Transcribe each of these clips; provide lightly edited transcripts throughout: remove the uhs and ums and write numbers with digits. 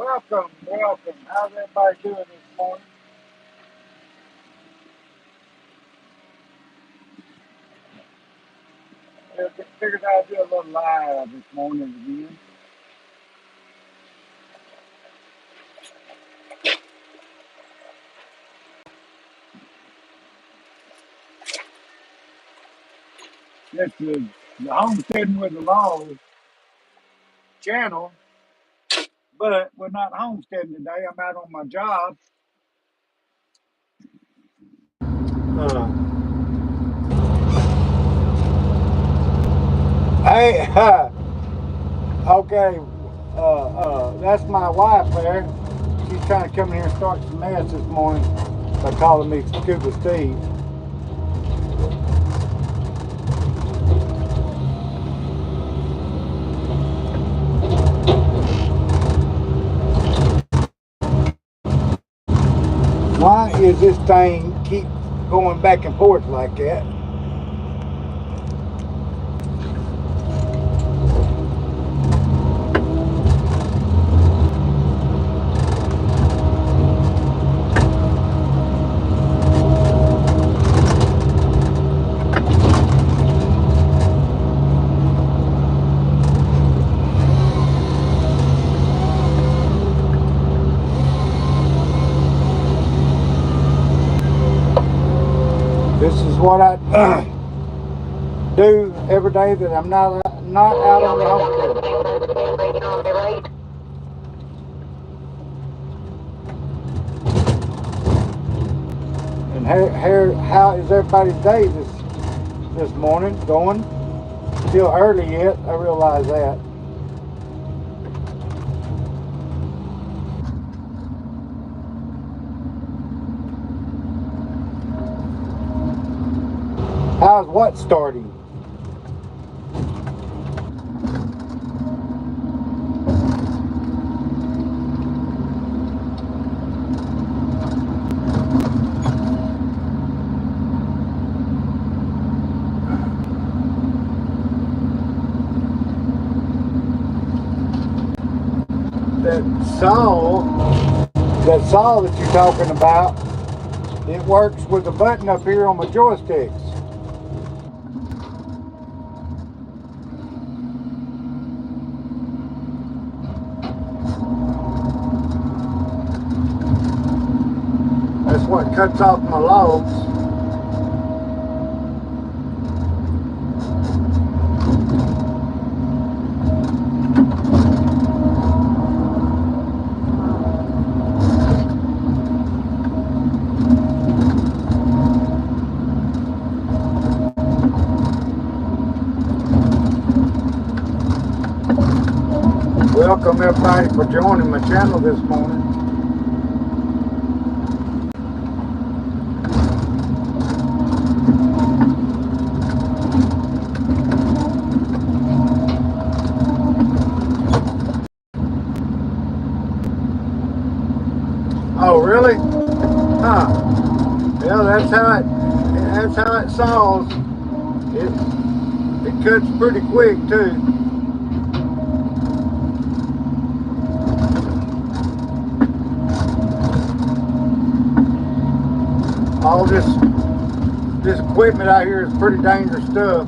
Welcome, welcome. How's everybody doing this morning? I figured I'd do a little live this morning again. This is the Homesteading with the Law channel, but we're not homesteading today. I'm out on my job. Hey, okay, that's my wife there. She's trying to come in here and start some mess this morning by calling me Scuba Steve. Why is this thing keep going back and forth like that? This is what I do every day that I'm not out on the homestead. And how is everybody's day this morning going? Still early yet, I realize that. How's what starting? That saw that you're talking about, it works with a button up here on my joysticks. That's what cuts off my logs. Welcome everybody for joining my channel this morning. Oh really? Huh. Yeah, that's how it saws. It cuts pretty quick too. All this equipment out here is pretty dangerous stuff.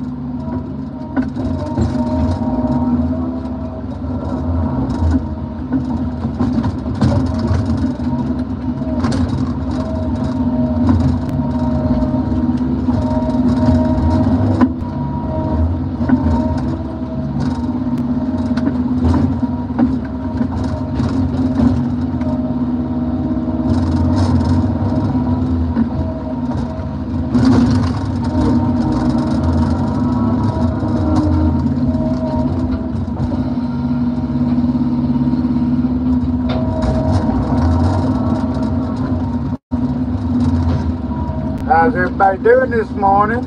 How's everybody doing this morning?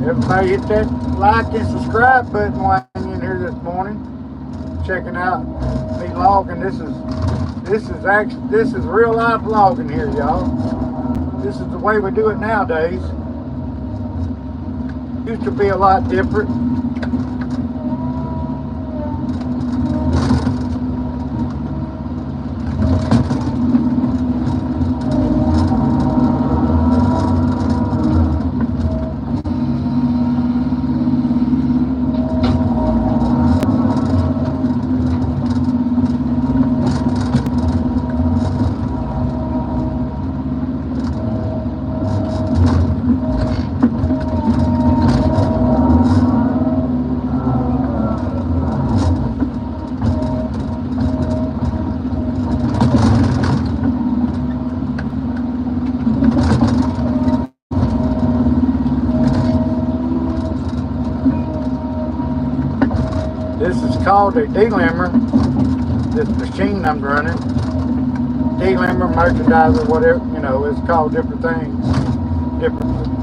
Everybody hit that like and subscribe button while you're in here this morning. Checking out me logging. This is real life logging here, y'all. This is the way we do it nowadays. Used to be a lot different. This is called a delimber. This machine I'm running. Delimber, merchandiser, whatever, you know, it's called different things.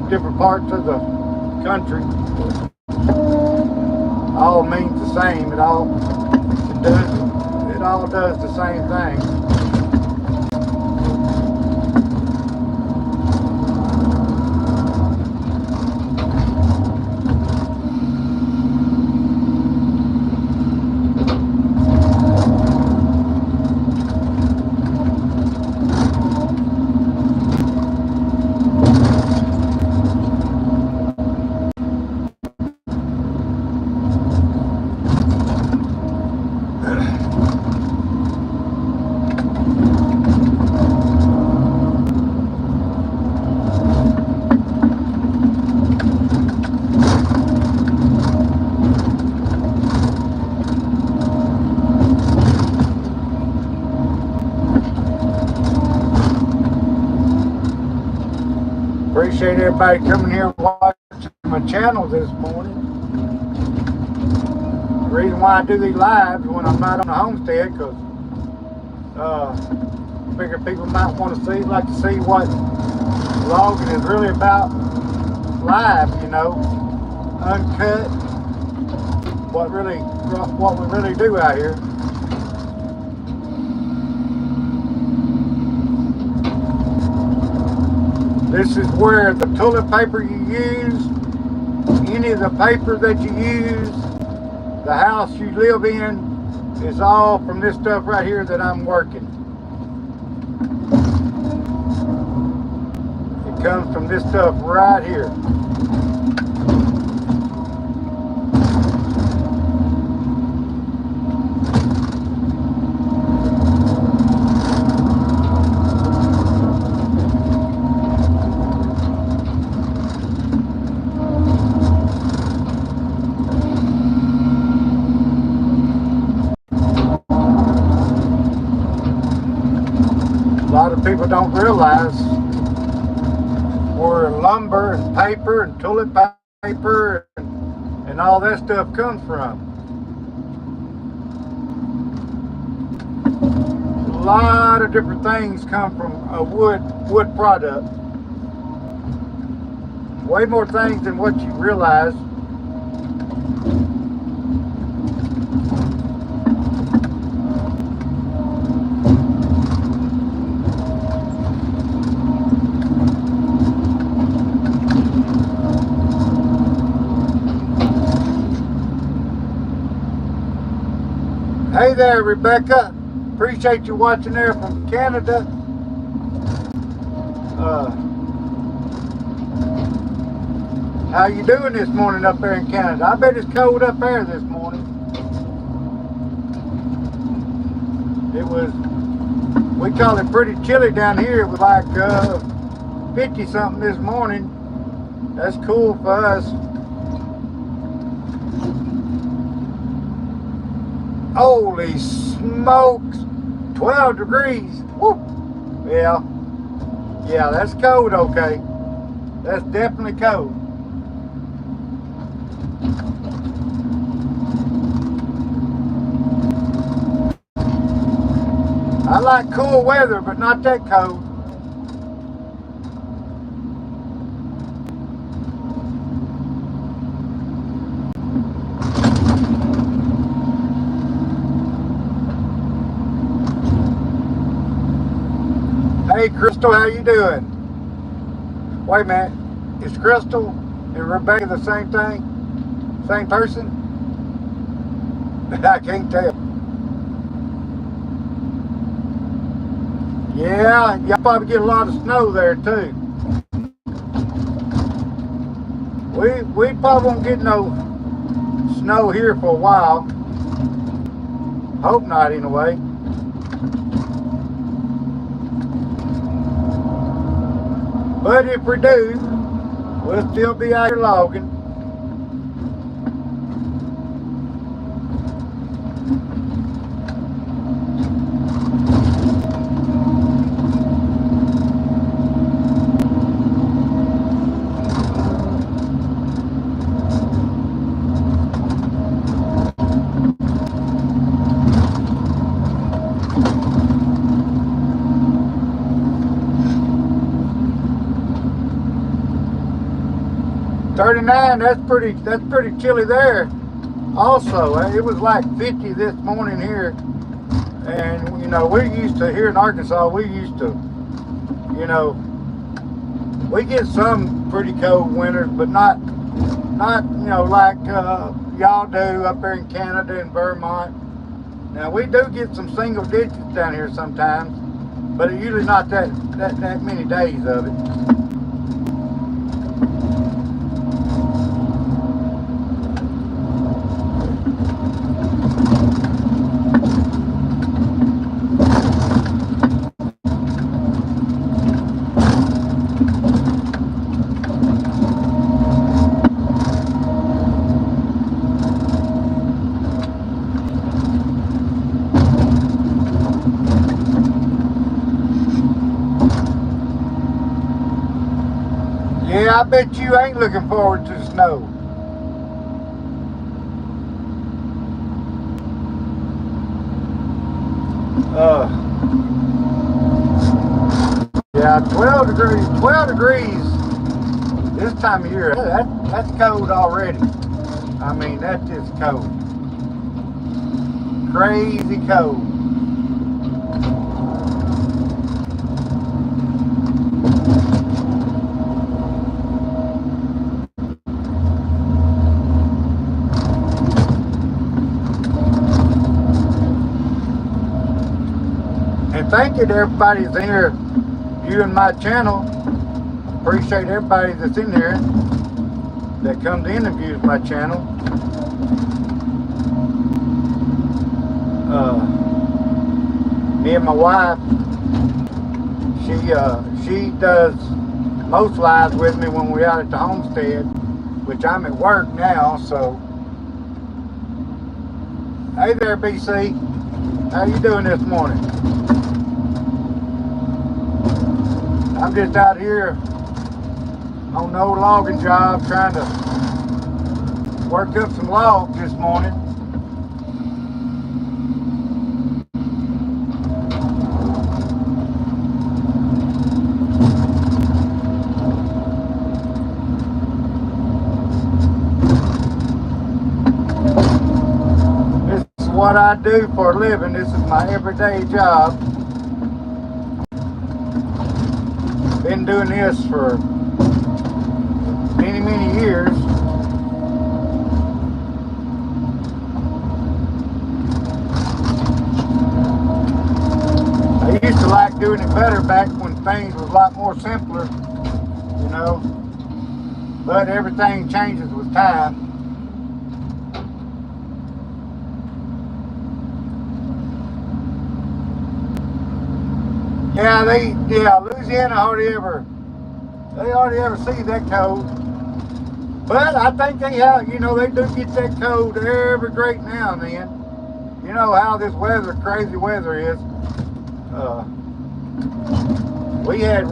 Different parts of the country. All means the same. It all does the same thing. Appreciate everybody coming here watching my channel this morning. The reason why I do these lives when I'm not on the homestead, because I figure people might want to like to see what logging is really about live, you know, uncut, what we really do out here. This is where the toilet paper you use, any of the paper that you use, the house you live in, is all from this stuff right here that I'm working. It comes from this stuff right here. A lot of people don't realize where lumber and paper and toilet paper and all that stuff comes from. A lot of different things come from a wood product. Way more things than what you realize. Hey there, Rebecca. Appreciate you watching there from Canada. How you doing this morning up there in Canada? I bet it's cold up there this morning. It was, we call it pretty chilly down here. It was like 50 something this morning. That's cool for us. Holy smokes, 12 degrees. Woo. Yeah, that's cold, okay. That's definitely cold. I like cool weather, but not that cold. Hey Crystal, how you doing? Wait a minute, is Crystal and Rebecca the same thing? Same person? I can't tell. Yeah, y'all probably get a lot of snow there too. We probably won't get no snow here for a while. Hope not anyway. But if we do, we'll still be out here logging. 39, that's pretty chilly there. Also, it was like 50 this morning here. And, you know, we're used to, here in Arkansas, we used to, you know, we get some pretty cold winters, but not you know, like y'all do up there in Canada and Vermont. Now, we do get some single digits down here sometimes, but it's usually not that many days of it. Yeah, I bet you ain't looking forward to the snow. Yeah, 12 degrees this time of year. That's cold already. I mean, that's just cold. Crazy cold. And thank you to everybody that's in here viewing my channel. Appreciate everybody that's in here that comes in and views my channel. Me and my wife, she does most lives with me when we're out at the homestead, which I'm at work now. So, hey there, BC. How you doing this morning? I'm just out here on the old logging job trying to work up some logs this morning. This is what I do for a living. This is my everyday job. Been doing this for many years. I used to like doing it better back when things was a lot more simpler, you know, but everything changes with time. Yeah, Louisiana hardly ever see that cold. But I think they have, you know, they do get that cold every great now and then. You know how this crazy weather is. We had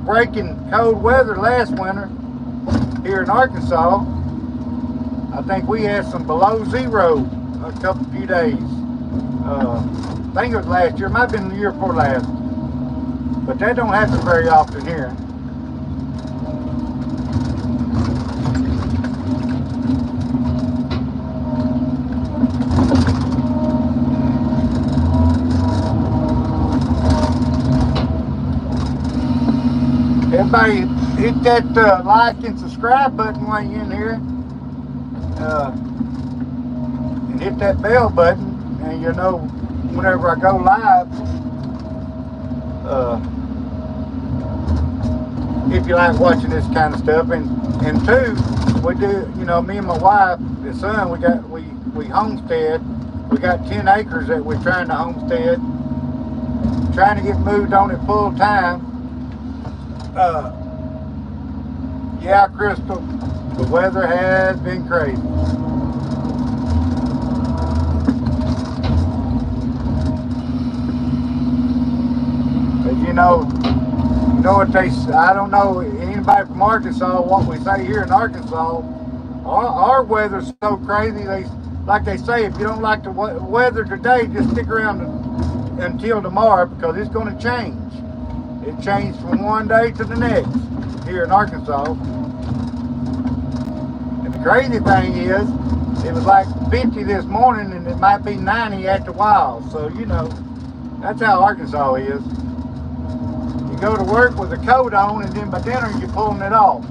breaking cold weather last winter here in Arkansas. I think we had some below zero a few days. I think it was last year, might have been the year before last. But that don't happen very often here. Everybody hit that like and subscribe button while you're in here. And hit that bell button, and you'll know whenever I go live. If you like watching this kind of stuff. And two, we do, you know, me and my wife, the son, we homestead. We got 10 acres that we're trying to homestead. Trying to get moved on it full time. Yeah, Crystal, the weather has been crazy. But you know what they say, I don't know anybody from Arkansas, what we say here in Arkansas, our weather's so crazy, like they say, if you don't like the weather today, just stick around until tomorrow, because it's going to change. It changed from one day to the next here in Arkansas. Crazy thing is, it was like 50 this morning, and it might be 90 after a while. So, you know, that's how Arkansas is. You go to work with a coat on, and then by dinner you're pulling it off.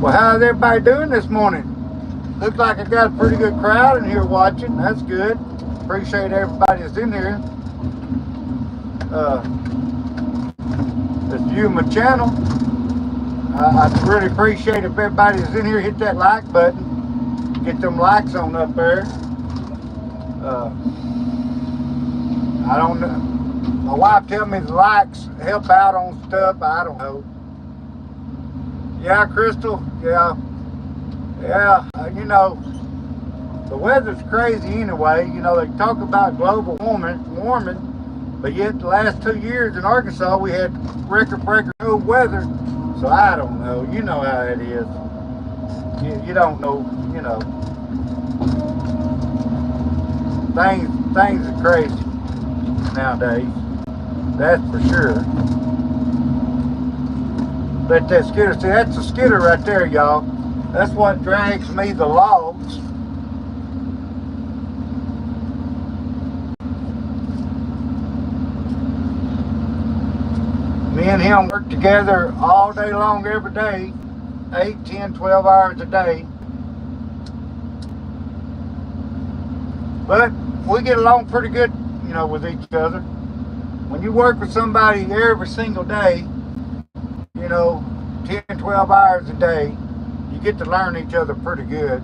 Well, how's everybody doing this morning? Looks like I got a pretty good crowd in here watching. That's good. Appreciate everybody that's in here. That's viewing my channel. I'd really appreciate if everybody that's in here hit that like button. Get them likes on up there. I don't know. My wife tells me the likes help out on stuff. I don't know. Yeah, Crystal. Yeah. You know, the weather's crazy anyway. You know, they talk about global warming, but yet the last 2 years in Arkansas we had record-breaker cold weather. So I don't know. You know how it is. You don't know. You know, things are crazy nowadays. That's for sure. But that skidder, see, that's a skidder right there, y'all. That's what drags me the logs. Me and him work together all day long, every day, 8, 10, 12 hours a day. But we get along pretty good, you know, with each other. When you work with somebody every single day, you know, 10, 12 hours a day, you get to learn each other pretty good.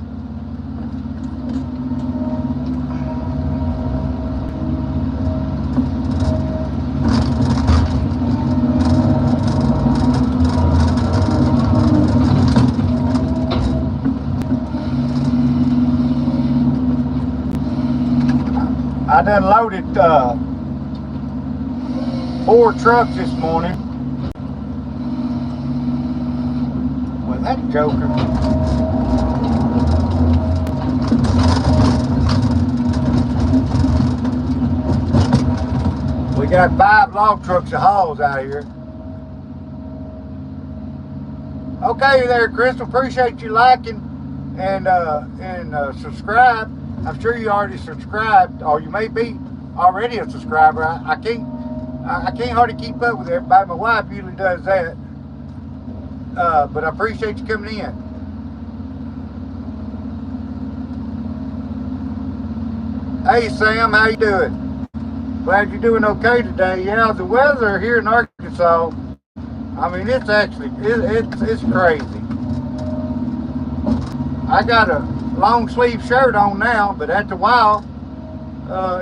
I done loaded 4 trucks this morning. Well, that joker. We got 5 log trucks of hauls out here. Okay there, Crystal. Appreciate you liking and subscribe. I'm sure you already subscribed, or you may be already a subscriber. I can't hardly keep up with everybody. My wife usually does that. But I appreciate you coming in. Hey Sam, how you doing? Glad you're doing okay today. Yeah, the weather here in Arkansas, I mean, it's actually, it's crazy. I got a long sleeve shirt on now, but after a while,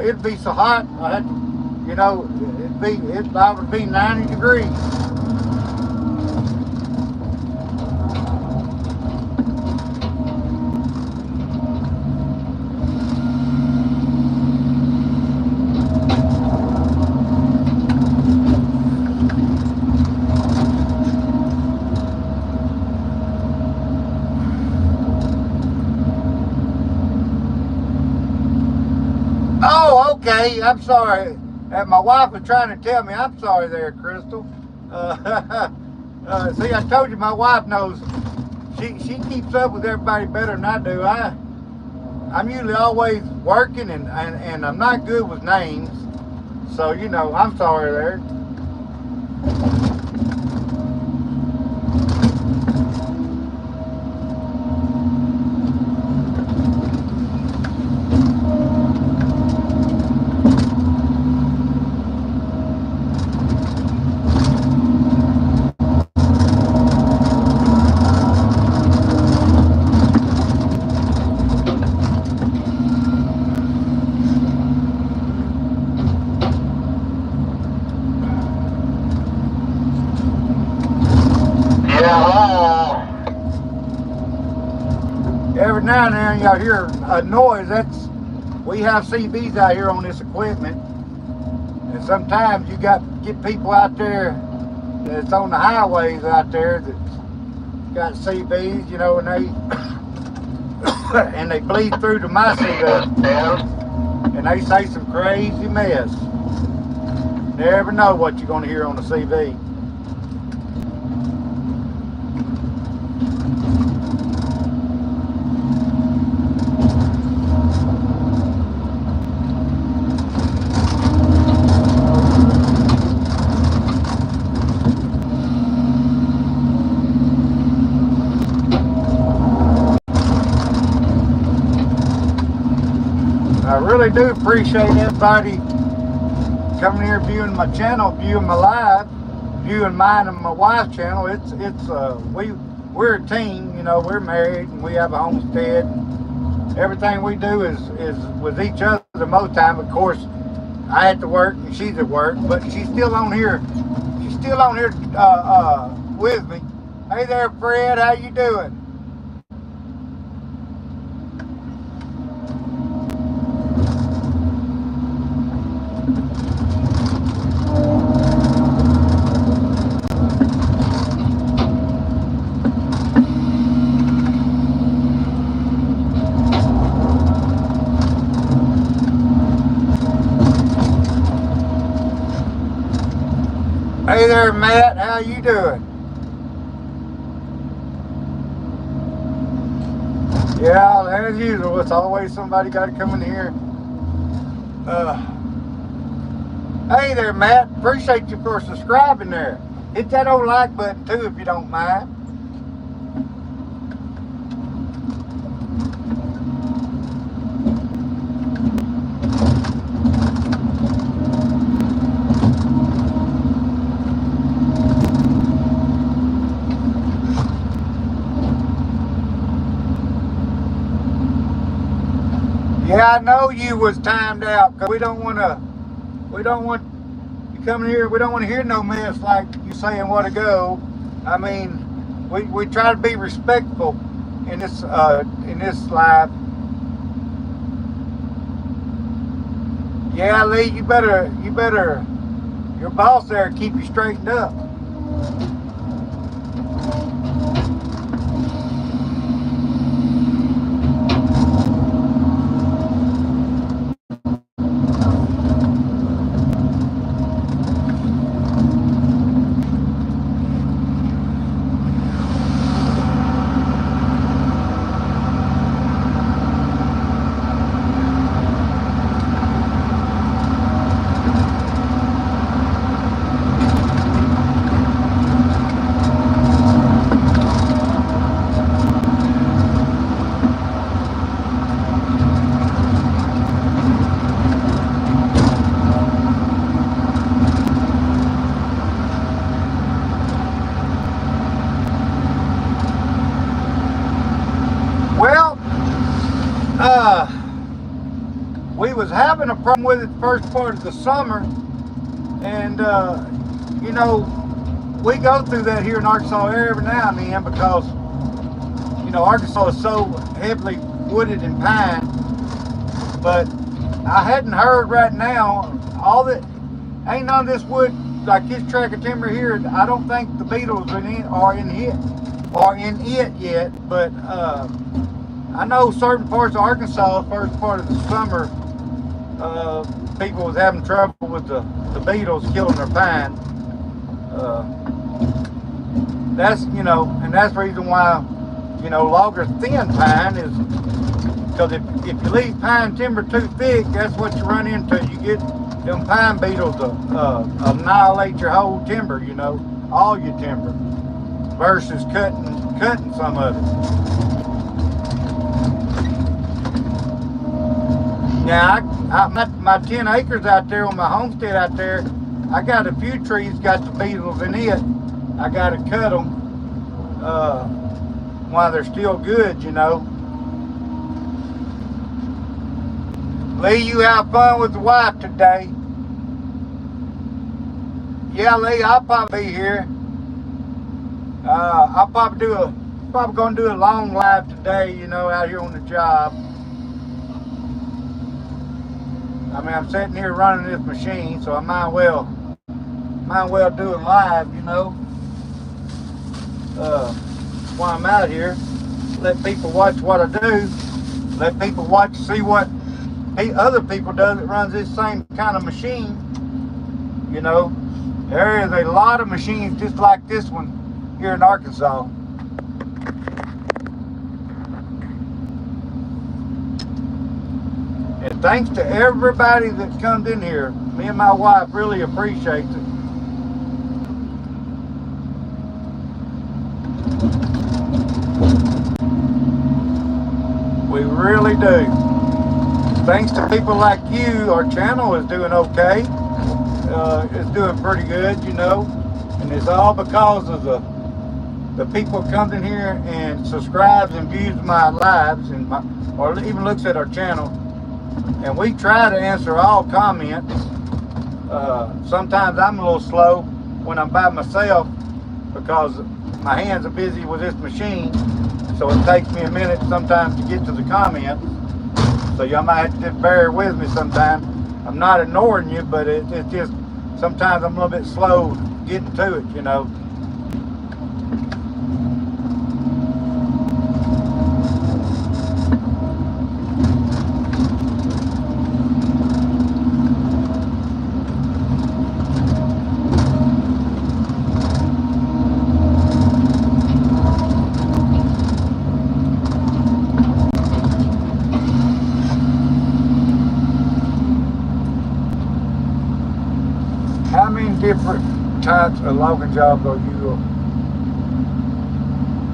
it'd be so hot, I had to, you know, it would be 90 degrees. Oh, okay. I'm sorry. My wife was trying to tell me. I'm sorry there, Crystal. See, I told you my wife knows. She keeps up with everybody better than I do. I'm usually always working, and I'm not good with names. So, you know, I'm sorry there. Every now and then y'all hear a noise. We have CBs out here on this equipment, and sometimes you get people out there that's on the highways out there that's got CVs, you know, and they and they bleed through to my CV, and they say some crazy mess. Never know what you're going to hear on the CV. I really do appreciate everybody coming here viewing my channel, viewing my live, viewing mine and my wife's channel. We're a team, you know, we're married and we have a homestead. Everything we do is with each other most time. Of course, I have to work and she's at work, but she's still on here. She's still on here with me. Hey there, Fred, how you doing? Hey there, Matt. How you doing? Yeah, as usual, it's always somebody got to come in here. Hey there, Matt. Appreciate you for subscribing there. Hit that old like button too, if you don't mind. Yeah, I know you was timed out because we don't want you coming here. We don't want to hear no mess like you saying what to go. I mean, we try to be respectful in this live. Yeah, Lee, you better your boss there keep you straightened up. We was having a problem with it the first part of the summer, and you know, we go through that here in Arkansas every now and then because, you know, Arkansas is so heavily wooded and pine. But I hadn't heard right now all that ain't none of this wood like this tract of timber here. I don't think the beetles are in it yet, but I know certain parts of Arkansas, first part of the summer, people was having trouble with the beetles killing their pine. That's, you know, and that's the reason why, you know, logger thin pine is because if you leave pine timber too thick, that's what you run into. You get them pine beetles to annihilate your whole timber, you know, all your timber, versus cutting some of it. Now, my 10 acres out there on my homestead out there, I got a few trees got the beetles in it. I got to cut them while they're still good, you know. Lee, you have fun with the wife today. Yeah, Lee, I'll probably be here. I'll probably gonna do a long live today, you know, out here on the job. I mean, I'm sitting here running this machine, so I might well do it live, you know. while I'm out here. Let people watch what I do. Let people watch, see what other people do that runs this same kind of machine. You know, there is a lot of machines just like this one here in Arkansas. And thanks to everybody that comes in here. Me and my wife really appreciate it. We really do. Thanks to people like you, our channel is doing okay. It's doing pretty good, you know. And it's all because of the people comes in here and subscribes and views my lives and or even looks at our channel. And we try to answer all comments. Sometimes I'm a little slow when I'm by myself because my hands are busy with this machine. So it takes me a minute sometimes to get to the comments. So y'all might have to just bear with me sometimes. I'm not ignoring you, but it's just sometimes I'm a little bit slow getting to it, you know. How many different types of logging jobs are you?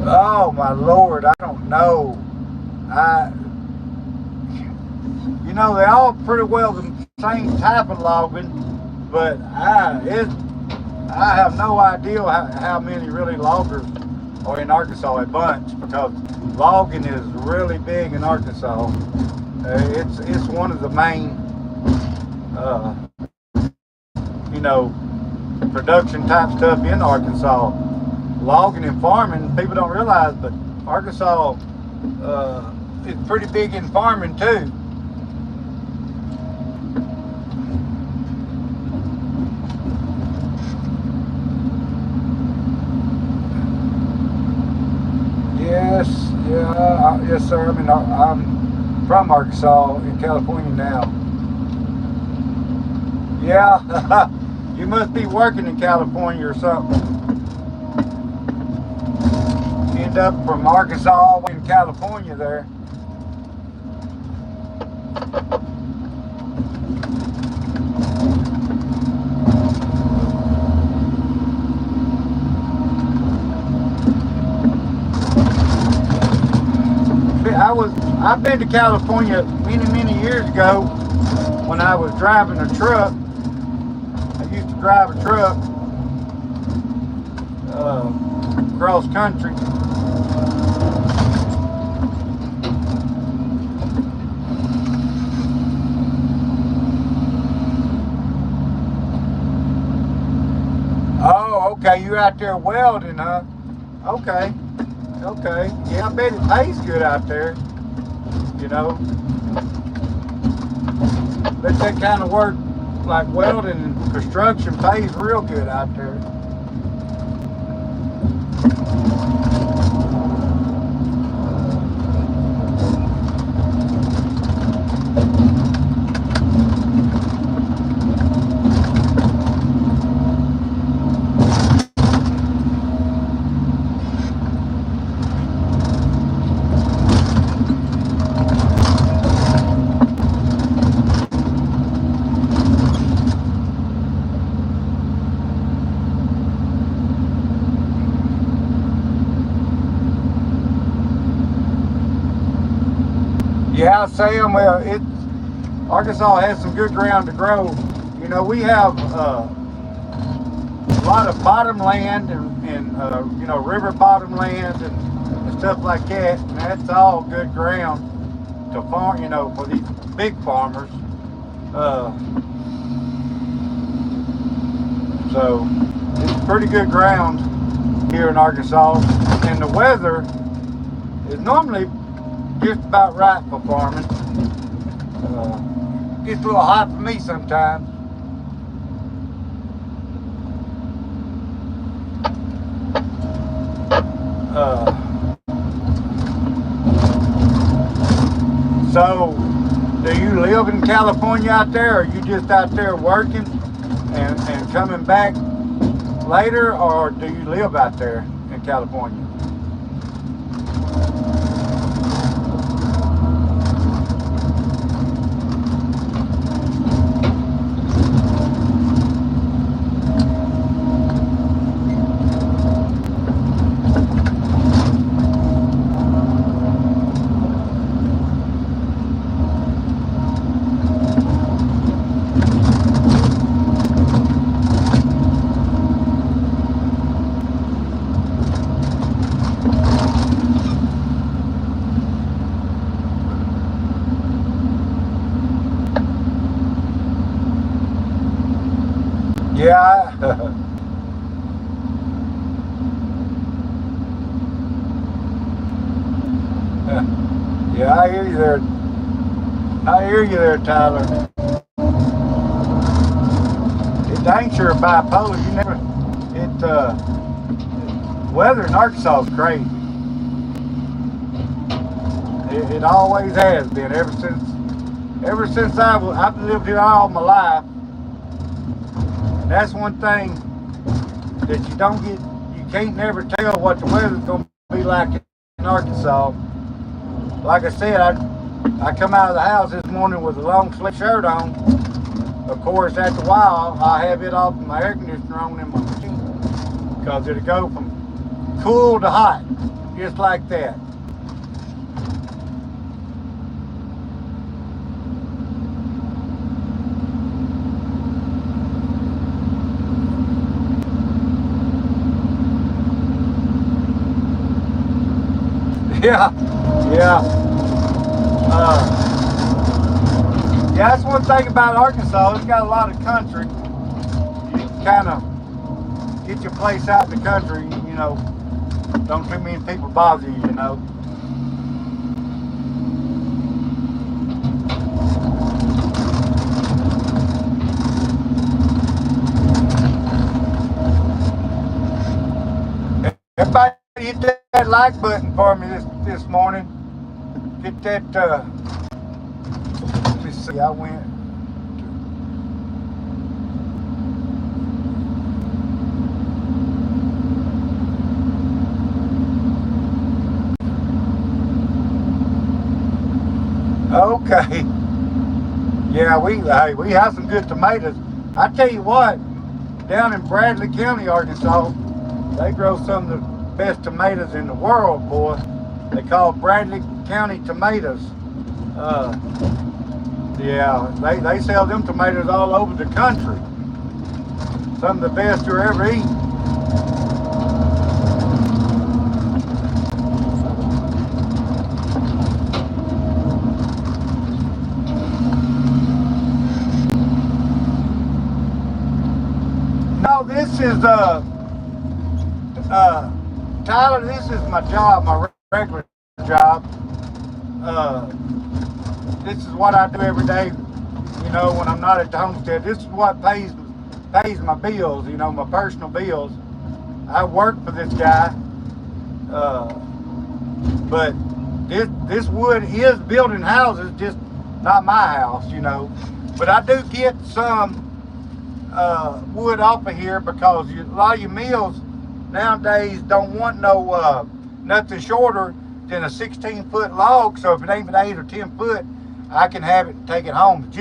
Oh my Lord, I don't know. You know, they all pretty well the same type of logging, but I have no idea how many really loggers are in Arkansas. A bunch, because logging is really big in Arkansas. It's one of the main you know, production type stuff in Arkansas. Logging and farming, people don't realize, but Arkansas is pretty big in farming too. Yes, yeah, yes sir. I mean, I'm from Arkansas in California now. Yeah. You must be working in California or something. End up from Arkansas all the way in California there. I've been to California many years ago when I was driving a truck. I used to drive a truck cross country. Oh, okay, you're out there welding, huh? Okay, okay. Yeah, I bet it pays good out there, you know. But that kind of work, like welding and construction, pays real good out there. Yeah, Sam, well, Arkansas has some good ground to grow. You know, we have a lot of bottom land and you know, river bottom land and stuff like that. And that's all good ground to farm, you know, for these big farmers. So it's pretty good ground here in Arkansas. And the weather is normally just about right for farming. Gets a little hot for me sometimes. So, do you live in California out there, or are you just out there working and coming back later, or do you live out there in California? Yeah. Yeah, I hear you there. I hear you there, Tyler. It ain't sure bipolar. You never. Weather in Arkansas is crazy. It always has been ever since I've lived here all my life. And that's one thing that you can't never tell what the weather's gonna be like in Arkansas. Like I said, I come out of the house this morning with a long sleeve shirt on. Of course, after a while, I have it off my air conditioner on in my machine, because it'll go from cool to hot, just like that. Yeah, yeah. Yeah, that's one thing about Arkansas. It's got a lot of country. You can kind of get your place out in the country, you know. Don't too many people bother you, you know. Everybody hit that like button for me this morning. Get that, let me see, I went. Okay. Yeah, we have some good tomatoes. I tell you what, down in Bradley County, Arkansas, they grow some of the best tomatoes in the world, boy. They call it Bradley County tomatoes. Yeah, they sell them tomatoes all over the country. Some of the best you'll ever eat. No, this is Tyler, this is my job, my regular job. This is what I do every day, you know, when I'm not at the homestead. This is what pays my bills, you know, my personal bills. I work for this guy, but this wood is building houses, just not my house, you know. But I do get some wood off of here, because a lot of your mills nowadays don't want no nothing shorter than a 16-foot log. So if it ain't but 8 or 10 foot, I can have it and take it home.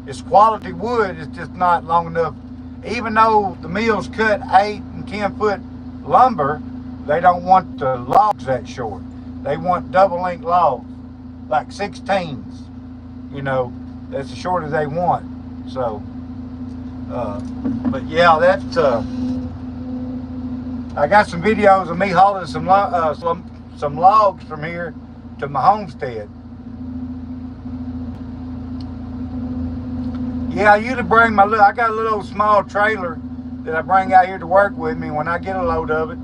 It's quality wood. It's just not long enough. Even though the mills cut 8 and 10 foot lumber, they don't want the logs that short. They want double length logs, like 16s. You know, that's as short as they want. So, but yeah, that's I got some videos of me hauling some logs from here to my homestead. Yeah, I usually bring I got a little small trailer that I bring out here to work with me. When I get a load of it,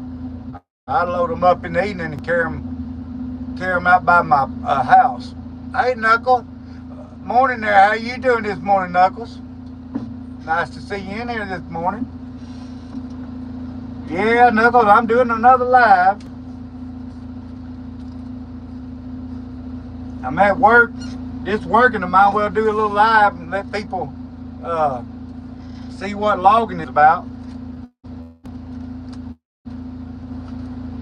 I load them up in the evening and carry them out by my house. Hey, Knuckle. Morning there. How you doing this morning, Knuckles? Nice to see you in here this morning. Yeah, Knuckles, I'm doing another live. I'm at work it's working. I might well do a little live and let people see what logging is about.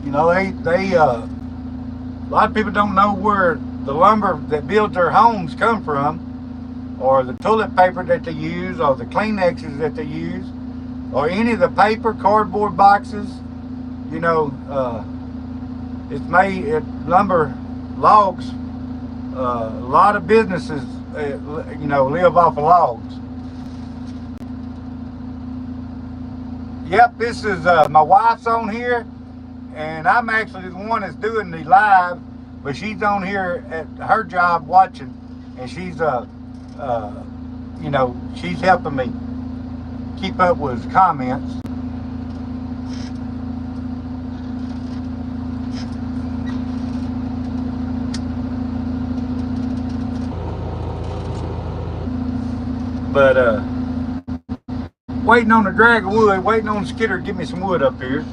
You know, a lot of people don't know where the lumber that builds their homes come from, or the toilet paper that they use, or the Kleenexes that they use, or any of the paper, cardboard boxes. You know, it's made, lumber logs. A lot of businesses, you know, live off of logs. Yep, this is my wife's on here, and I'm actually the one that's doing the live, but she's on here at her job watching, and she's you know, she's helping me keep up with comments. But waiting on the drag of wood, waiting on the skidder to give me some wood up here.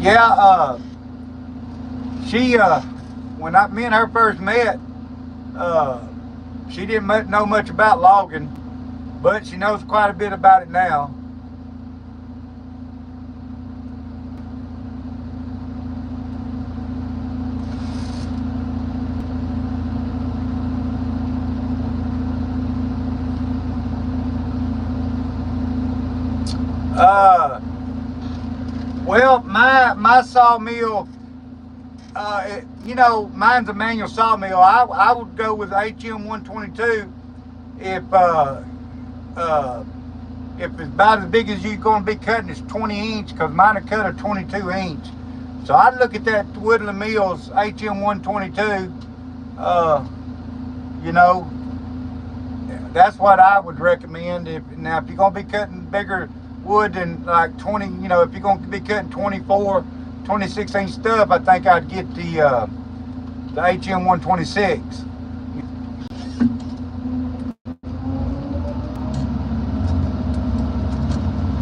Yeah, she, when me and her first met, she didn't know much about logging, but she knows quite a bit about it now. Well, my sawmill, you know, mine's a manual sawmill. I would go with HM 122 if it's about as big as you're going to be cutting, it's 20 inch, because mine are cut a 22 inch. So I'd look at that Woodland Mills HM 122. You know, that's what I would recommend. Now, if you're going to be cutting bigger wood than like 20, you know, if you're going to be cutting 24, 26 inch stuff, I think I'd get the HM 126.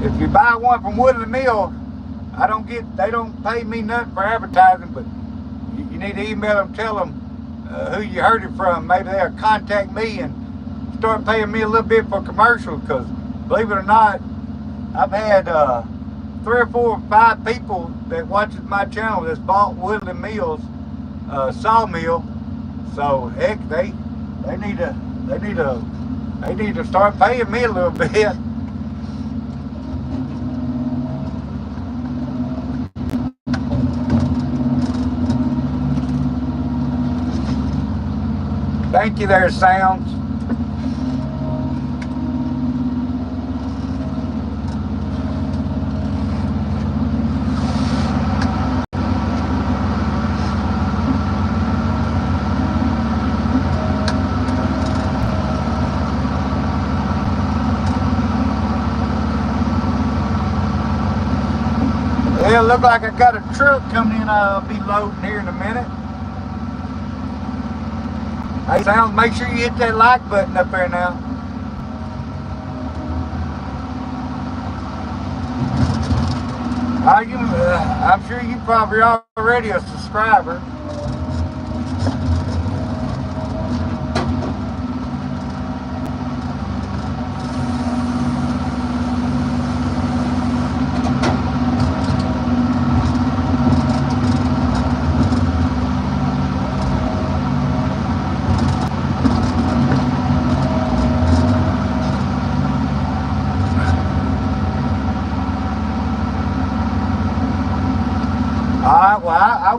If you buy one from Woodland Mill, they don't pay me nothing for advertising, but you need to email them, tell them who you heard it from. Maybe they'll contact me and start paying me a little bit for commercials, because believe it or not, I've had 3 or 4 or 5 people that watches my channel that's bought Woodland Mills sawmill. So heck, they need to start paying me a little bit. Thank you there, Sounds. Well, it looks like I got a truck coming in. I'll be loading here in a minute. Hey, Sounds, make sure you hit that like button up there now. I'm sure you probably already a subscriber. Well, I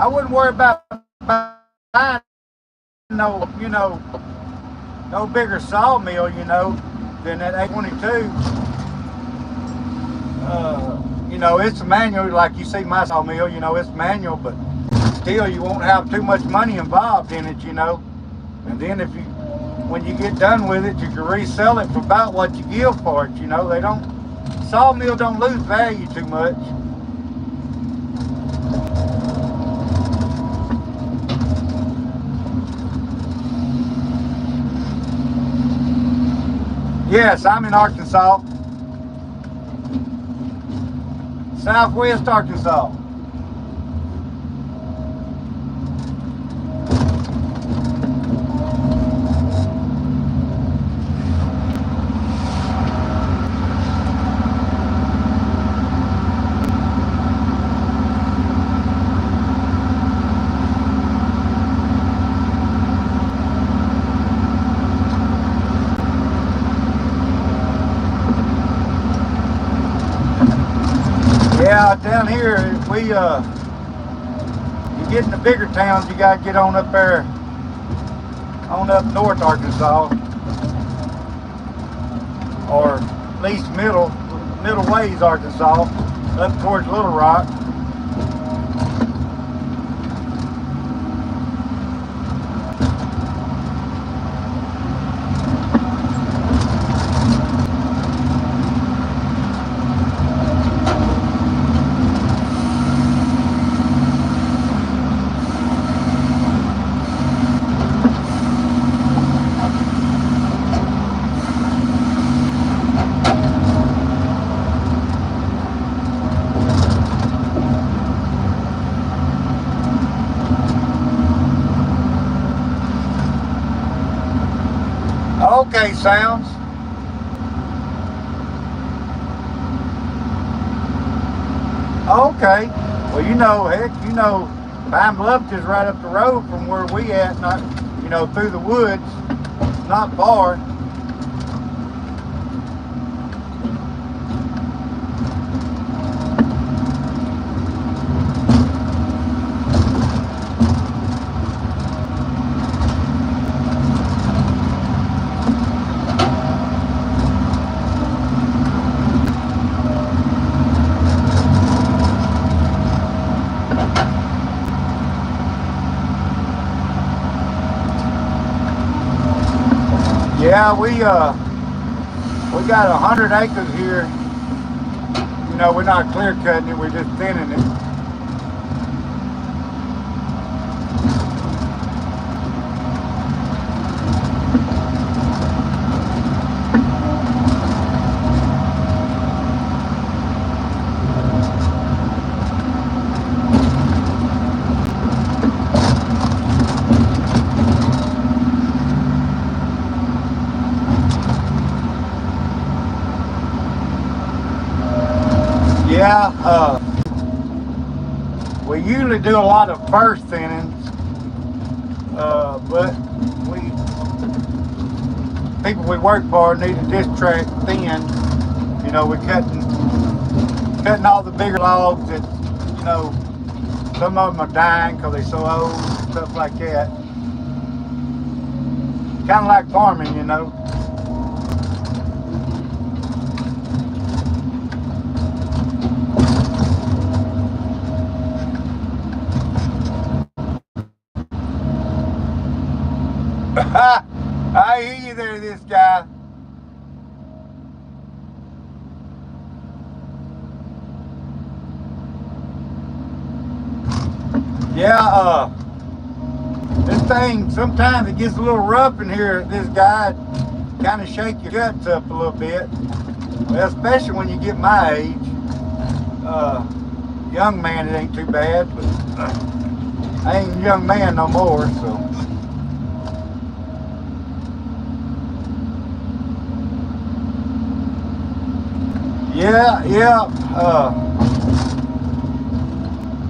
wouldn't worry about buying no bigger sawmill, you know, than that 822. You know, it's a manual, like you see my sawmill, you know, it's manual, but still you won't have too much money involved in it, you know. And then when you get done with it, you can resell it for about what you give for it, you know. Sawmill don't lose value too much. Yes, I'm in Arkansas. Southwest Arkansas. Yeah, down here, you get in the bigger towns, you gotta get on up there, on up North Arkansas, or at least middle ways Arkansas, up towards Little Rock. Okay, sounds. Okay. Well, heck, Pine Bluff is right up the road from where we at, not, through the woods, not far. Yeah, we got 100 acres here. We're not clear cutting it, we're just thinning it. Yeah, we usually do a lot of first thinnings, but people we work for need a disc track thin. We're cutting all the bigger logs that, some of them are dying because they're so old, stuff like that. Kind of like farming, I hear you there, this guy. Yeah, this thing, sometimes it gets a little rough in here. This guy kind of shake your guts up a little bit. Well, especially when you get my age. Young man, it ain't too bad, but I ain't a young man no more, so. Yeah.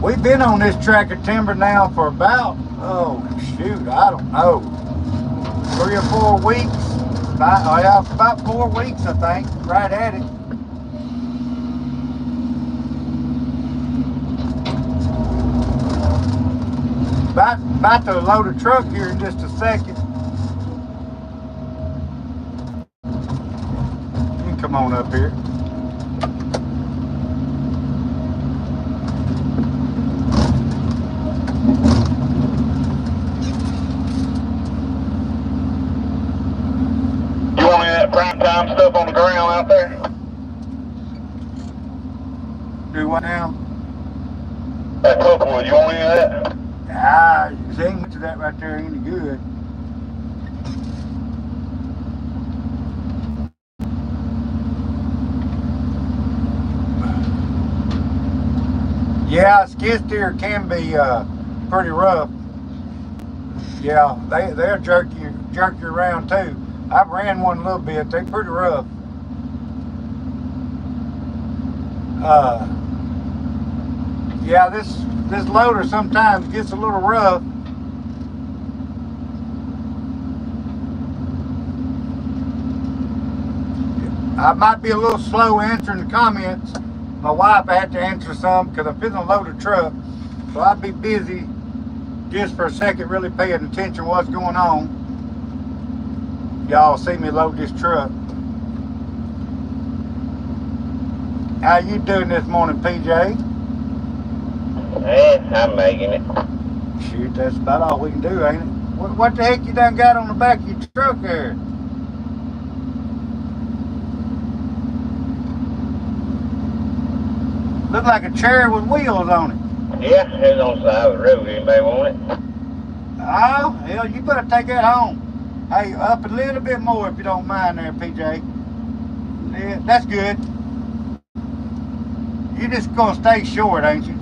We've been on this tract of timber now for about, I don't know, 3 or 4 weeks. About 4 weeks, I think, right at it. About to load a truck here in just a second. You can come on up here. You want any of that prime time stuff on the ground out there? Do what now? That pulpwood, you want any of that? Ain't much of that right there any good. Yeah, skid steer can be pretty rough. Yeah, they'll jerk you around too. I've ran one a little bit. They're pretty rough. Yeah, this loader sometimes gets a little rough. I might be a little slow answering the comments. My wife had to answer some because I'm fixing to load a truck. So I'd be busy just for a second really paying attention to what's going on. Y'all see me load this truck. How you doing this morning, PJ? I'm making it. Shoot, that's about all we can do, ain't it? What the heck you done got on the back of your truck there? Look like a chair with wheels on it. Yeah, it's on the side of the road. Anybody want it? Oh, hell, you better take that home. Hey, up a little bit more if you don't mind there, PJ. Yeah, that's good. You just gonna stay short, ain't you?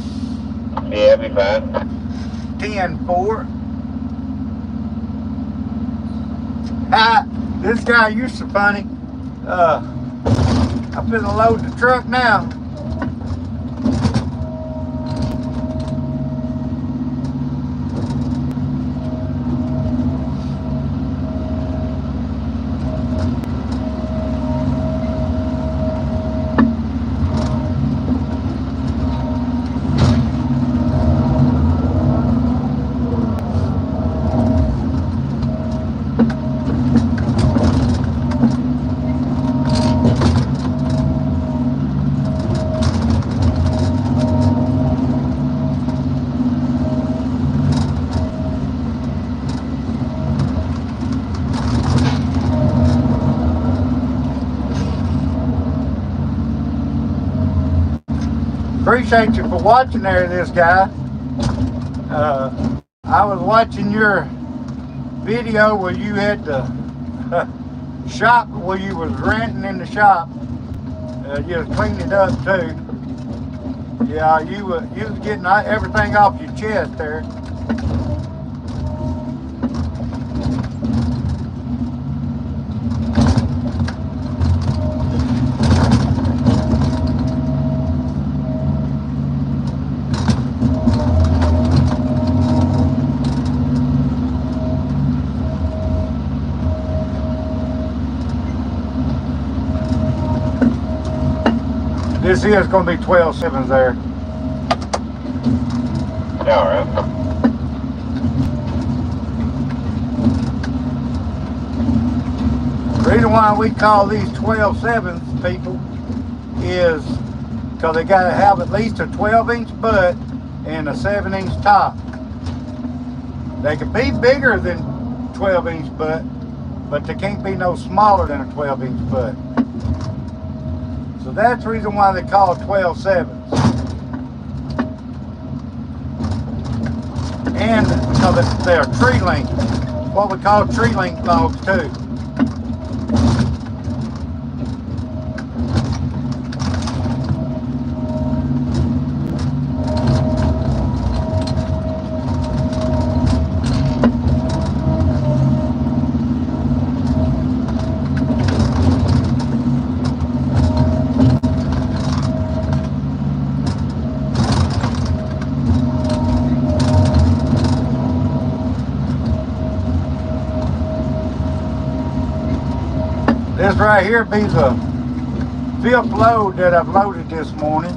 Yeah, it'll be fine. 10-4. Ah, this guy, you're so funny. I'm finna load the truck now. Appreciate you for watching there, this guy. I was watching your video where you had the shop where you was renting in the shop. You was cleaning it up too. Yeah, you was getting everything off your chest there. This is going to be 12/7s there. All right. The reason why we call these 12/7s, people, is because they got to have at least a 12-inch butt and a 7-inch top. They can be bigger than 12-inch butt, but they can't be no smaller than a 12-inch butt. So that's the reason why they call 12/7s. And because they're tree length, what we call tree length logs too. This right here be the 5th load that I've loaded this morning.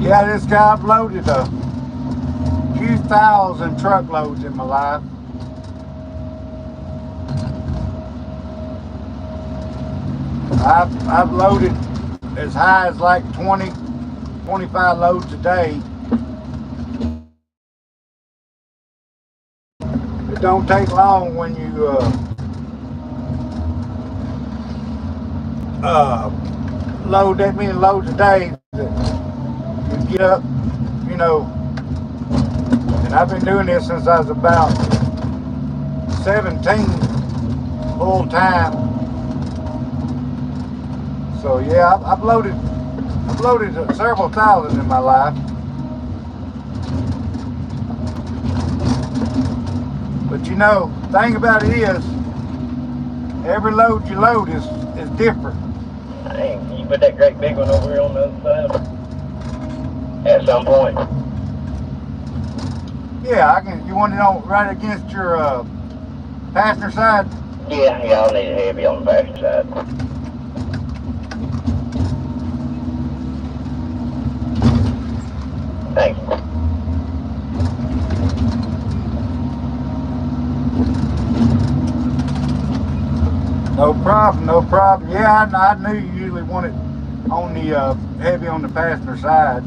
Yeah, this guy, I've loaded a few thousand truckloads in my life. I've loaded as high as like 20, 25 loads a day. It don't take long when you load that many loads a day that you get up, you know. And I've been doing this since I was about 17 full time. So yeah, I've loaded several thousand in my life. But you know, the thing about it is, every load you load is different. Hey, can you put that great big one over here on the other side? At some point. Yeah, I can. You want it on right against your passenger side? Yeah, I'll need it heavy on the passenger side. Thank you. No problem, no problem. Yeah, I knew you usually want it on the heavy on the passenger side.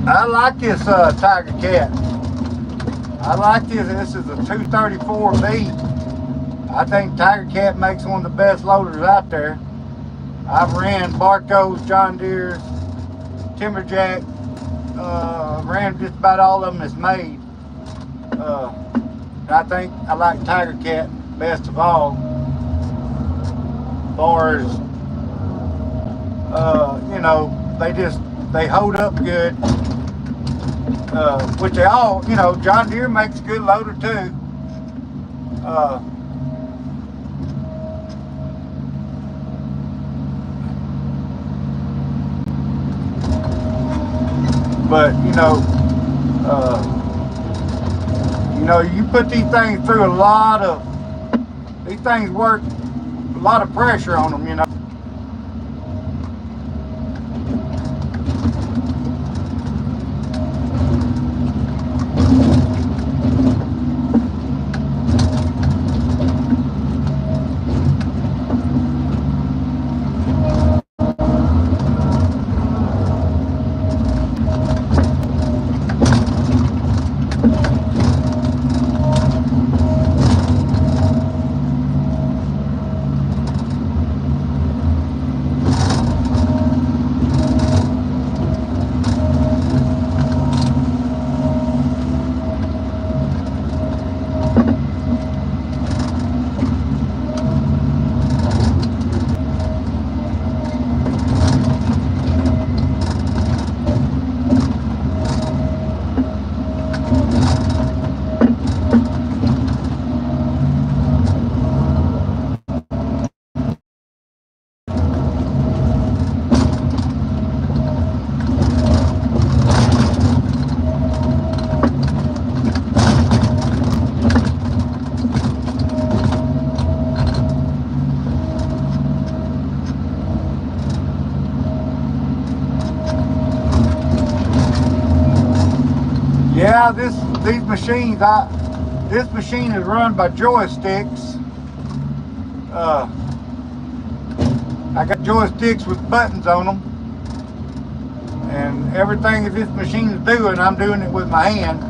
I like this Tiger Cat. I like this. This is a 234B. I think Tiger Cat makes one of the best loaders out there. I've ran Barco's, John Deere's, Timberjack. Ran just about all of them that's made. I think I like Tiger Cat best of all. As far as you know, they hold up good. Which they all, you know, John Deere makes a good loader too. But you know, you put these things through these things work a lot of pressure on them, you know. Yeah, these machines, this machine is run by joysticks. I got joysticks with buttons on them, and everything that this machine is doing, I'm doing it with my hand.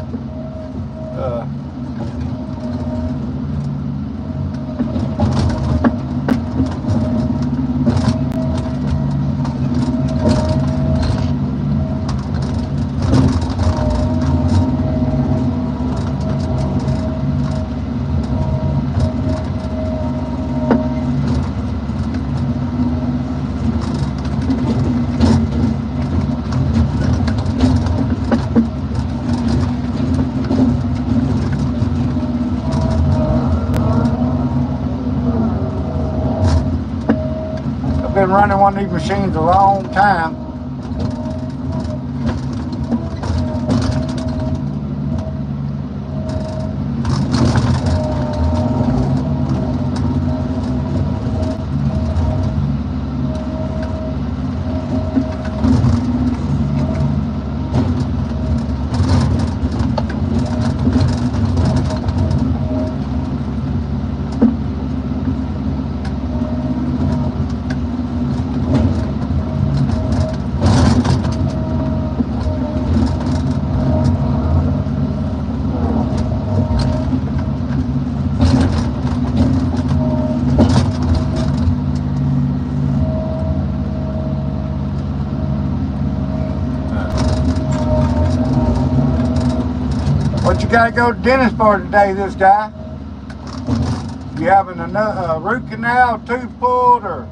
been running one of these machines a long time. What you gotta go to the dentist for today, this guy? You having a root canal, tooth pulled, or?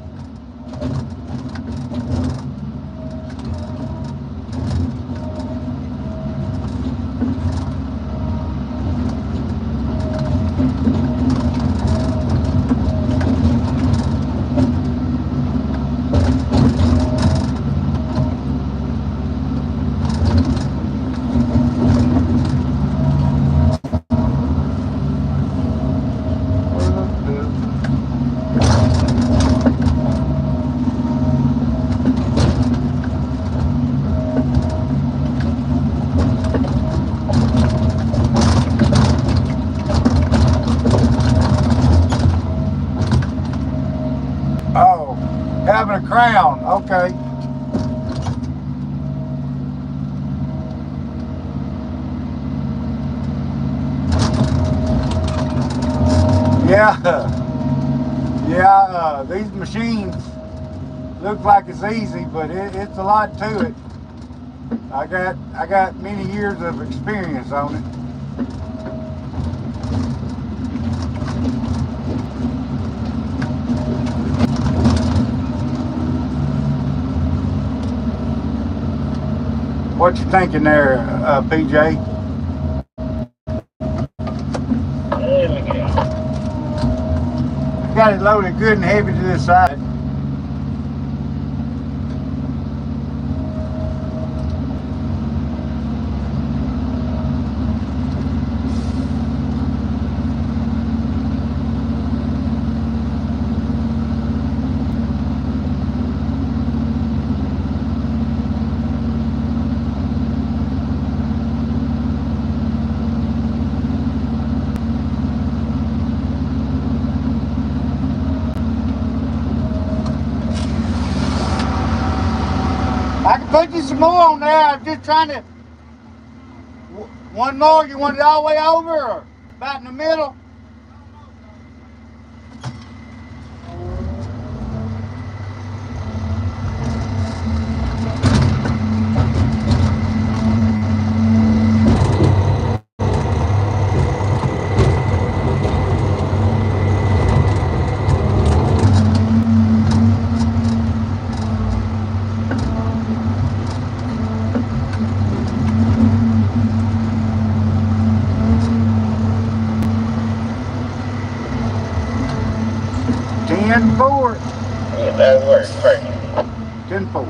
Oh, having a crown, okay. Yeah, yeah, these machines look like it's easy, but it's a lot to it. I got many years of experience on it. What you thinking there, PJ? Got it loaded good and heavy to this side. I can put you some more on there. I'm just trying to. One more. You want it all the way over or about in the middle? $10.4. Yeah, that works perfect. $10.4.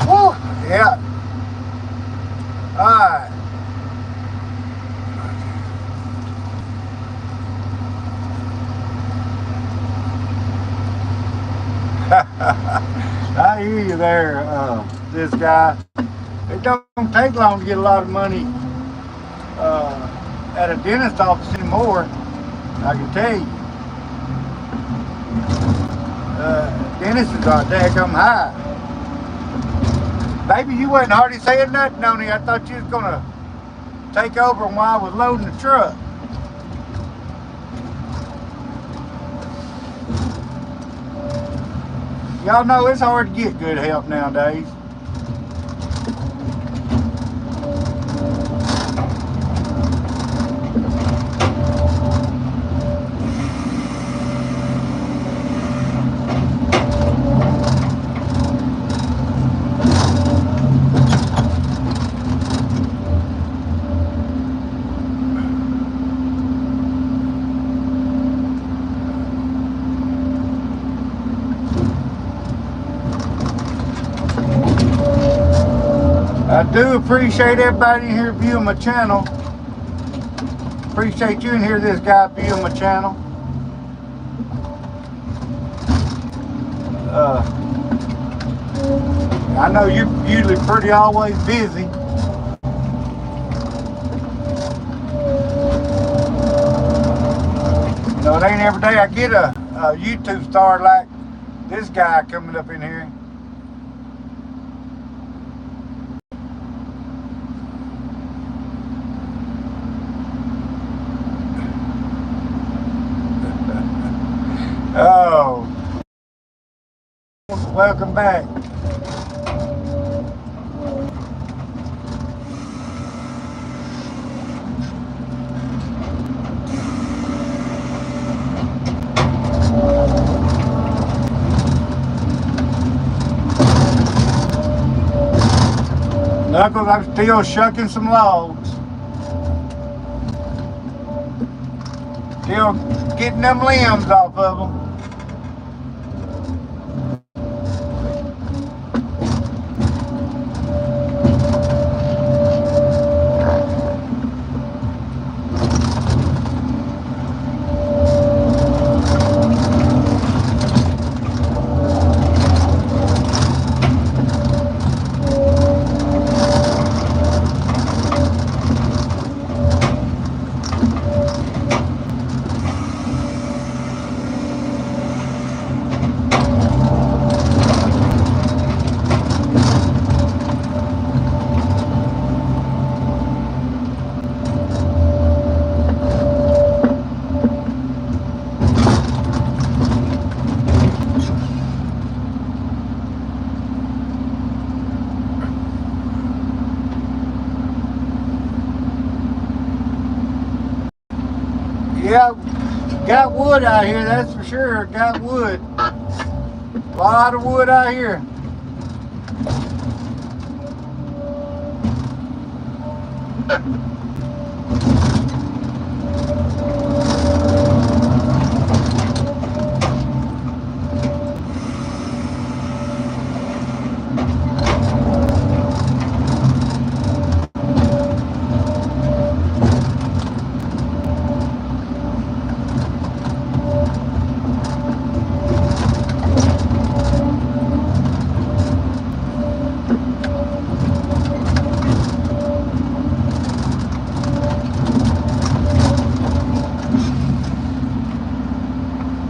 Woo! Yeah. All right. I hear you there, this guy. It don't take long to get a lot of money at a dentist office anymore, I can tell you. Dentists are daggum high. Baby, you wasn't hardly saying nothing on I thought you was gonna take over while I was loading the truck. Y'all know it's hard to get good help nowadays. I do appreciate everybody in here viewing my channel. Appreciate you in here, this guy viewing my channel. I know you're usually pretty always busy. You know, it ain't every day I get a YouTube star like this guy coming up in here. Oh, welcome back. Knuckles, I'm still shucking some logs. Still getting them limbs off of them. Yeah, got wood out here, that's for sure. Got wood. A lot of wood out here.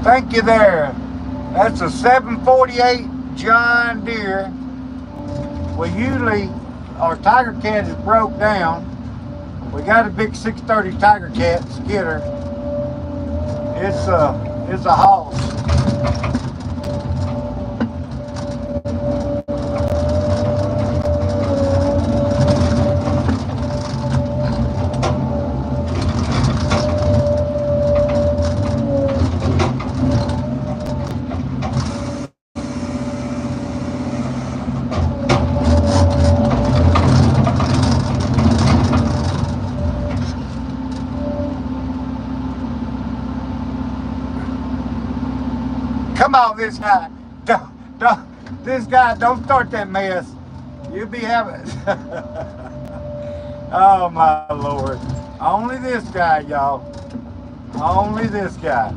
Thank you there. That's a 748 John Deere. We usually, our Tiger Cat is broke down. We got a big 630 Tiger Cat skidder. It's a hoss. Come on, this guy. This guy, don't start that mess. You'll be having. Oh my Lord. Only this guy, y'all. Only this guy.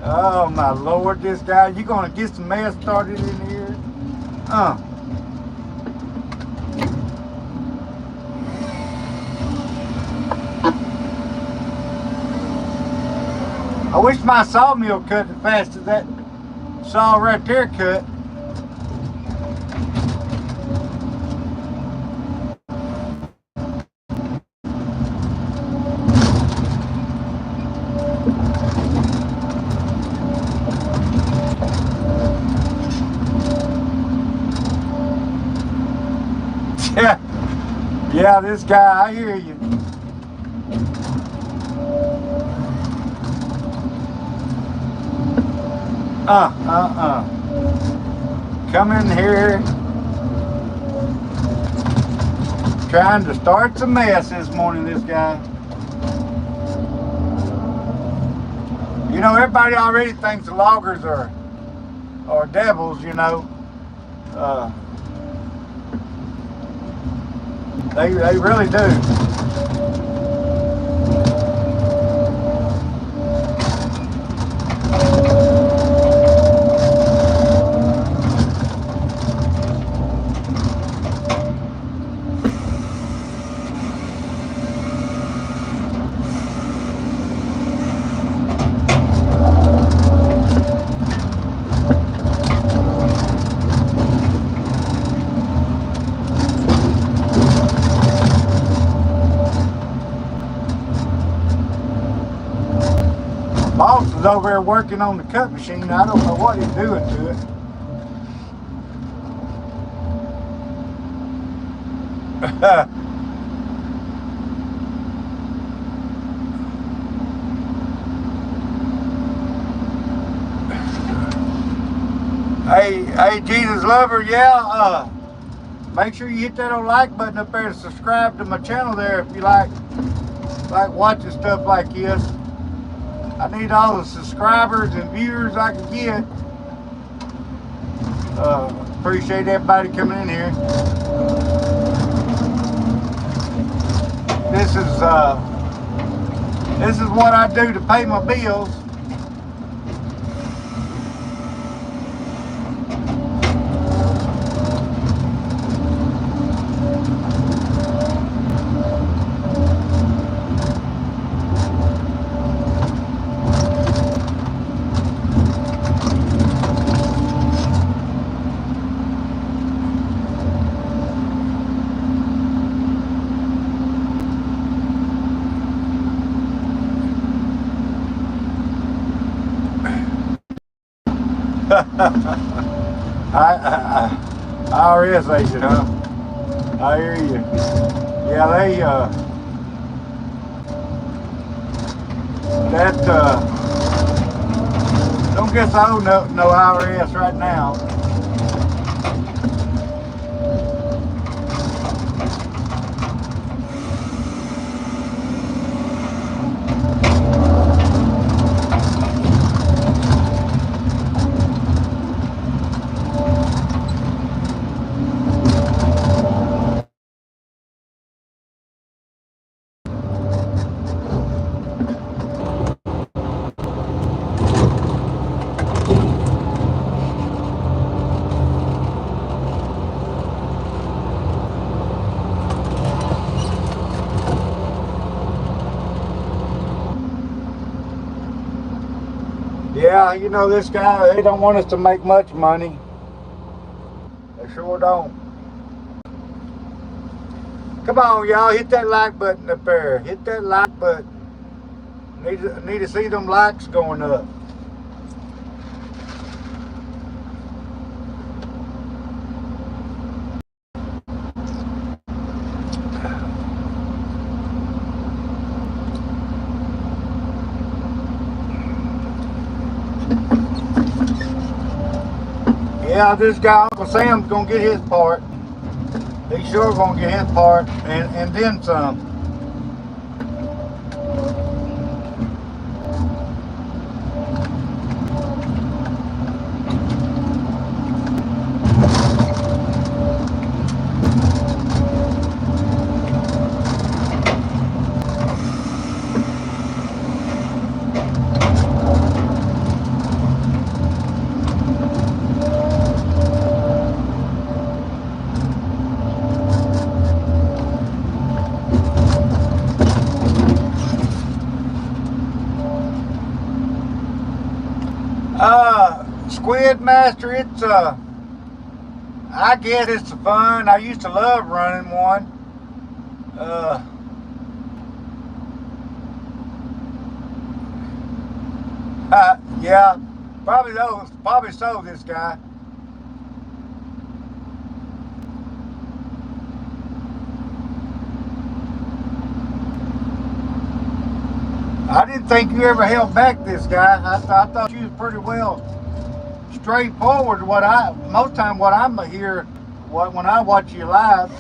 Oh my Lord, this guy. You gonna get some mess started in here? I wish my sawmill cut as fast as that saw right there cut. Yeah, this guy, I hear you. Come in here trying to start some mess this morning, this guy. You know, everybody already thinks the loggers are devils, you know. They really do. Boss is over there working on the cut machine. I don't know what he's doing to it. Hey, Jesus lover, yeah. Make sure you hit that old like button up there and subscribe to my channel there if you like watching stuff like this. I need all the subscribers and viewers I can get. Appreciate everybody coming in here. This is what I do to pay my bills. IRS agent, huh? I hear you. Yeah, don't guess I owe no IRS right now. Yeah, you know, this guy, they don't want us to make much money. They sure don't. Come on, y'all, hit that like button up there. Hit that like button. Need to see them likes going up. Yeah, this guy, Uncle Sam's gonna get his part. He's sure gonna get his part, and then some. Squid Master, it's I guess it's fun. I used to love running one. Yeah, probably so, this guy. I didn't think you ever held back, this guy. I thought you was pretty well straightforward. Most time what I'm here, when I watch you live.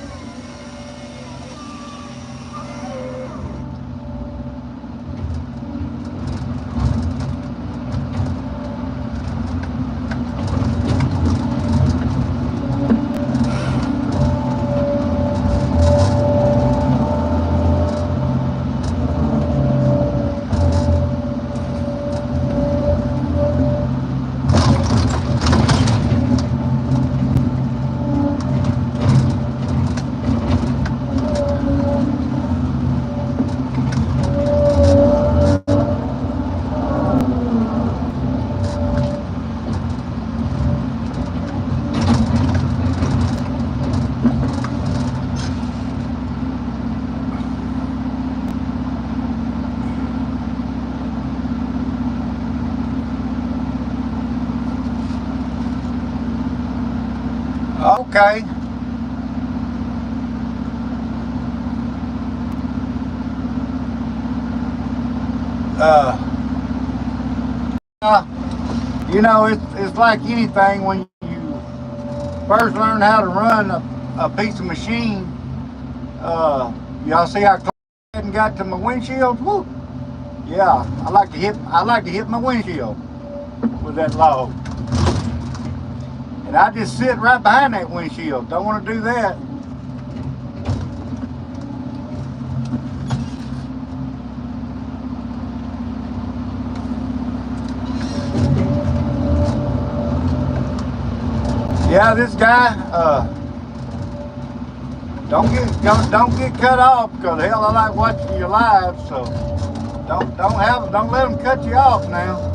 Okay. You know, it's like anything when you first learn how to run a piece of machine. Y'all see how close I hadn't got to my windshield? Woo. Yeah, I like to hit my windshield with that log. And I just sit right behind that windshield. Don't want to do that. Yeah, this guy, don't get cut off, because hell, I like watching your live, so don't let them cut you off now.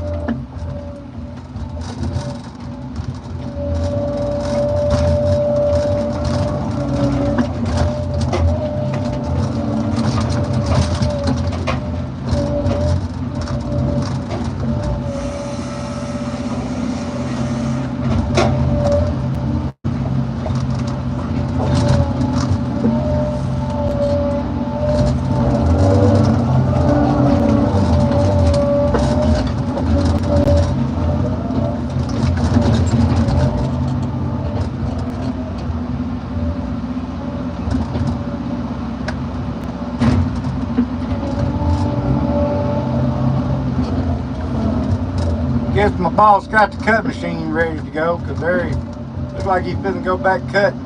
Guess my boss got the cut machine ready to go, because there he looks like he's finna go back cutting.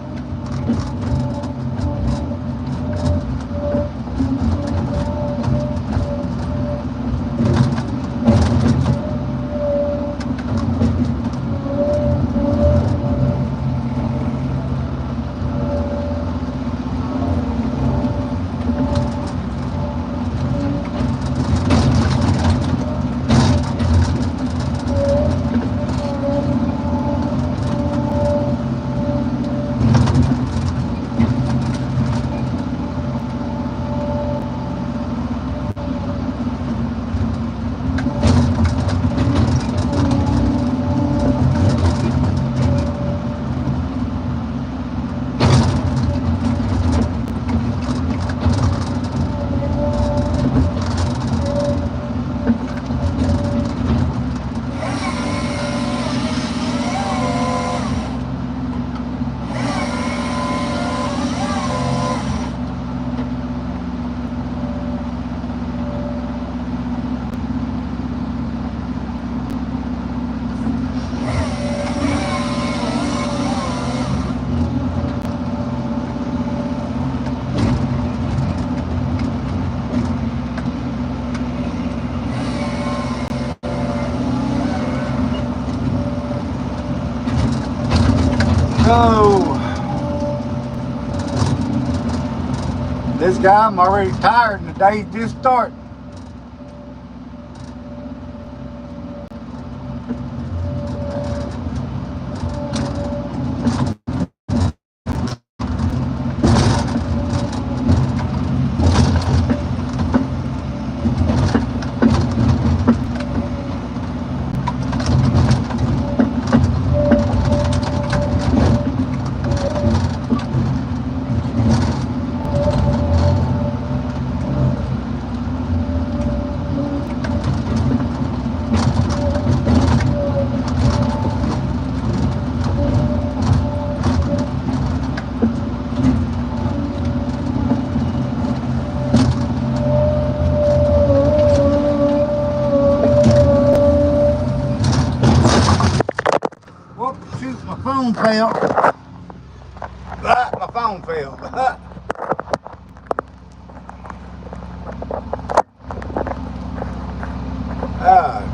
So, this guy, I'm already tired and the day's just starting. Whoops, shoot, my phone fell. My phone fell.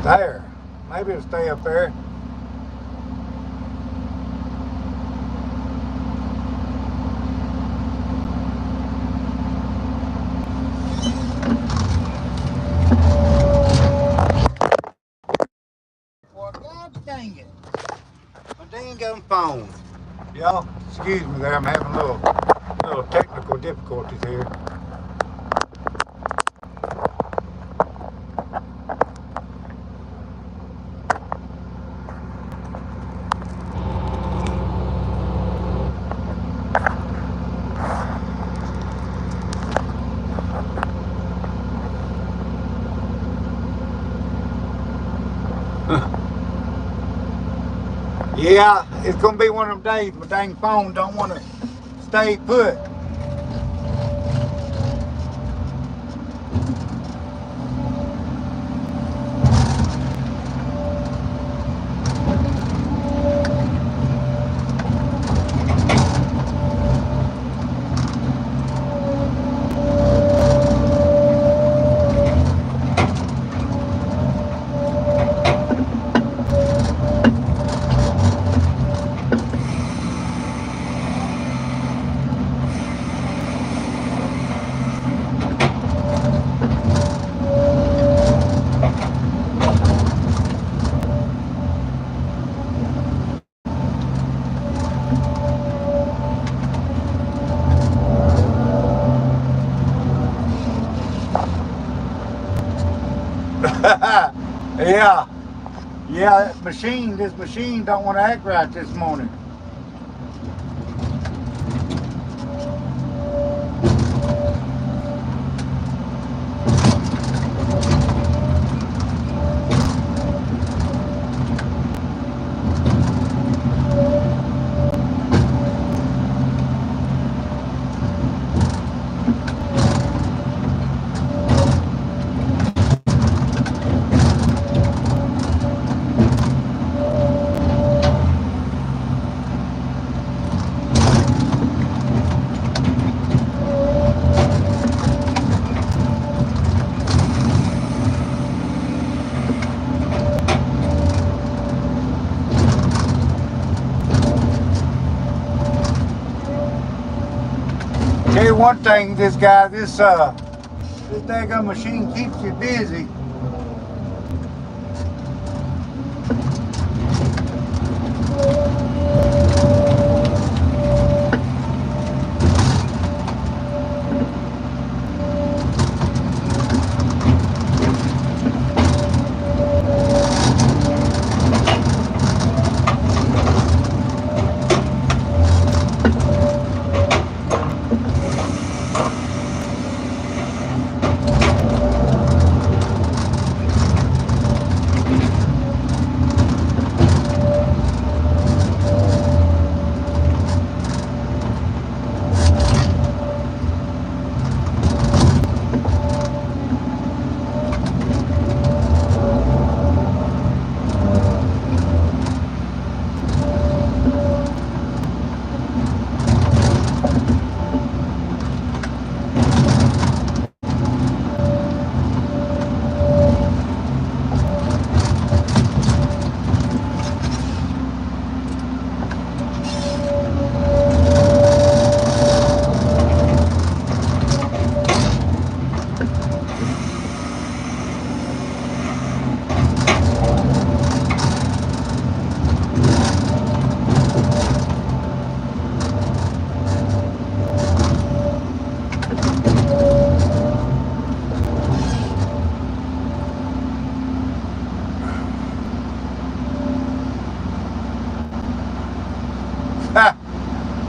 There. Maybe it'll stay up there. Well, God dang it. My dang gum phone. Y'all, excuse me there. I'm having a little technical difficulties here. Yeah, it's gonna be one of them days. My dang phone don't want to stay put. Yeah, yeah. This machine don't want to act right this morning. Tell you one thing, this daggone machine keeps you busy.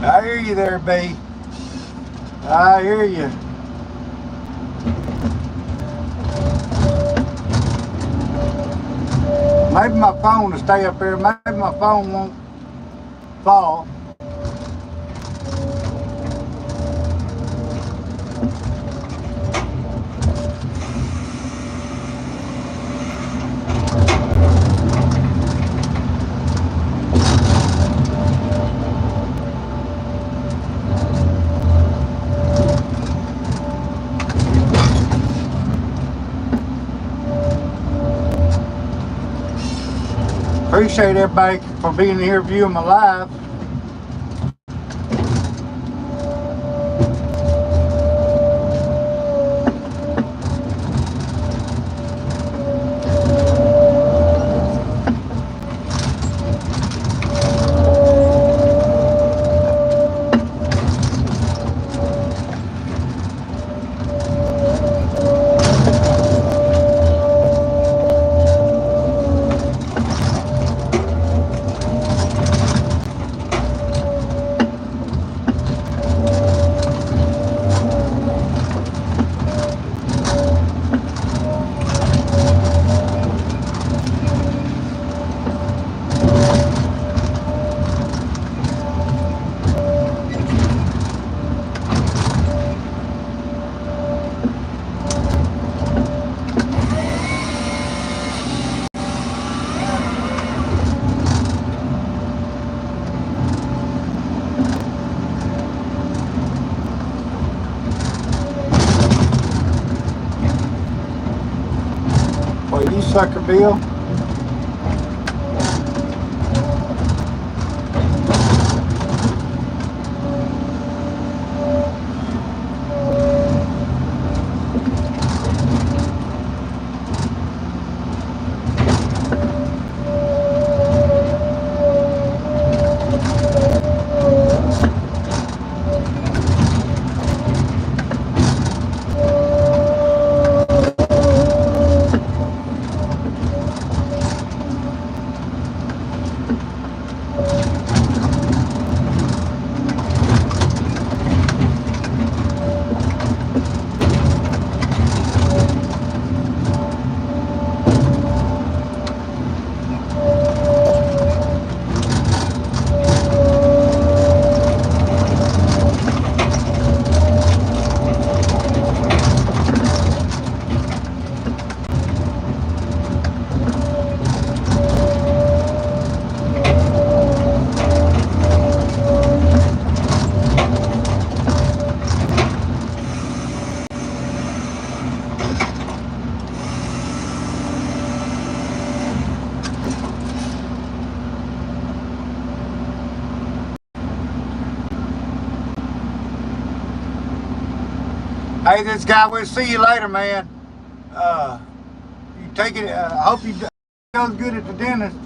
I hear you there, B. I hear you. Maybe my phone will stay up here. Maybe my phone won't fall. Appreciate everybody for being here viewing my live. sucker bill. Hey, this guy, we'll see you later, man. You take it, I hope you goes good at the dentist.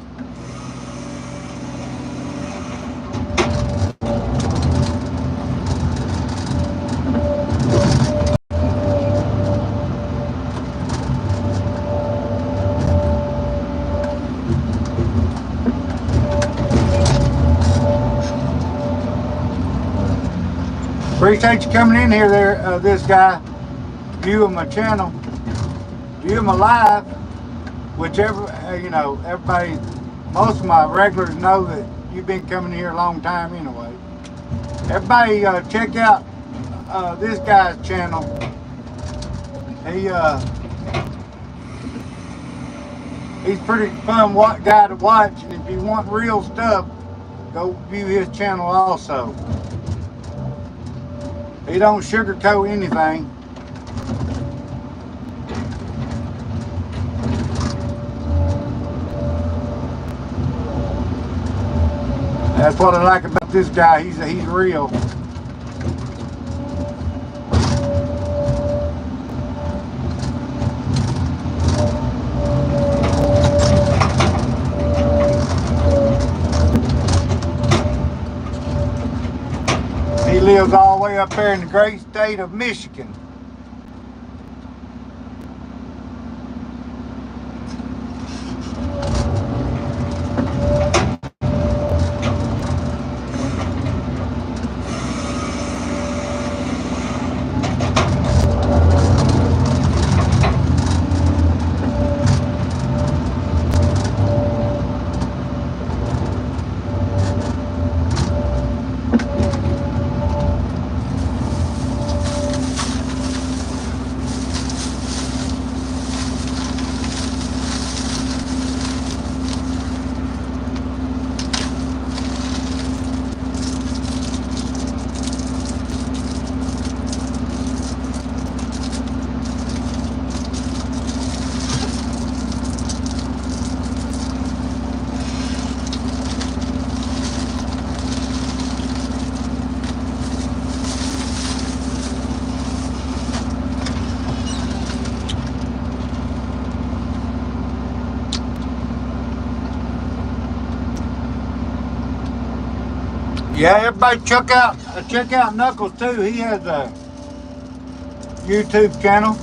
Appreciate you coming in here there, this guy, viewing my channel, viewing my live, whichever, you know, everybody, most of my regulars know that you've been coming here a long time anyway. Everybody check out this guy's channel. He's pretty fun guy to watch, and if you want real stuff, go view his channel also. He don't sugarcoat anything. That's what I like about this guy. He's real. He lives all the way up there in the great state of Michigan. Yeah, everybody check out Knuckles too. He has a YouTube channel.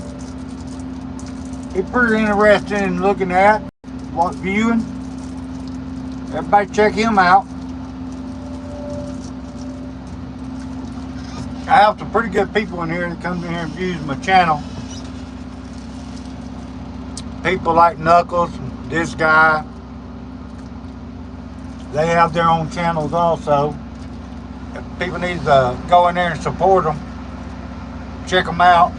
He's pretty interested in looking at, viewing. Everybody check him out. I have some pretty good people in here that comes in here and views my channel. People like Knuckles, this guy. They have their own channels also. People need to go in there and support them. Check them out.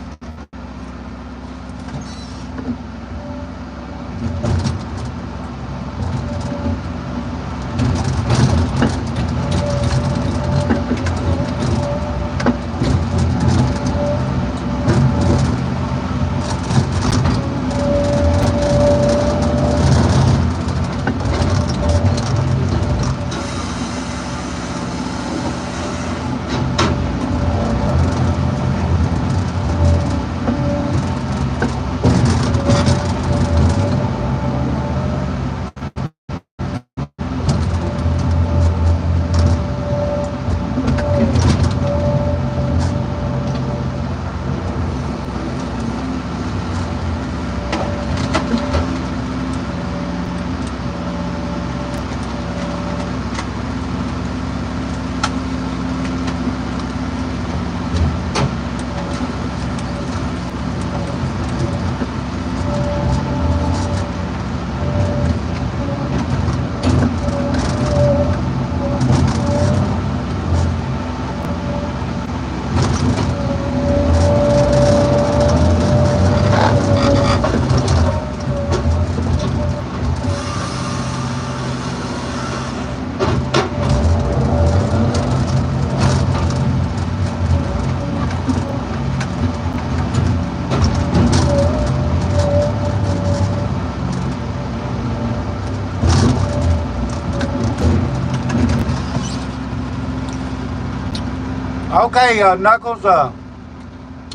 Okay, Knuckles,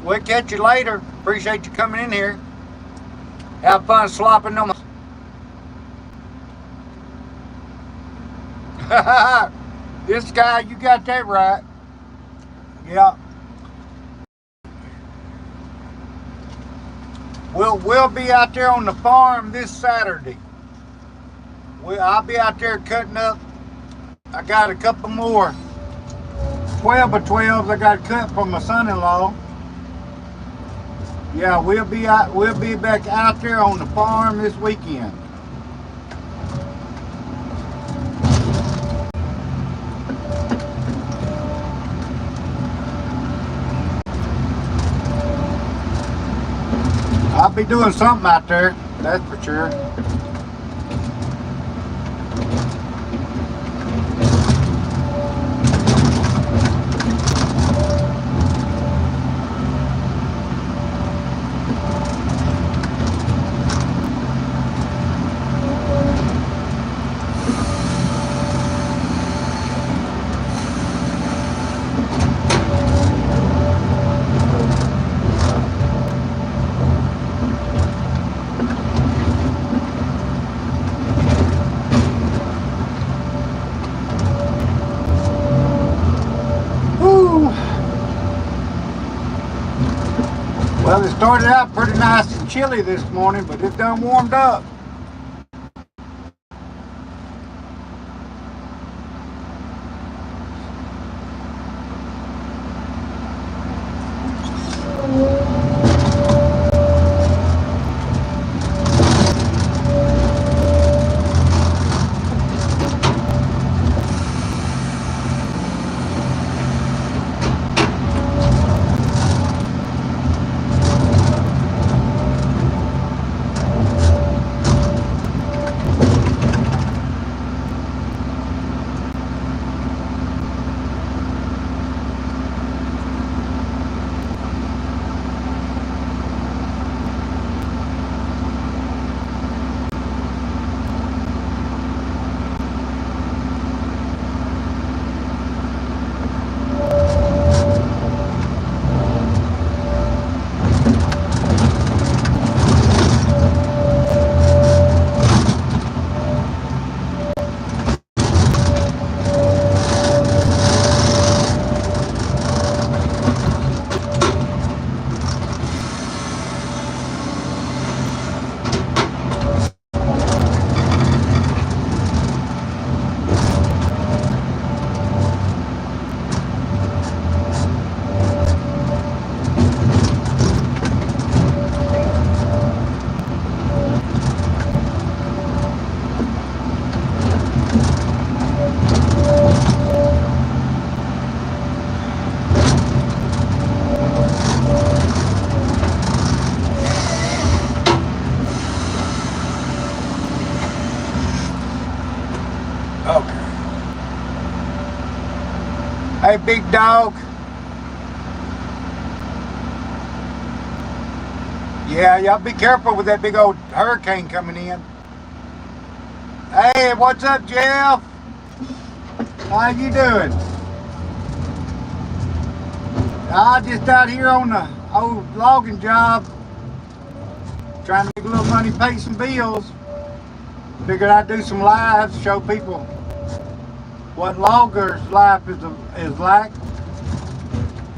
we'll catch you later. Appreciate you coming in here. Have fun slopping them. This guy, you got that right. Yeah. We'll be out there on the farm this Saturday. I'll be out there cutting up. I got a couple more 12 by 12s I got cut from my son-in-law. Yeah, we'll be back out there on the farm this weekend. I'll be doing something out there, that's for sure. Well, it started out pretty nice and chilly this morning, but it done warmed up. Okay. Hey, big dog. Yeah, y'all be careful with that big old hurricane coming in. Hey, what's up, Jeff? How you doing? I just out here on the old logging job, trying to make a little money, pay some bills. Figured I'd do some lives, show people what loggers' life is like.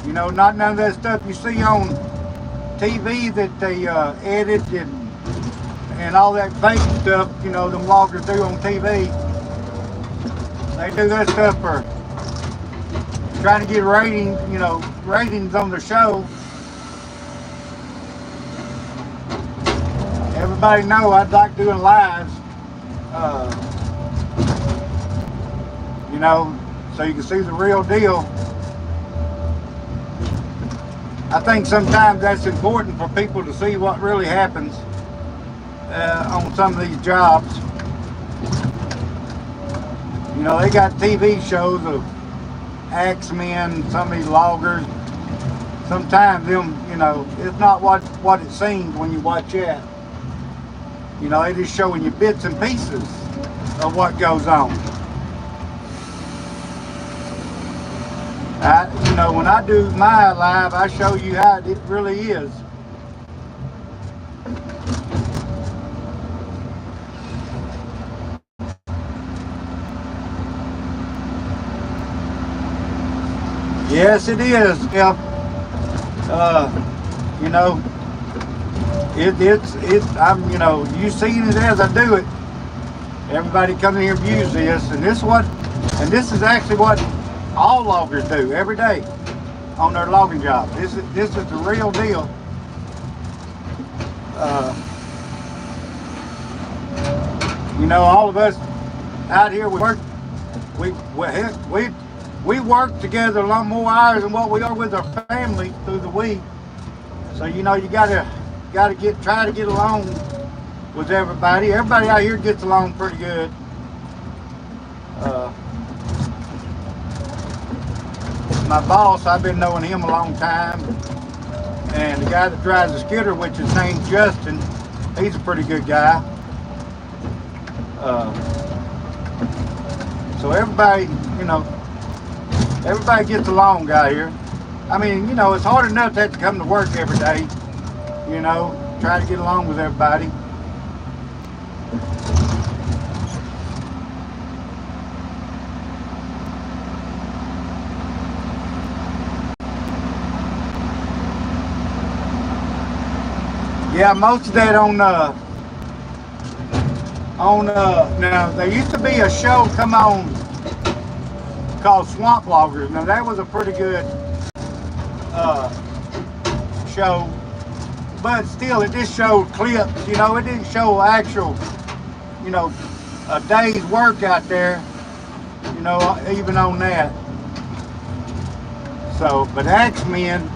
You know, not none of that stuff you see on TV that they edit and all that fake stuff, you know, them loggers do on TV. They do that stuff for trying to get ratings, you know, ratings on the show. Everybody know I'd like doing lives. You know, so you can see the real deal. I think sometimes that's important for people to see what really happens on some of these jobs. You know, they got TV shows of axemen, some of these loggers. Sometimes them, you know, it's not what it seems when you watch that. You know, they just showing you bits and pieces of what goes on. You know, when I do my live, I show you how it really is. Yes, it is. Yeah. You know, I'm, you know, you seeing it as I do it. Everybody come in here views this, and this is actually what all loggers do every day on their logging job. This is the real deal. You know, all of us out here, we work together a lot more hours than what we are with our family through the week. So you know, you gotta try to get along with everybody. Everybody out here gets along pretty good. My boss, I've been knowing him a long time, and the guy that drives the skidder, which is named Justin, he's a pretty good guy. So everybody, you know, everybody gets along out here. I mean, you know, it's hard enough to have to come to work every day, you know, try to get along with everybody. Yeah, most of that now there used to be a show come on called Swamp Loggers. Now that was a pretty good show, but still it just showed clips, you know, it didn't show actual, you know, a day's work out there, you know, even on that. So, but Axemen,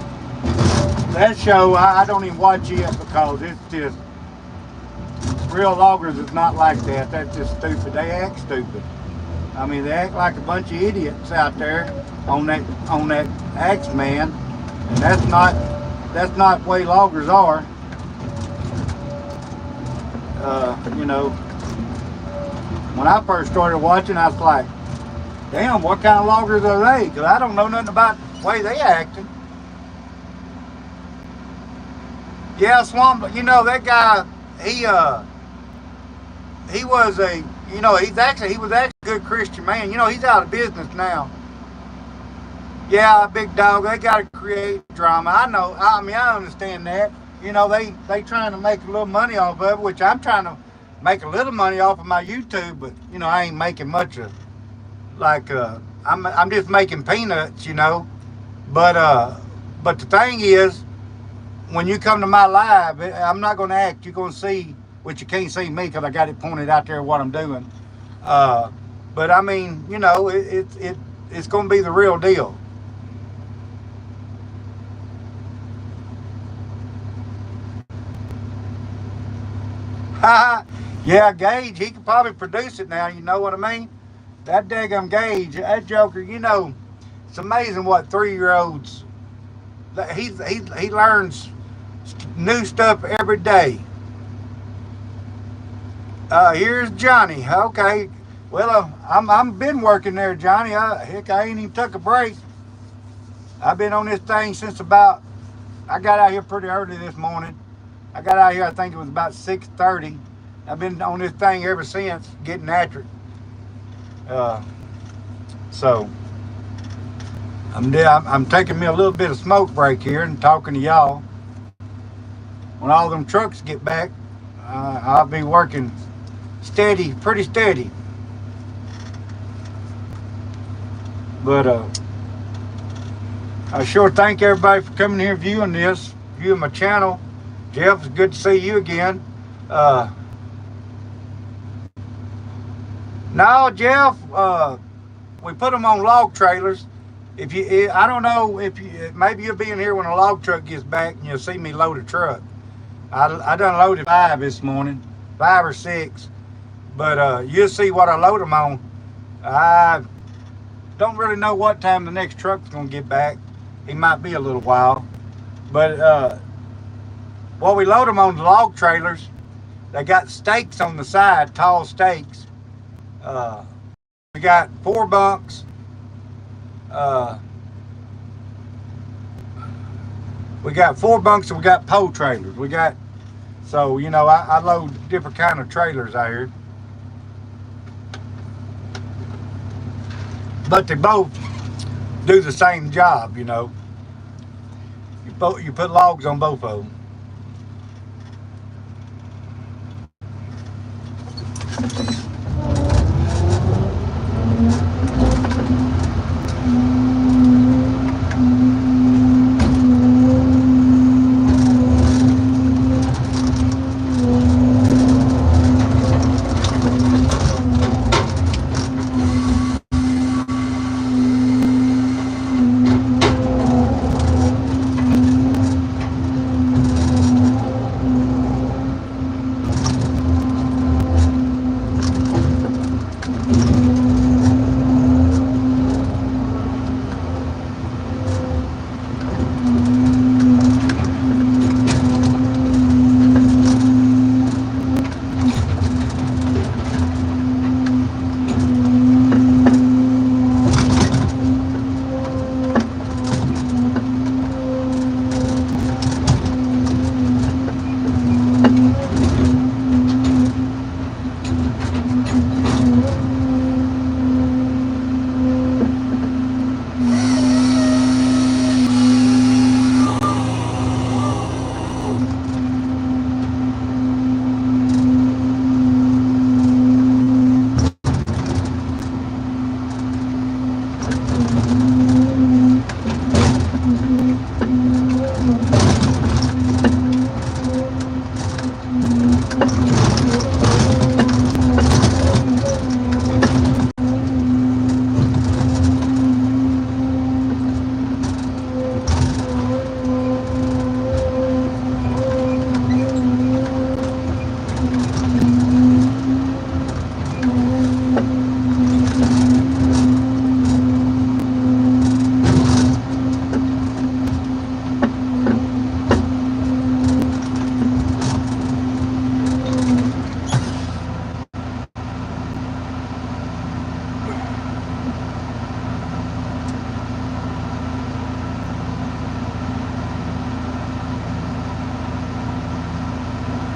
that show, I don't even watch it because it's just, real loggers is not like that. That's just stupid. They act stupid. I mean, they act like a bunch of idiots out there on that Axeman, and that's not the way loggers are. You know, when I first started watching, I was like, damn, what kind of loggers are they? Because I don't know nothing about the way they acting. Yeah, Swamp, you know, that guy, he was a, you know, he was actually a good Christian man. You know, he's out of business now. Yeah, big dog, they got to create drama. I know, I mean, I understand that. You know, they trying to make a little money off of it, which I'm trying to make a little money off of my YouTube, but, you know, I ain't making much of, like, I'm just making peanuts, you know. But the thing is, when you come to my live, I'm not going to act. You're going to see, which you can't see me because I got it pointed out there what I'm doing. But I mean, you know, it's going to be the real deal. Yeah, Gage, he could probably produce it now. You know what I mean? That daggum Gage, that joker. You know, it's amazing what 3-year-olds. He learns new stuff every day. Here's Johnny. Okay. Well, I'm been working there, Johnny. Heck, I ain't even took a break. I've been on this thing since about. I got out here pretty early this morning. I got out here, I think it was about 6:30. I've been on this thing ever since, getting after it. So I'm taking me a little bit of smoke break here and talking to y'all. When all them trucks get back, I'll be working steady, pretty steady. But I sure thank everybody for coming here viewing my channel. Jeff, it's good to see you again. No, Jeff, we put them on log trailers. I don't know if maybe you'll be in here when a log truck gets back and you'll see me load a truck. I done loaded 5 this morning, 5 or 6, but you'll see what I load them on. I don't really know what time the next truck's gonna get back. He might be a little while, but well, we load them on the log trailers. They got stakes on the side, tall stakes. We got 4 bunks. We got 4 bunks and we got pole trailers. We got, so, you know, I load different kind of trailers out here. But they both do the same job, you know. You put logs on both of them.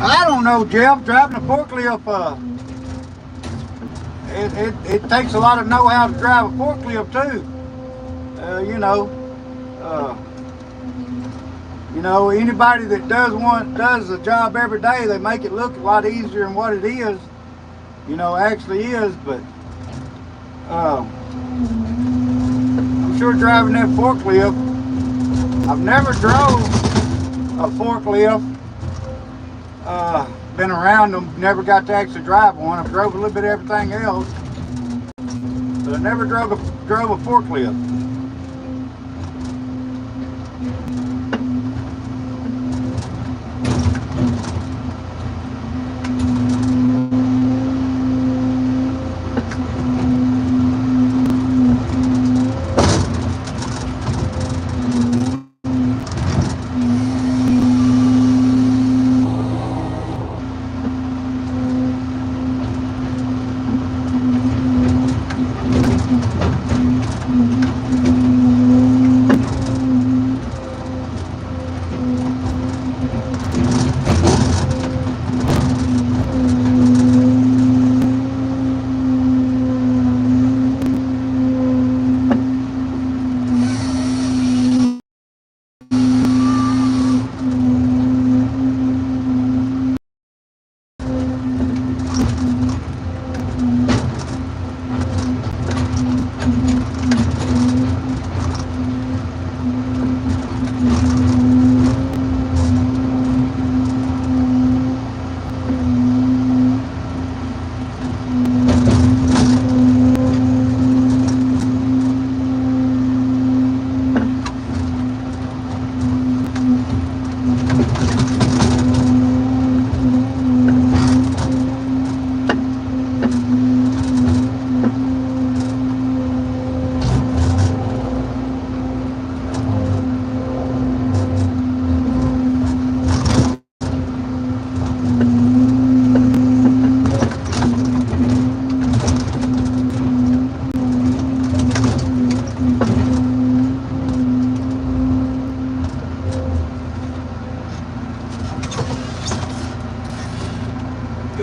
I don't know, Jeff. Driving a forklift, it takes a lot of know-how to drive a forklift too. Uh, anybody that does the job every day, they make it look a lot easier than what it is. Actually is. But I'm sure driving that forklift. I've never drove a forklift. Been around them, never got to actually drive one. I've drove a little bit of everything else, but I never drove a forklift.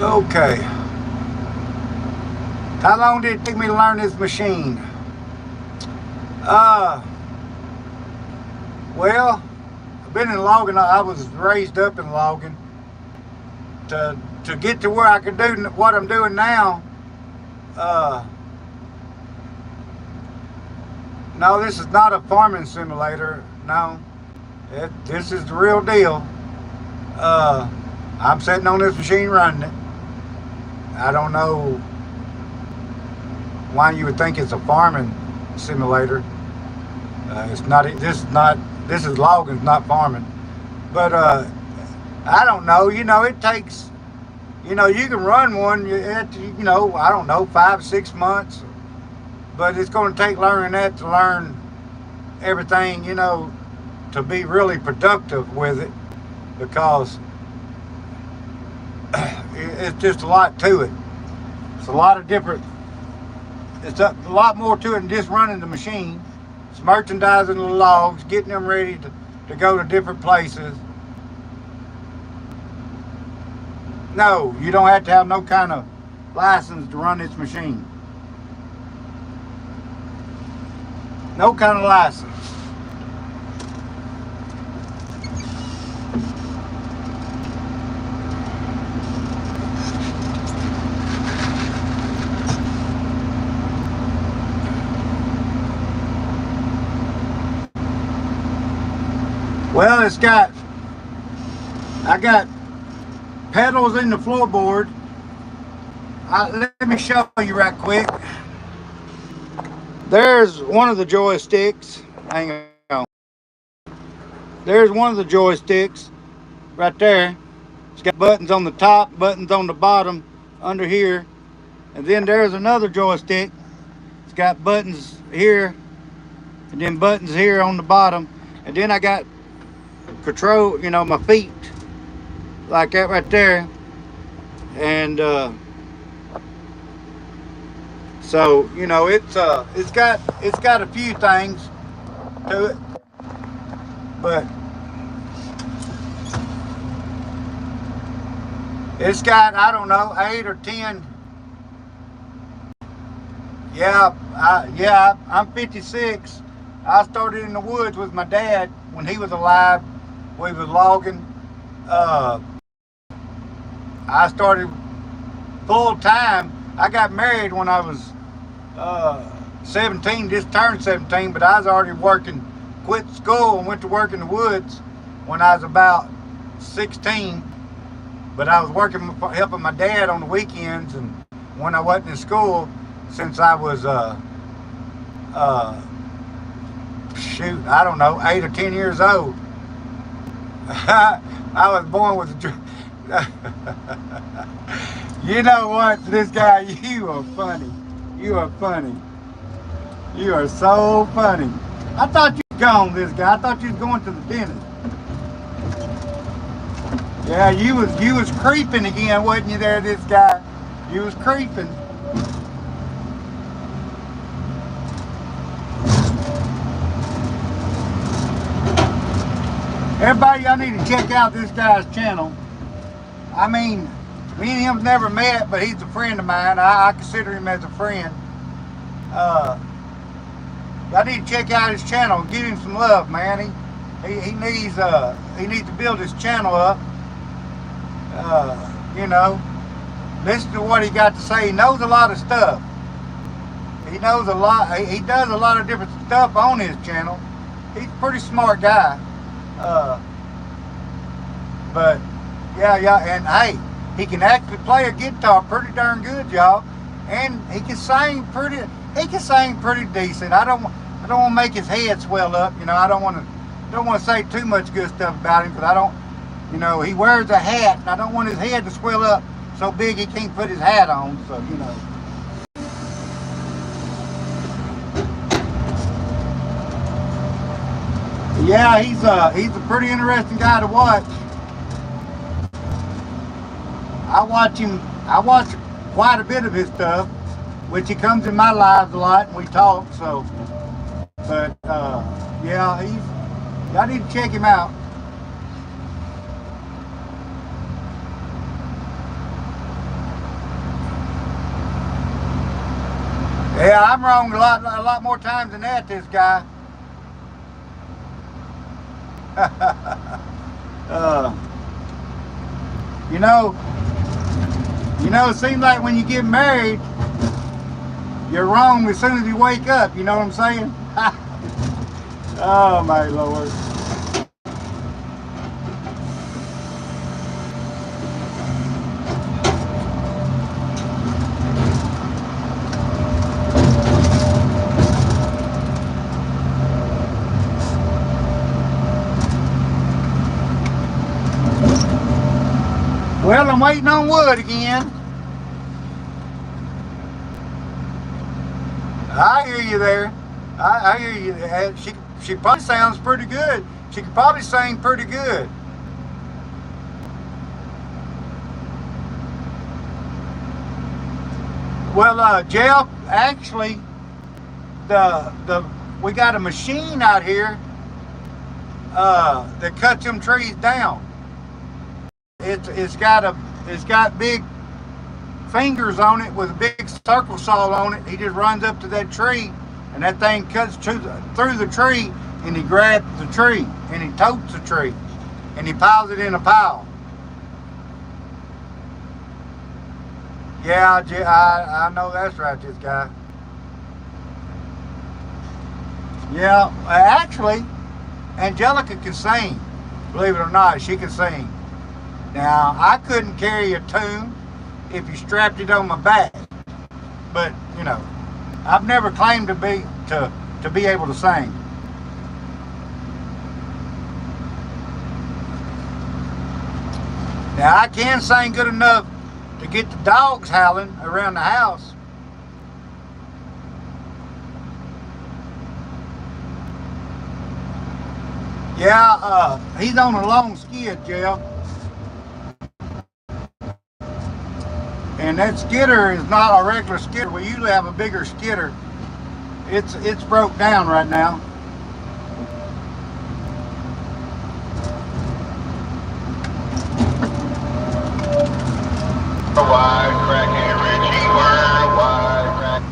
Okay. How long did it take me to learn this machine? Well, I've been in logging. I was raised up in logging. To get to where I could do what I'm doing now, no, this is not a farming simulator. No, this is the real deal. I'm sitting on this machine running it. I don't know why you would think it's a farming simulator. It's not. This is logging, not farming. But I don't know. You know, it takes. You know, you can run one. You know, I don't know, 5 6 months. But it's going to take learning that to learn everything. You know, to be really productive with it, because it's just a lot to it. It's a lot of different. It's a lot more to it than just running the machine. It's merchandising the logs, getting them ready to go to different places. No, you don't have to have no kind of license to run this machine. No kind of license. Well, I got pedals in the floorboard. Let me show you right quick. There's one of the joysticks. Hang on. There's one of the joysticks right there. It's got buttons on the top, buttons on the bottom, under here. And then there's another joystick. It's got buttons here, and then buttons here on the bottom. And then I got control, you know, my feet, like that right there. And so, you know, it's got a few things to it, but it's got, I don't know, 8 or 10. Yeah, I'm 56. I started in the woods with my dad when he was alive. We was logging. I started full time. I got married when I was 17, just turned 17, but I was already working, quit school and went to work in the woods when I was about 16. But I was working, helping my dad on the weekends and when I wasn't in school, since I was, shoot, I don't know, 8 or 10 years old. I was born with you know what, this guy, you are funny. You are funny. You are so funny. I thought you was gone, this guy. I thought you was going to the dentist. Yeah, you was creeping again, wasn't you there, this guy? You was creeping. Everybody, y'all need to check out this guy's channel. I mean, me and him's never met, but he's a friend of mine. I consider him as a friend. Y'all need to check out his channel. Give him some love, man. He needs to build his channel up. You know, listen to what he got to say. He knows a lot of stuff. He knows a lot. He does a lot of different stuff on his channel. He's a pretty smart guy. But yeah, and hey, he can actually play a guitar pretty darn good, y'all. And he can sing pretty decent. I don't want to make his head swell up. You know, I don't want to say too much good stuff about him, because I don't. You know, he wears a hat, and I don't want his head to swell up so big he can't put his hat on. So, you know. Yeah, he's a pretty interesting guy to watch. I watch quite a bit of his stuff, which he comes in my lives a lot, and we talk. So, but yeah, y'all need to check him out. Yeah, I'm wrong a lot more times than that, this guy. uh, you know, it seems like when you get married, you're wrong as soon as you wake up. You know what I'm saying? Oh my Lord. Well, I'm waiting on wood again. I hear you there. I hear you. She probably sounds pretty good. She could probably sing pretty good. Well, Jeff, actually, we got a machine out here that cuts them trees down. It's got big fingers on it with a big circle saw on it. He just runs up to that tree, and that thing cuts through the tree, and he grabs the tree, and he totes the tree, and he piles it in a pile. Yeah, I know that's right, this guy. Yeah, actually, Angelica can sing. Believe it or not, she can sing. Now, I couldn't carry a tune if you strapped it on my back, but you know, I've never claimed to be able to sing. Now, I can sing good enough to get the dogs howling around the house. Yeah, he's on a long skid, Jeff. And that skidder is not a regular skidder. We usually have a bigger skidder. It's broke down right now. Wide crackhead Richie, wide crack.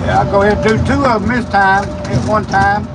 I'll go ahead and do two of them this time at one time.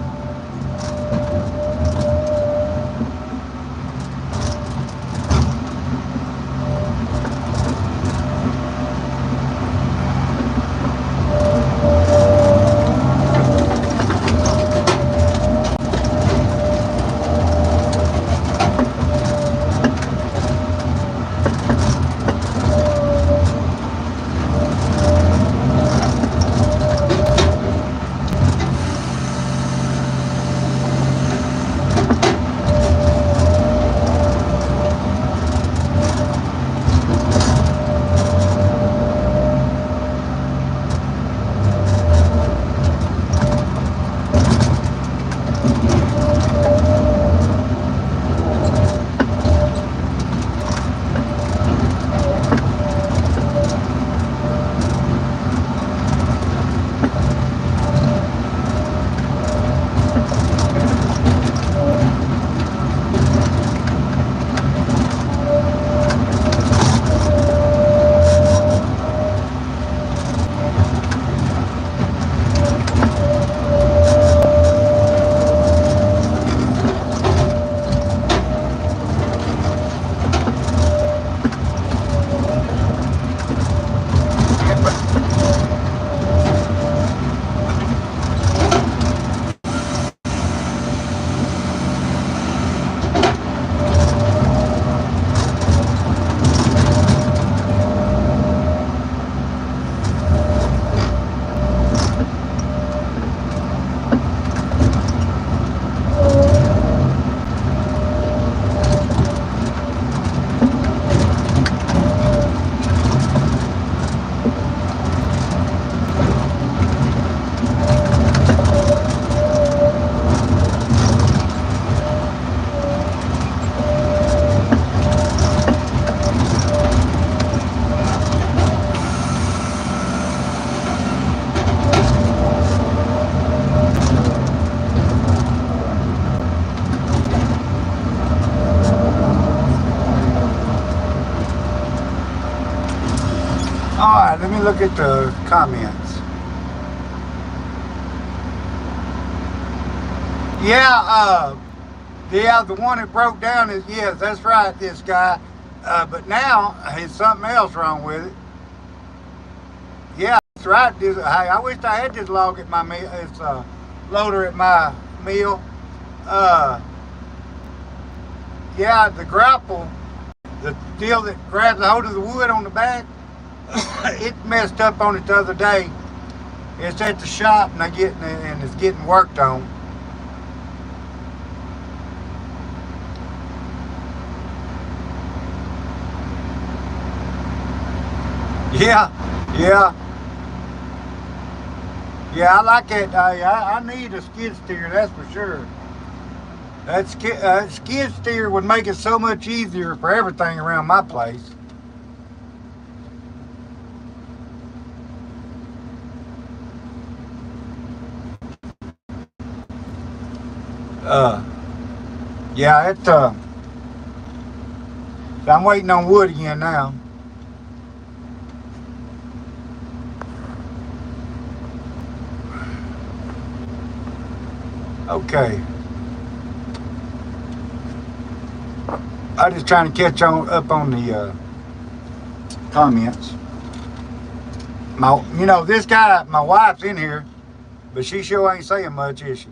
look at the comments. Yeah, the one that broke down is, yes, that's right, this guy. But now, there's something else wrong with it. Yeah, that's right. Hey, I wish I had this log at my meal. It's loader at my meal. Uh, yeah, the grapple, the deal that grabs a hold of the wood on the back, it messed up on it the other day. It's at the shop and it's getting worked on. Yeah, yeah, yeah. I like it. I need a skid steer, that's for sure. That skid steer would make it so much easier for everything around my place. Uh, yeah, I'm waiting on wood again now. Okay. I just trying to catch up on the comments. This guy, my wife's in here, but she sure ain't saying much, is she?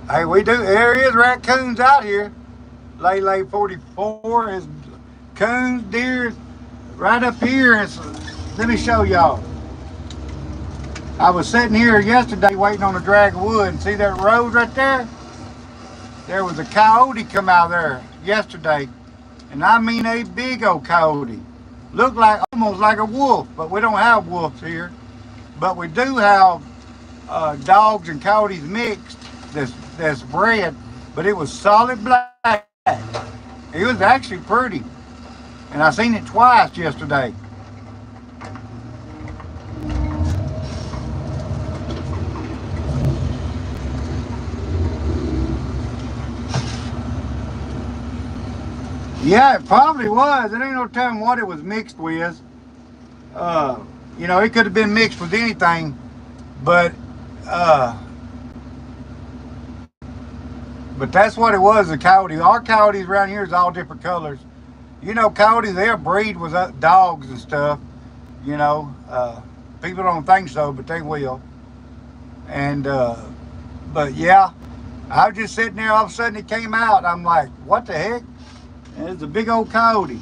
Hey, we do. There is raccoons out here. Lay 44 is coons, deer, right up here. Let me show y'all. I was sitting here yesterday waiting on a drag of wood, and see that road right there? There was a coyote come out there yesterday, and I mean a big old coyote. Looked like almost like a wolf, but we don't have wolves here. But we do have dogs and coyotes mixed. That's bred, but it was solid black. It was actually pretty, and I seen it twice yesterday. Yeah, it probably was. There ain't no telling what it was mixed with. It could have been mixed with anything, but that's what it was, a coyote. Our coyotes around here is all different colors. Coyotes, they'll breed with dogs and stuff. People don't think so, but they will. And, but yeah, I was just sitting there, all of a sudden it came out. I'm like, what the heck? And it's a big old coyote.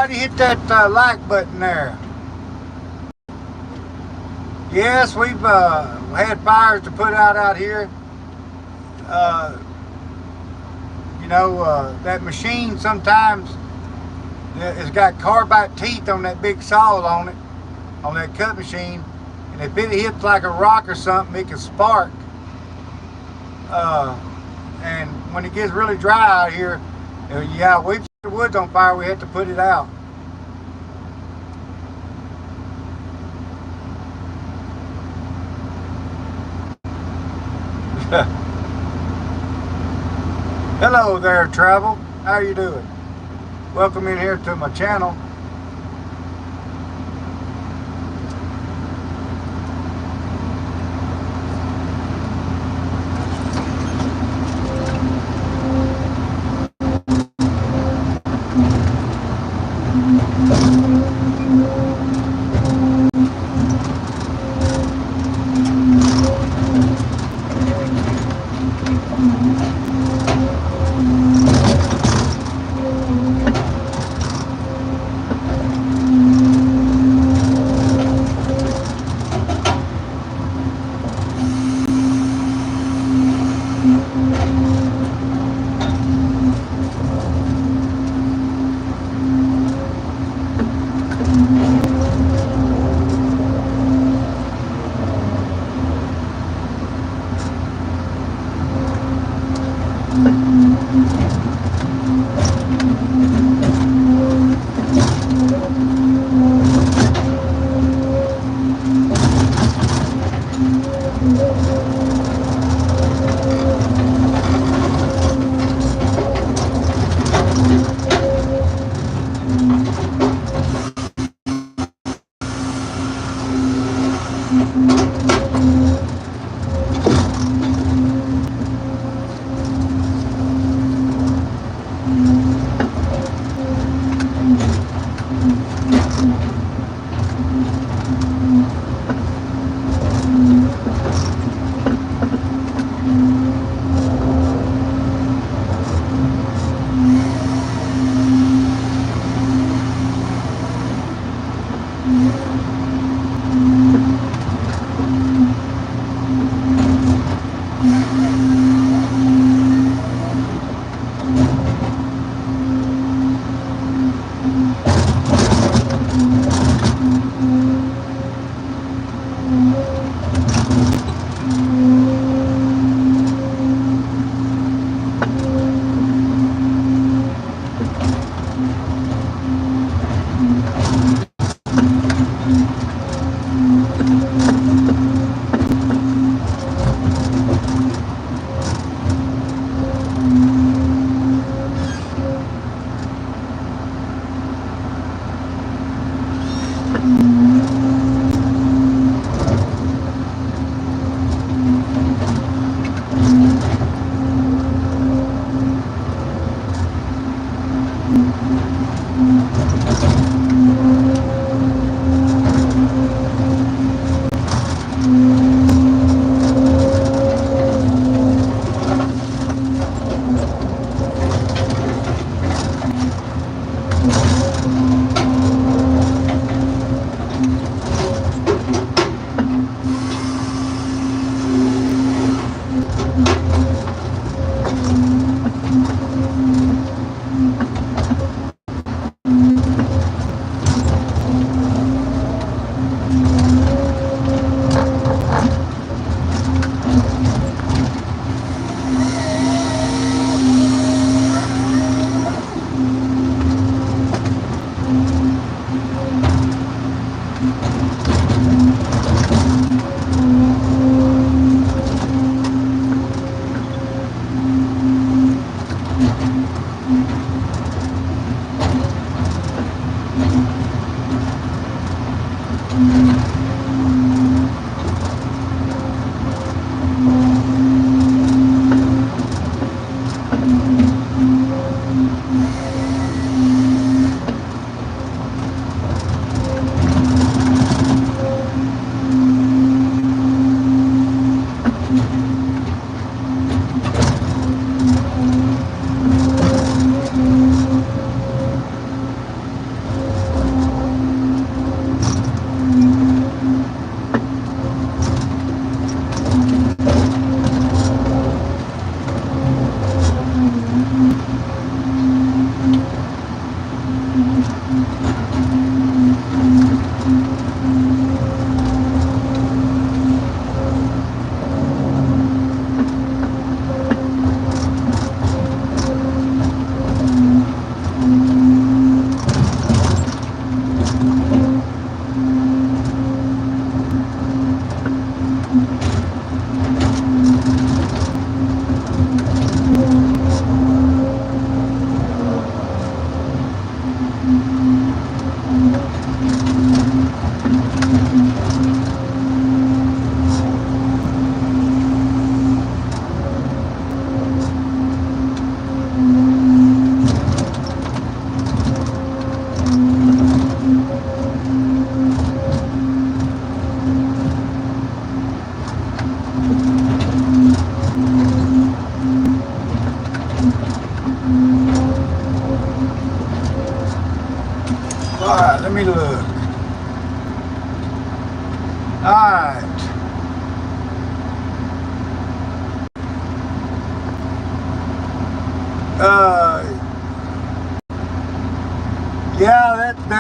Everybody hit that like button there. Yes, we've had fires to put out here. That machine sometimes it's got carbide teeth on that big saw on it, on that cut machine, and if it hits like a rock or something, it can spark. And when it gets really dry out here, yeah, we've set the woods on fire. We have to put it out. Hello there, Travel. How are you doing? Welcome in here to my channel.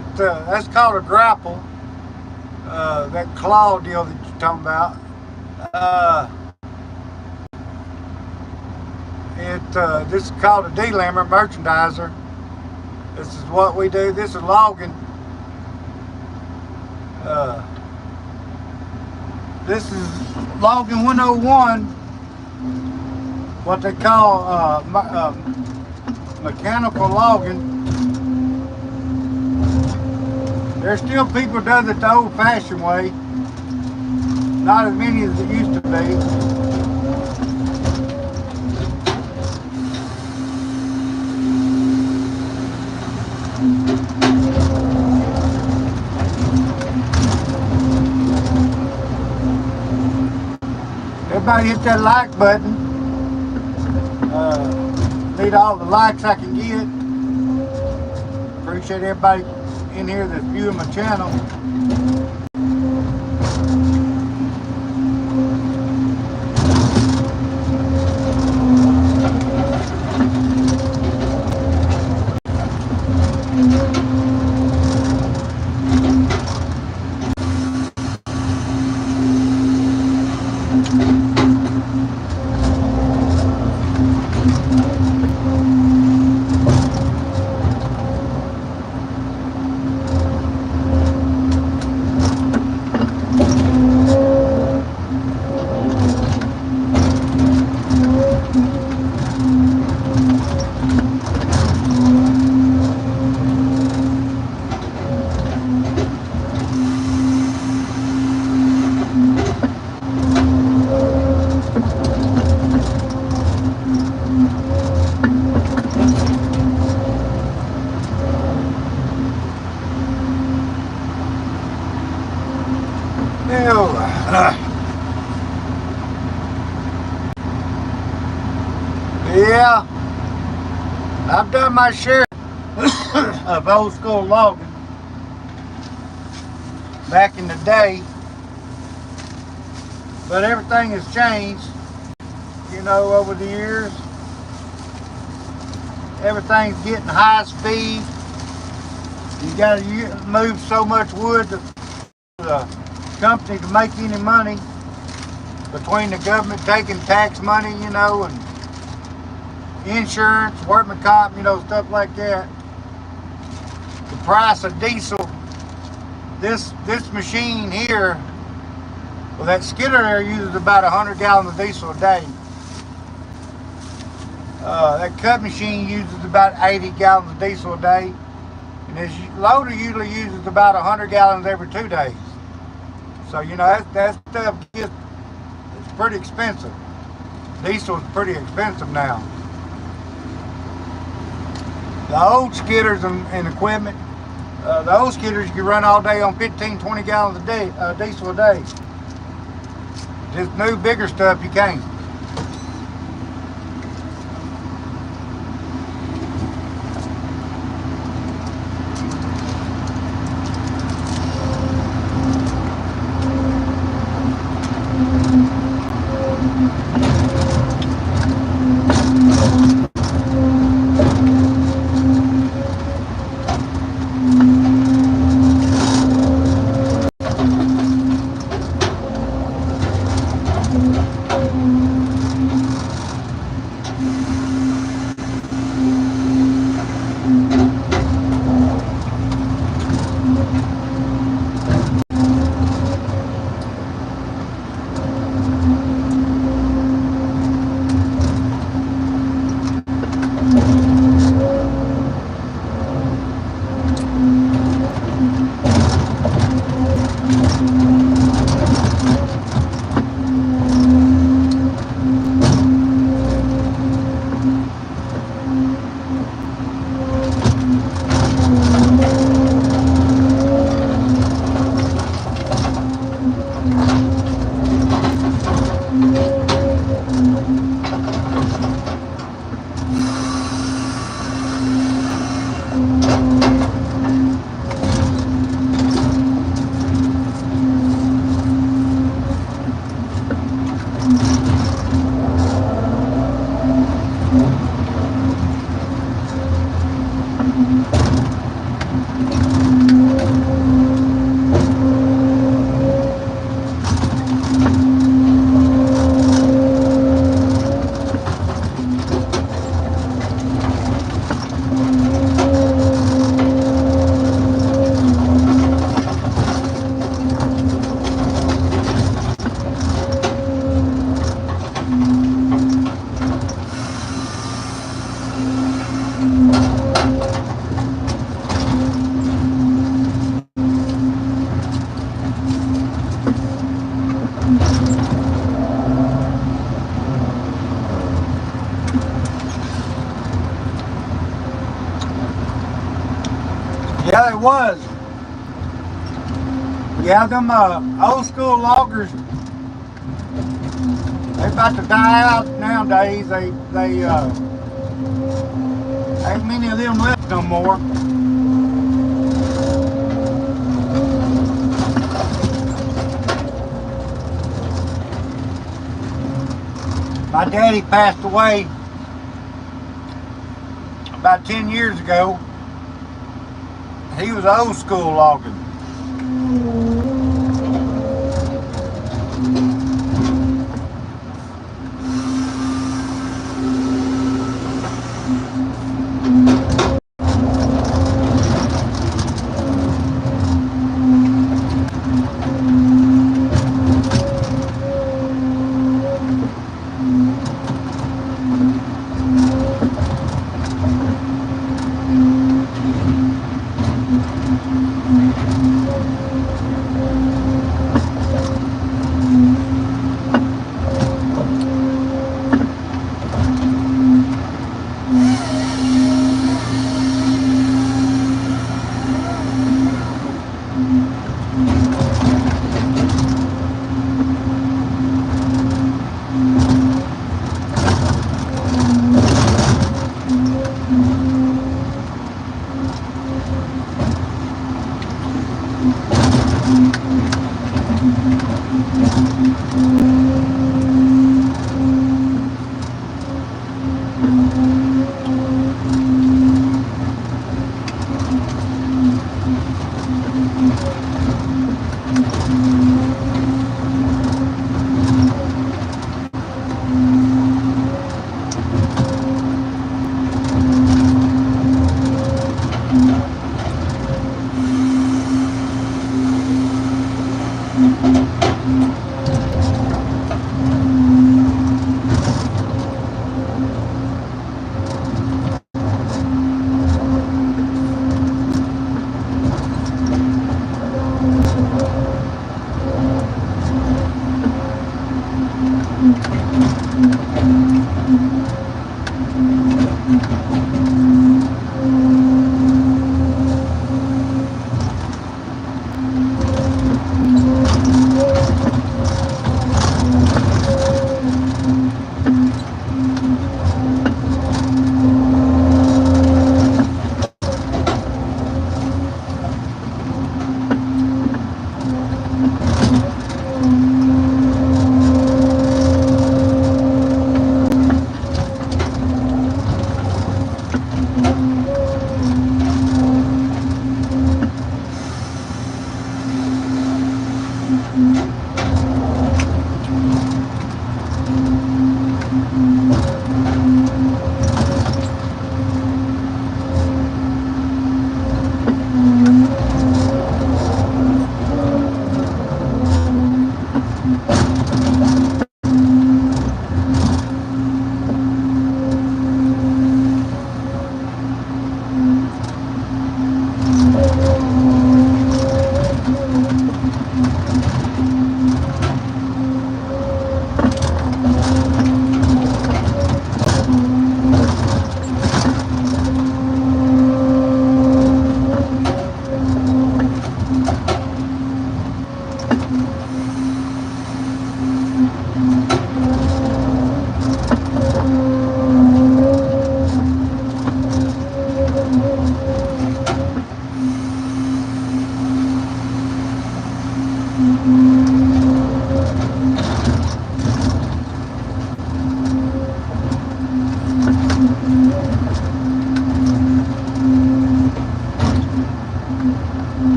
that's called a grapple. That claw deal that you're talking about. This is called a delimber, merchandiser. This is what we do. This is logging. This is logging 101, what they call mechanical logging. There's still people that does it the old-fashioned way. Not as many as it used to be. Everybody hit that like button. Need all the likes I can get. Appreciate everybody in here that's viewing my channel. Yeah, I've done my share of old school logging back in the day, but everything has changed, you know, over the years. Everything's getting high speed. You got to move so much wood to the company to make any money, between the government taking tax money, you know, and insurance, workman comp, you know, stuff like that. The price of diesel. This machine here, well, that skidder there uses about 100 gallons of diesel a day. That cut machine uses about 80 gallons of diesel a day. And this loader usually uses about 100 gallons every 2 days. So, you know, that stuff it's pretty expensive. Diesel is pretty expensive now. The old skidders and equipment, the old skidders you can run all day on 15, 20 gallons a day, diesel a day. This new, bigger stuff you can't. Yeah, it was. Yeah, them old school loggers, they about to die out nowadays. They ain't many of them left no more. My daddy passed away about 10 years ago. He was old school logging.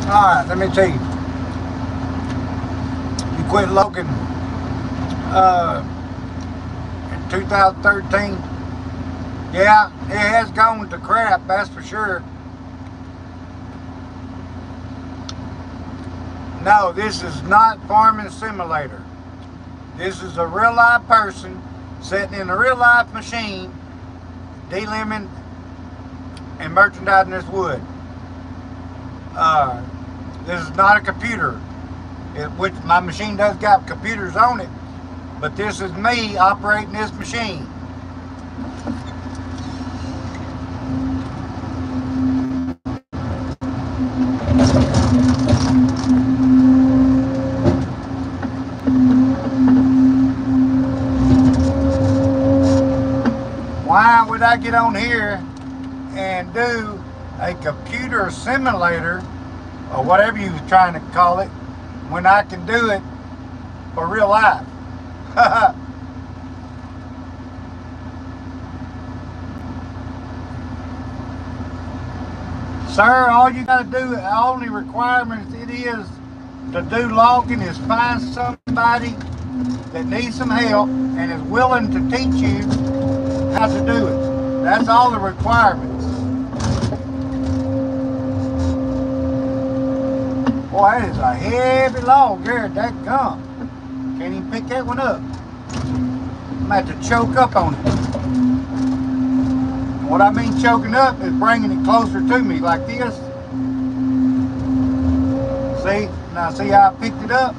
Alright, let me tell you. You quit logging in 2013. Yeah, it has gone to crap, that's for sure. No, this is not Farming Simulator. This is a real life person sitting in a real life machine delimbing and merchandising this wood. This is not a computer, which my machine does got computers on it, but this is me operating this machine. Why would I get on here and do a computer simulator or whatever you was trying to call it when I can do it for real life? Sir, all you got to do, the only requirement it is to do logging is find somebody that needs some help and is willing to teach you how to do it. That's all the requirements. Boy, that is a heavy log there, that gum. Can't even pick that one up. I'm going to have to choke up on it. What I mean choking up is bringing it closer to me like this. See? Now see how I picked it up?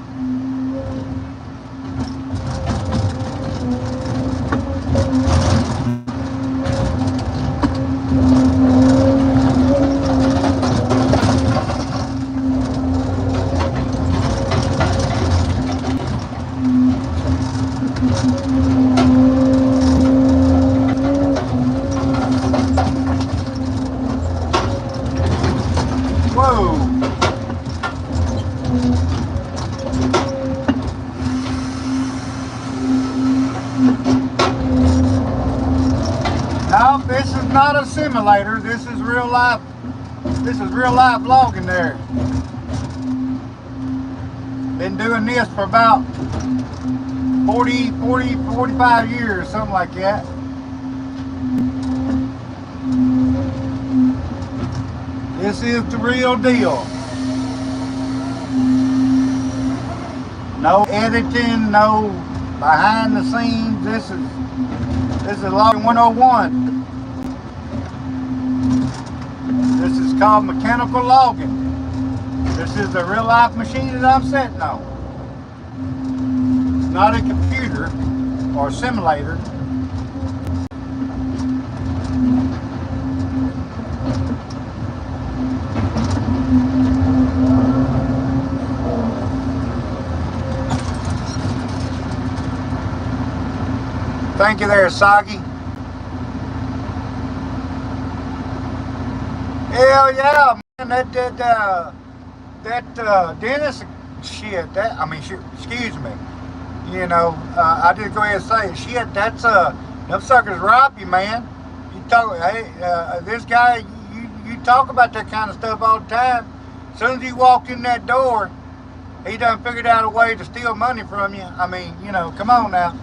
Whoa! No, this is not a simulator. This is real life. This is real life logging there. Been doing this for about 45 years, something like that. This is the real deal. No editing, no behind the scenes. This is logging 101. This is called mechanical logging. This is the real life machine that I'm sitting on. It's not a computer or a simulator. Thank you there, Soggy. Hell yeah, man, that dentist shit, excuse me. You know, I just go ahead and say, shit, that's, them suckers rob you, man. You talk, hey, this guy, you talk about that kind of stuff all the time. As soon as you walk in that door, he done figured out a way to steal money from you. I mean, you know, come on now.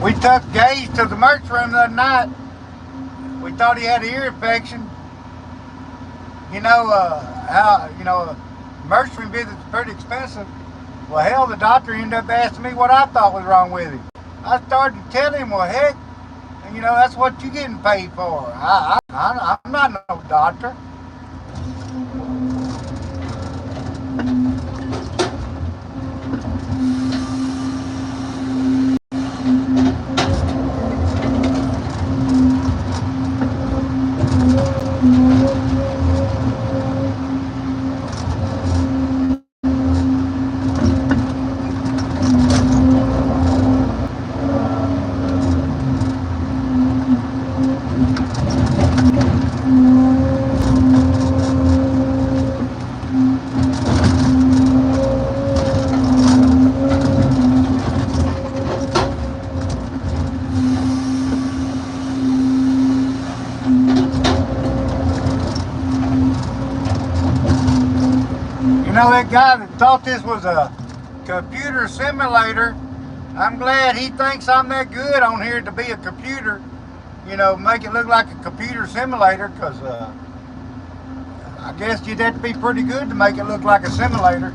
We took Gage to the merch room the other night. We thought he had an ear infection. You know, merch room visits are pretty expensive. Well, hell, the doctor ended up asking me what I thought was wrong with him. I started to tell him, well, heck, you know, that's what you're getting paid for. I'm not no doctor. know, that guy that thought this was a computer simulator, I'm glad he thinks I'm that good on here to be a computer. You know, make it look like a computer simulator, because I guess you'd have to be pretty good to make it look like a simulator.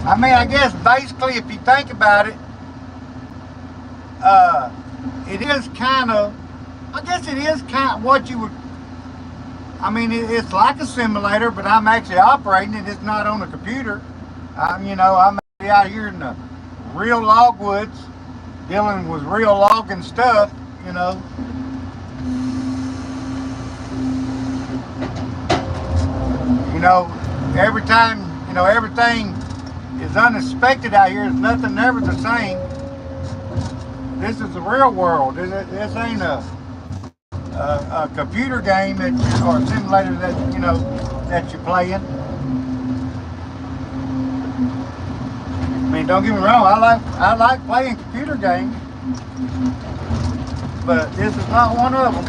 I mean, I guess basically, if you think about it, it is kind of, I guess it is kind of what you would, I mean, it's like a simulator, but I'm actually operating it. It's not on a computer. I'm actually out here in the real logwoods, dealing with real logging stuff, you know. You know, every time, everything is unexpected out here. There's nothing ever the same. This is the real world. This ain't a computer game or a simulator that you're playing. I mean, don't get me wrong. I like playing computer games, but this is not one of them.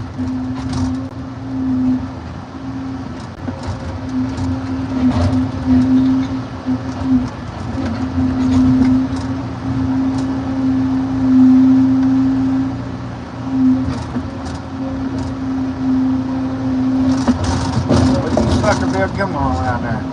Come on around there.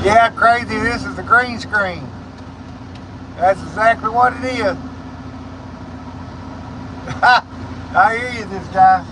Yeah, crazy. This is the green screen. That's exactly what it is. I hear you, this guy.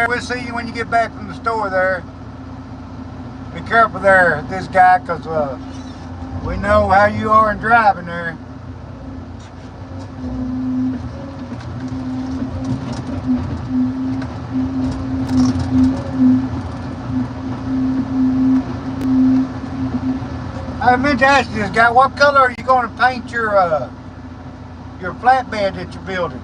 there. We'll see you when you get back from the store there. Be careful there, this guy, because we know how you are in driving there. I meant to ask you this guy, what color are you going to paint your flatbed that you're building?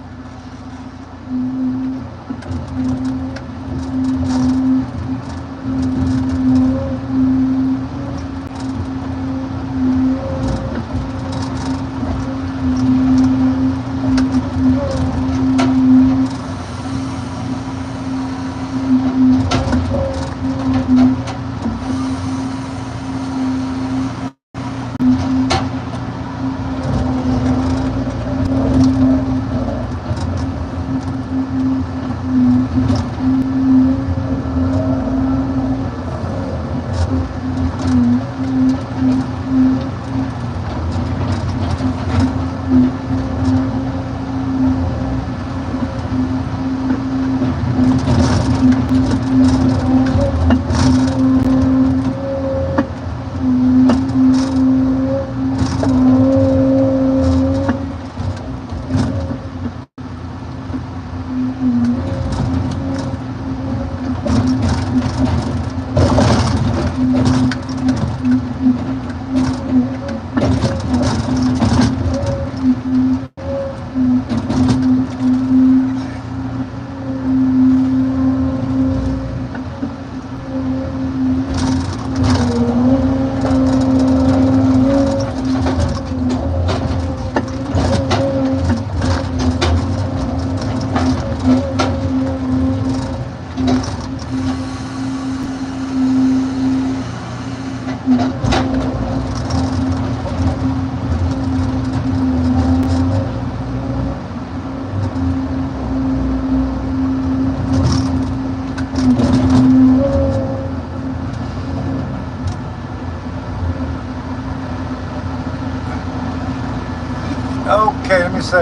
Okay, let me see.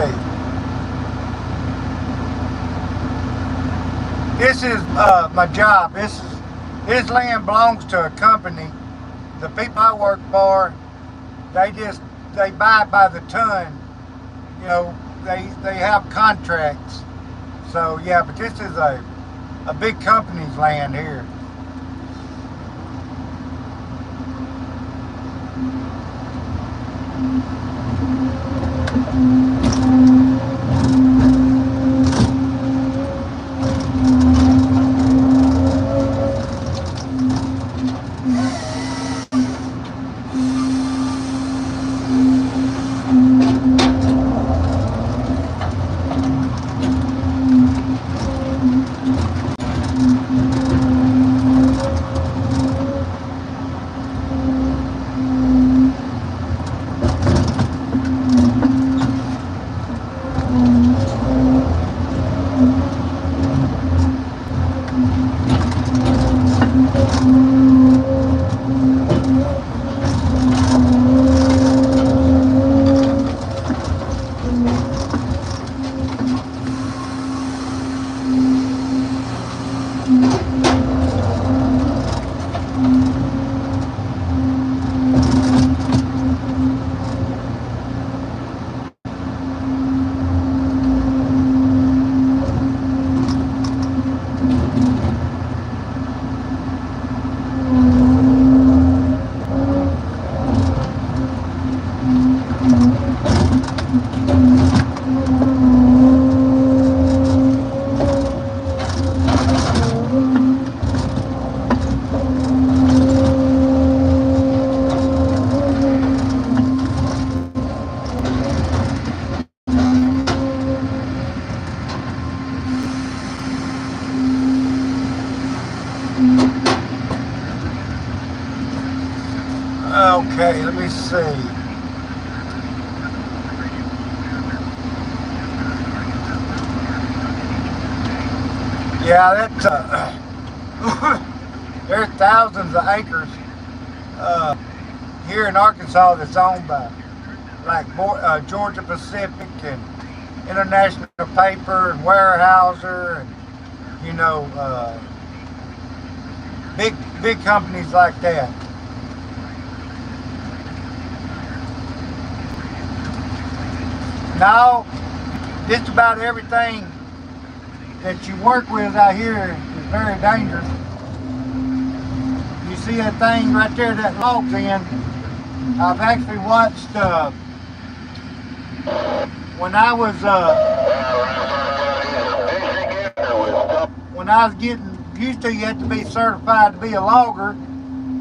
This is my job. This land belongs to a company. The people I work for, they buy by the ton. You know, they have contracts. So yeah, but this is a big company's land here. Okay, let me see. Yeah, that's there's thousands of acres here in Arkansas that's owned by like Georgia Pacific and International Paper and Weyerhaeuser and you know, big companies like that. Now, just about everything that you work with out here is very dangerous. You see that thing right there that log's in? I've actually watched when I was getting used to, you had to be certified to be a logger,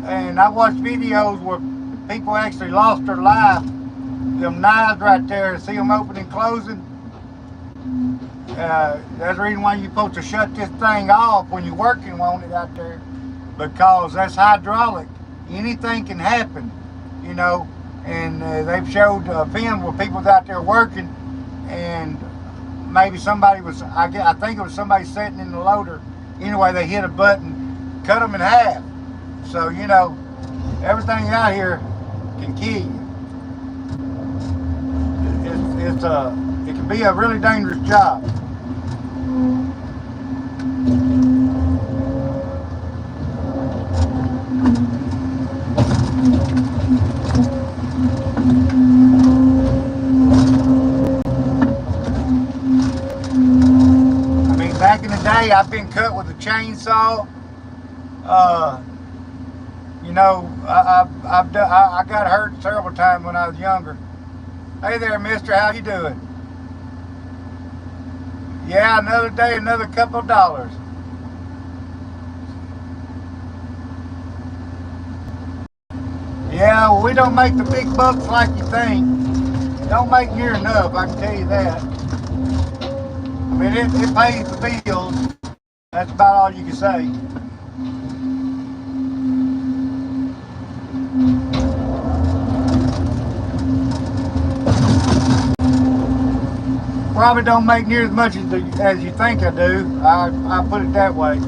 and I watched videos where people actually lost their life. Them knives right there, see them opening and closing. That's the reason why you're supposed to shut this thing off when you're working on it out there, because that's hydraulic. Anything can happen, you know. And they've showed film where people was out there working, and maybe somebody was, I think it was somebody sitting in the loader. Anyway, they hit a button, cut them in half. So, you know, everything out here can kill you. It can be a really dangerous job. I mean, back in the day, I've been cut with a chainsaw. You know, I got hurt several times when I was younger. Hey there, mister, how you doing? Yeah, another day, another couple of dollars. Yeah, well, we don't make the big bucks like you think. Don't make near enough, I can tell you that. I mean, it pays the bills. That's about all you can say. Probably don't make near as much as you think I do. I put it that way.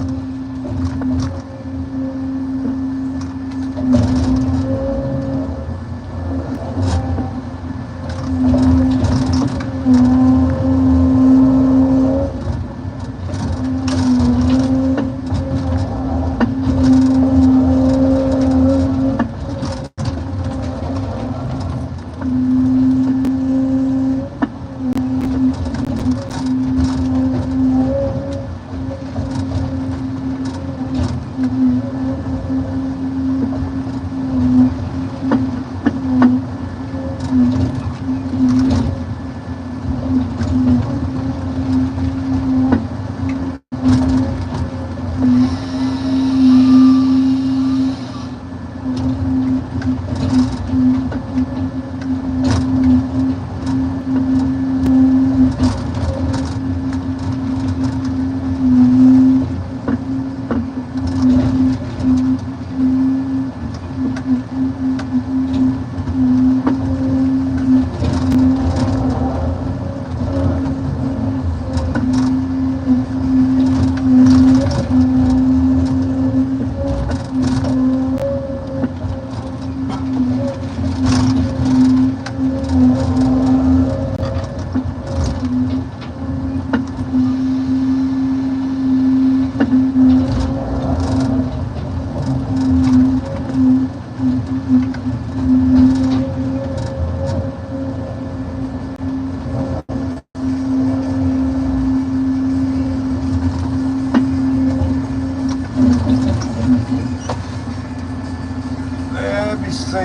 Let me see.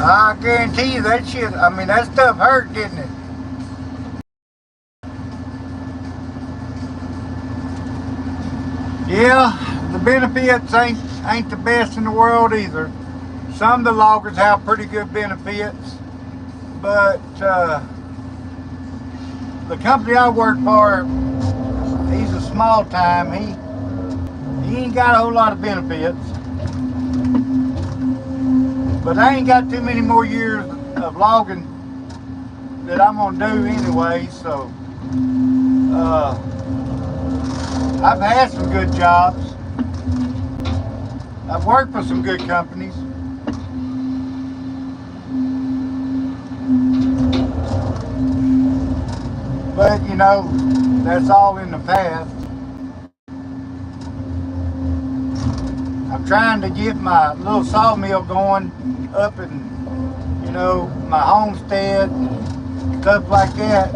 I guarantee you that shit, I mean, that stuff hurt, didn't it? Yeah, the benefits ain't the best in the world either. Some of the loggers have pretty good benefits, but the company I work for, he's a small time. He ain't got a whole lot of benefits, but I ain't got too many more years of logging that I'm gonna do anyway. So I've had some good jobs. I've worked for some good companies. But, you know, that's all in the past. I'm trying to get my little sawmill going up in, you know, my homestead, stuff like that.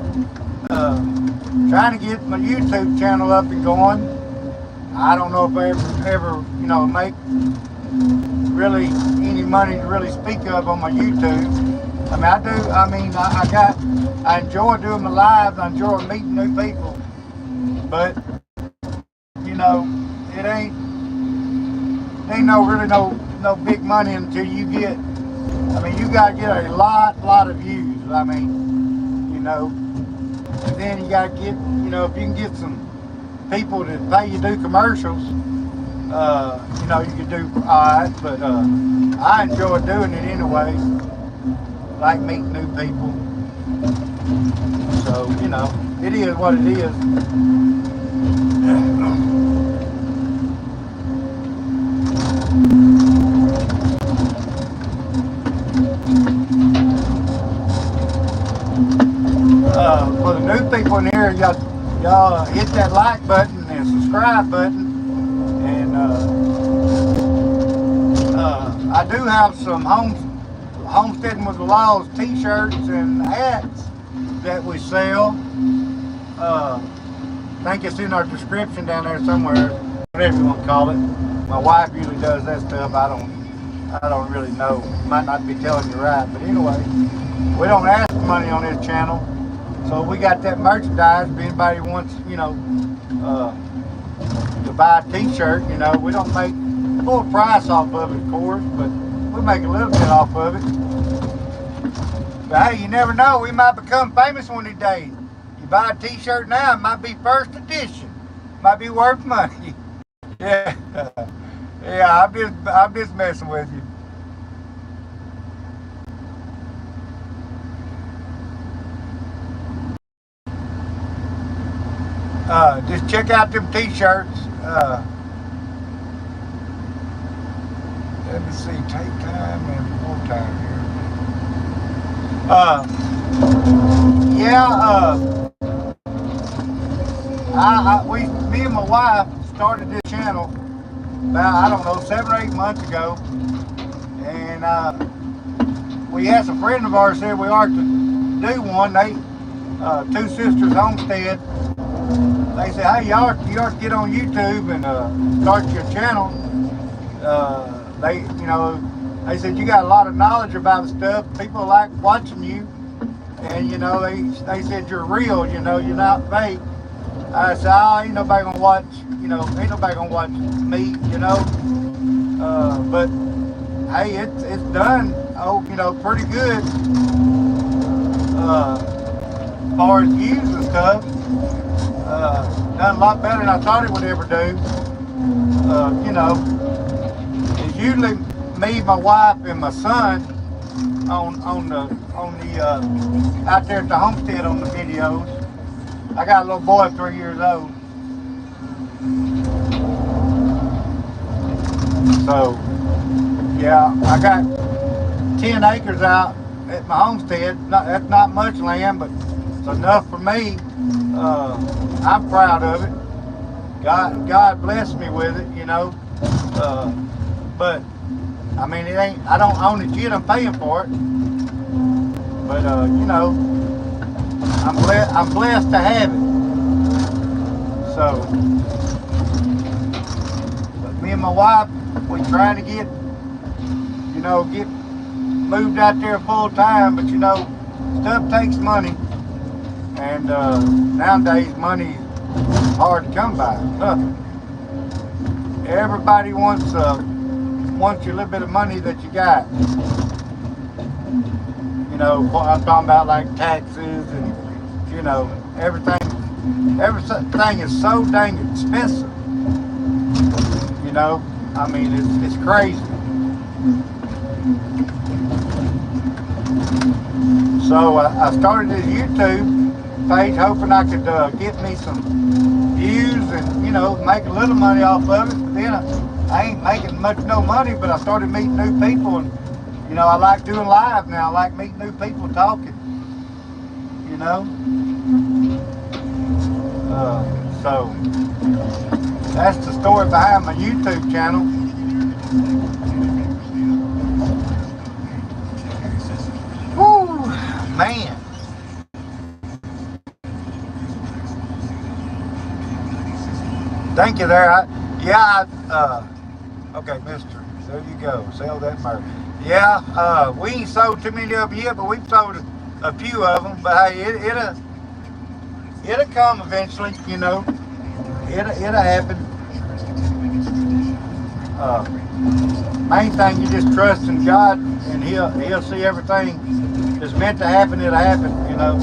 Trying to get my YouTube channel up and going. I don't know if I ever, you know, make really any money to really speak of on my YouTube. I mean, I do. I mean, I enjoy doing my lives. I enjoy meeting new people. But you know, it ain't really no big money until you get. I mean, you gotta get a lot of views. I mean, you know, and then you gotta get, you know, if you can get some people that pay you to do commercials, you know, you can do alright. But I enjoy doing it anyway. Like meeting new people. So, you know, it is what it is. For the new people in here, y'all hit that like button and subscribe button. And I do have some Homesteading with the Laws t-shirts and hats that we sell. I think it's in our description down there somewhere, whatever you want to call it. My wife usually does that stuff. I don't really know. Might not be telling you right, but anyway, we don't ask for money on this channel. So we got that merchandise. If anybody wants, you know, to buy a t-shirt, you know, we don't make full price off of it, of course, but we make a little bit off of it. But hey, you never know. We might become famous one of these days. You buy a t-shirt now, it might be first edition. Might be worth money. Yeah. Yeah, I'm just messing with you. Just check out them t-shirts. Let me see, take time and more time here. Yeah, me and my wife started this channel about, I don't know, 7 or 8 months ago. And we asked a friend of ours, said we ought to do one. They, Two Sisters Homestead, they said, hey, you ought to get on YouTube and start your channel. They said you got a lot of knowledge about stuff. People like watching you, and you know they said you're real. You know, you're not fake. I said, oh, ain't nobody gonna watch. You know, ain't nobody gonna watch me. You know, but hey, it's done. Oh, you know, pretty good. As far as views and stuff, done a lot better than I thought it would ever do. You know, it's usually me, my wife, and my son on the out there at the homestead on the videos. I got a little boy 3 years old. So yeah, I got 10 acres out at my homestead. That's not much land, but it's enough for me. I'm proud of it. God blessed me with it, you know. But I mean, it ain't. I don't own it yet. I'm paying for it. But you know, I'm blessed to have it. So, but me and my wife, we trying to get moved out there full time. But you know, stuff takes money, and nowadays money is hard to come by. Everybody wants you a little bit of money that you got. You know, I'm talking about like taxes and, you know, everything is so dang expensive. You know, I mean, it's crazy. So I started this YouTube page hoping I could get me some views and, you know, make a little money off of it. But then I ain't making no money, but I started meeting new people, and you know, I like doing live now. I like meeting new people, talking, you know. So that's the story behind my YouTube channel. Woo, man. Thank you there. Okay, mister. There you go. Sell that murder. Yeah, we ain't sold too many of them yet, but we've sold a few of them. But hey, it'll come eventually, you know. It'll happen. Main thing, you just trust in God, and He'll see everything that's meant to happen. It'll happen, you know.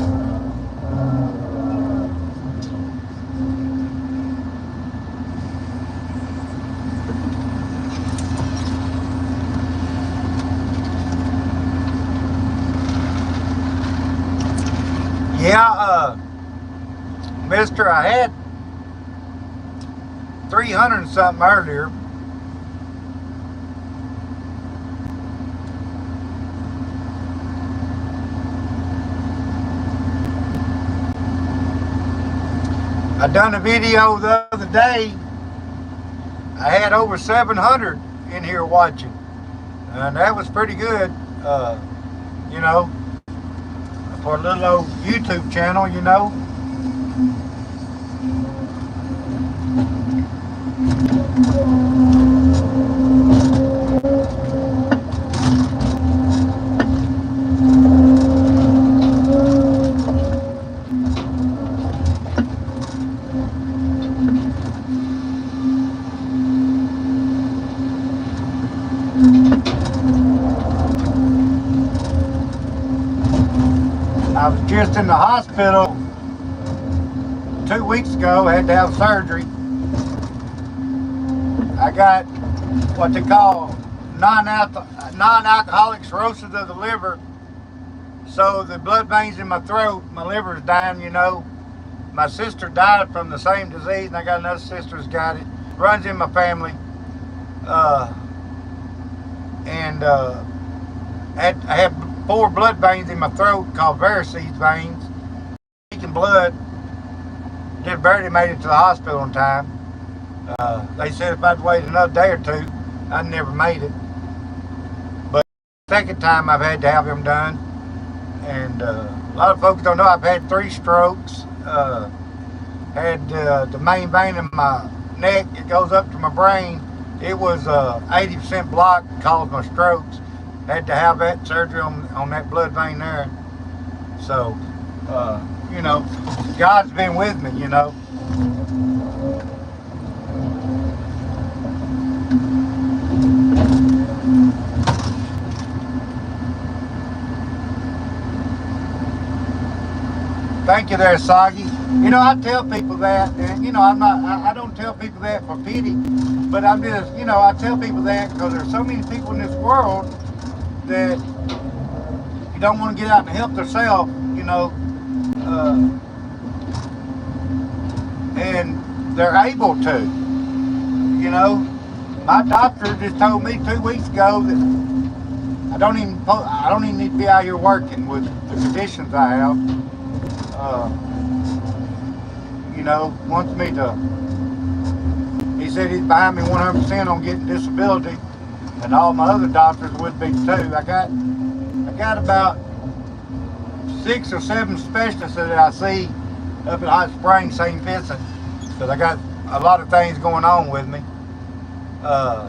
Yeah, mister, I had 300 and something earlier. I done a video the other day. I had over 700 in here watching, and that was pretty good, you know, for a little old YouTube channel, you know. I was just in the hospital 2 weeks ago. I had to have surgery. I got what they call non-alcoholic cirrhosis of the liver. So the blood veins in my throat, my liver's dying, you know. My sister died from the same disease, and I got another sister who's got it. Runs in my family. I had 4 blood veins in my throat called varices veins. Leaking blood. Just barely made it to the hospital in time. They said if I'd waited another day or two, I'd never made it. But the second time I've had to have them done. And a lot of folks don't know I've had 3 strokes. Had the main vein in my neck, it goes up to my brain. It was 80% blocked, caused my strokes. Had to have that surgery on that blood vein there. So, you know, God's been with me, you know. Thank you there, Soggy. You know, I tell people that, and you know, I don't tell people that for pity, but I'm just, you know, I tell people that because there's so many people in this world that you don't want to get out and help themselves, you know, and they're able to, you know. My doctor just told me 2 weeks ago that I don't even need to be out here working with the conditions I have. You know, wants me to. He said he's behind me 100% on getting disability, and all my other doctors would be too. I got about 6 or 7 specialists that I see up at Hot Springs, St. Vincent, because I got a lot of things going on with me. I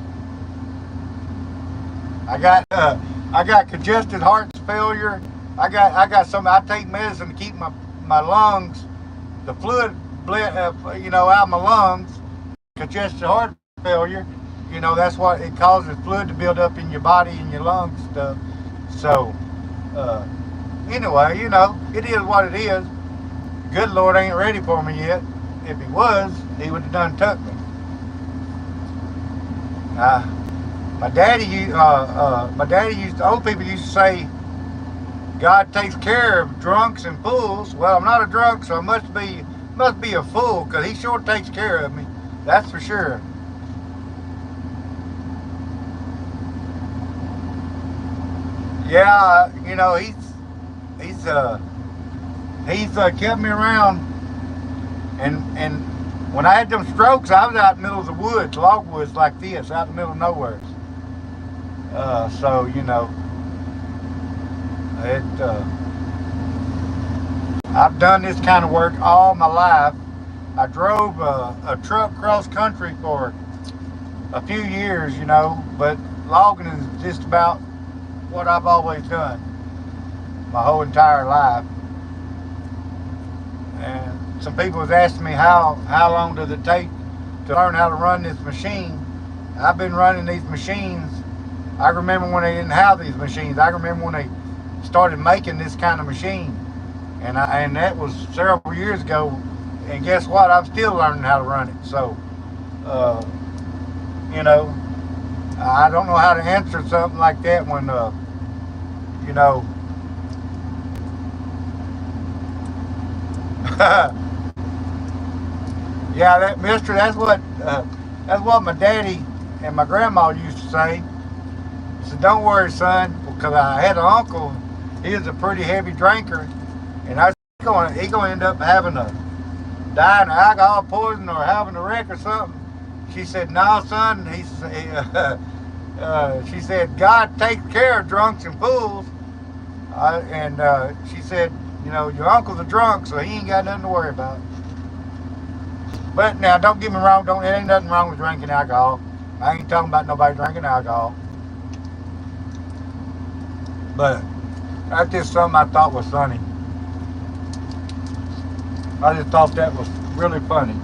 got congested heart failure. I take medicine to keep my lungs, the fluid, you know, out of my lungs. Congested heart failure, you know, that's what it causes, fluid to build up in your body and your lungs stuff. So, anyway, you know, it is what it is. Good Lord ain't ready for me yet. If he was, he would have done took me. My daddy used to, old people used to say, God takes care of drunks and fools. Well, I'm not a drunk, so I must be a fool, because he sure takes care of me. That's for sure. Yeah, you know, he's kept me around And when I had them strokes, I was out in the middle of the woods, log woods like this, out in the middle of nowhere. So you know, it. I've done this kind of work all my life. I drove a truck cross country for a few years, you know, but logging is just about what I've always done my whole entire life. And some people was asking me how long does it take to learn how to run this machine. I've been running these machines. I remember when they didn't have these machines. I remember when they started making this kind of machine, and that was several years ago. And guess what? I'm still learning how to run it. So, uh, you know, I don't know how to answer something like that when, you know, yeah, that Mister. That's what my daddy and my grandma used to say. He said, "Don't worry, son," because I had an uncle. He was a pretty heavy drinker, and I he gonna end up having a dying of alcohol poison or having a wreck or something. She said, "No, son." She said, "God takes care of drunks and fools," and she said, "You know, your uncle's a drunk, so he ain't got nothing to worry about." But now, don't get me wrong. Don't There ain't nothing wrong with drinking alcohol. I ain't talking about nobody drinking alcohol. But that's just something I thought was funny. I just thought that was really funny.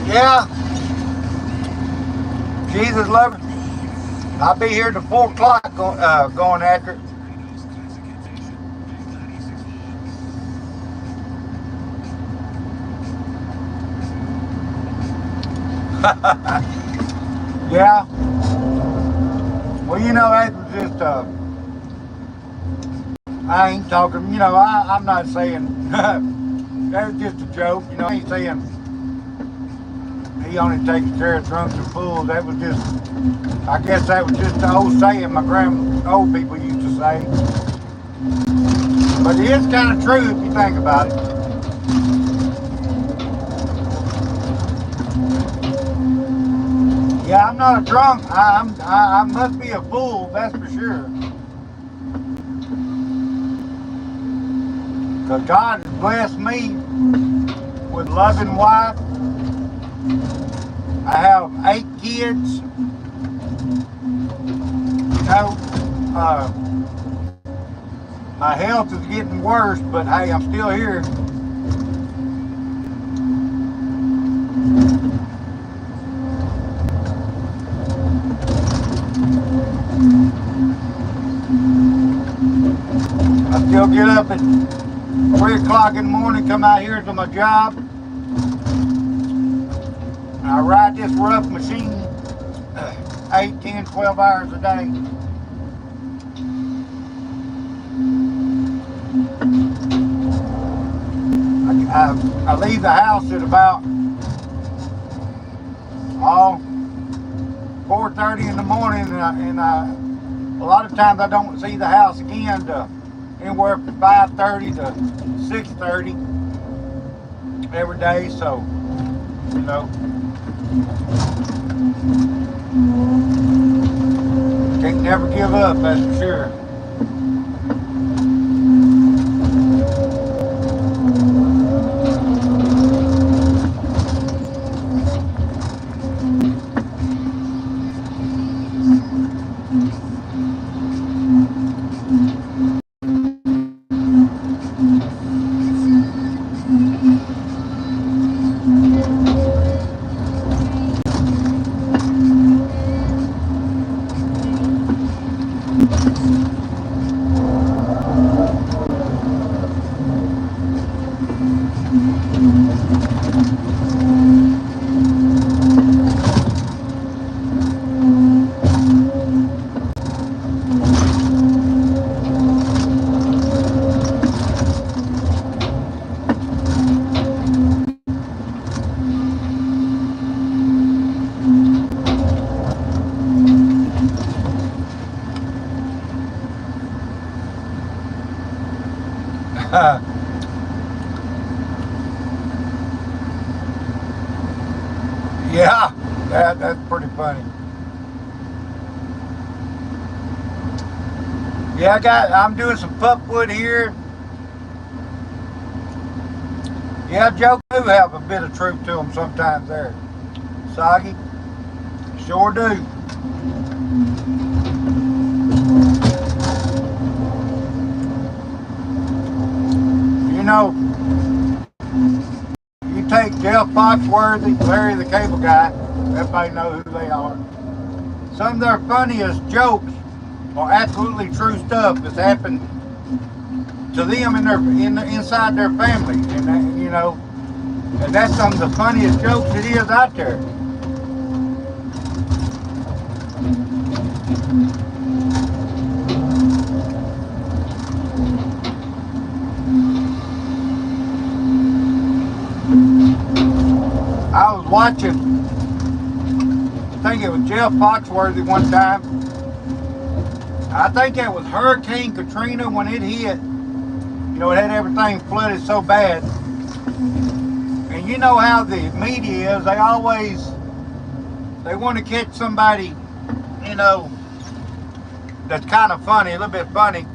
Yeah, Jesus love it. I'll be here till 4 o'clock going after it. Yeah. Well, you know, that was just, I ain't talking, you know, I'm not saying, that was just a joke. You know, I ain't saying he only takes care of drunks and fools. That was just, I guess that was just the old saying old people used to say. But it is kind of true if you think about it. Yeah, I'm not a drunk. I must be a fool, that's for sure. Because God has blessed me with a loving wife. I have 8 kids. You know, my health is getting worse, but hey, I'm still here. I still get up at 3 o'clock in the morning, come out here to my job. I ride this rough machine 8, 10, 12 hours a day. I leave the house at about 4:30 in the morning, and a lot of times I don't see the house again to anywhere from 5:30 to 6:30 every day. So, you know, can't never give up, that's for sure. Yeah, that's pretty funny. Yeah, I'm doing some pupwood here. Yeah, jokes do have a bit of truth to them sometimes there. Soggy, sure do. You know, you take Jeff Foxworthy, Larry the Cable Guy, everybody knows who they are. Some of their funniest jokes are absolutely true stuff that's happened to them inside their family, and that, you know, and that's some of the funniest jokes it is out there. I was watching, I think it was Jeff Foxworthy one time. I think that was Hurricane Katrina when it hit. You know, it had everything flooded so bad. And you know how the media is, they want to catch somebody, you know, that's kind of funny, a little bit funny.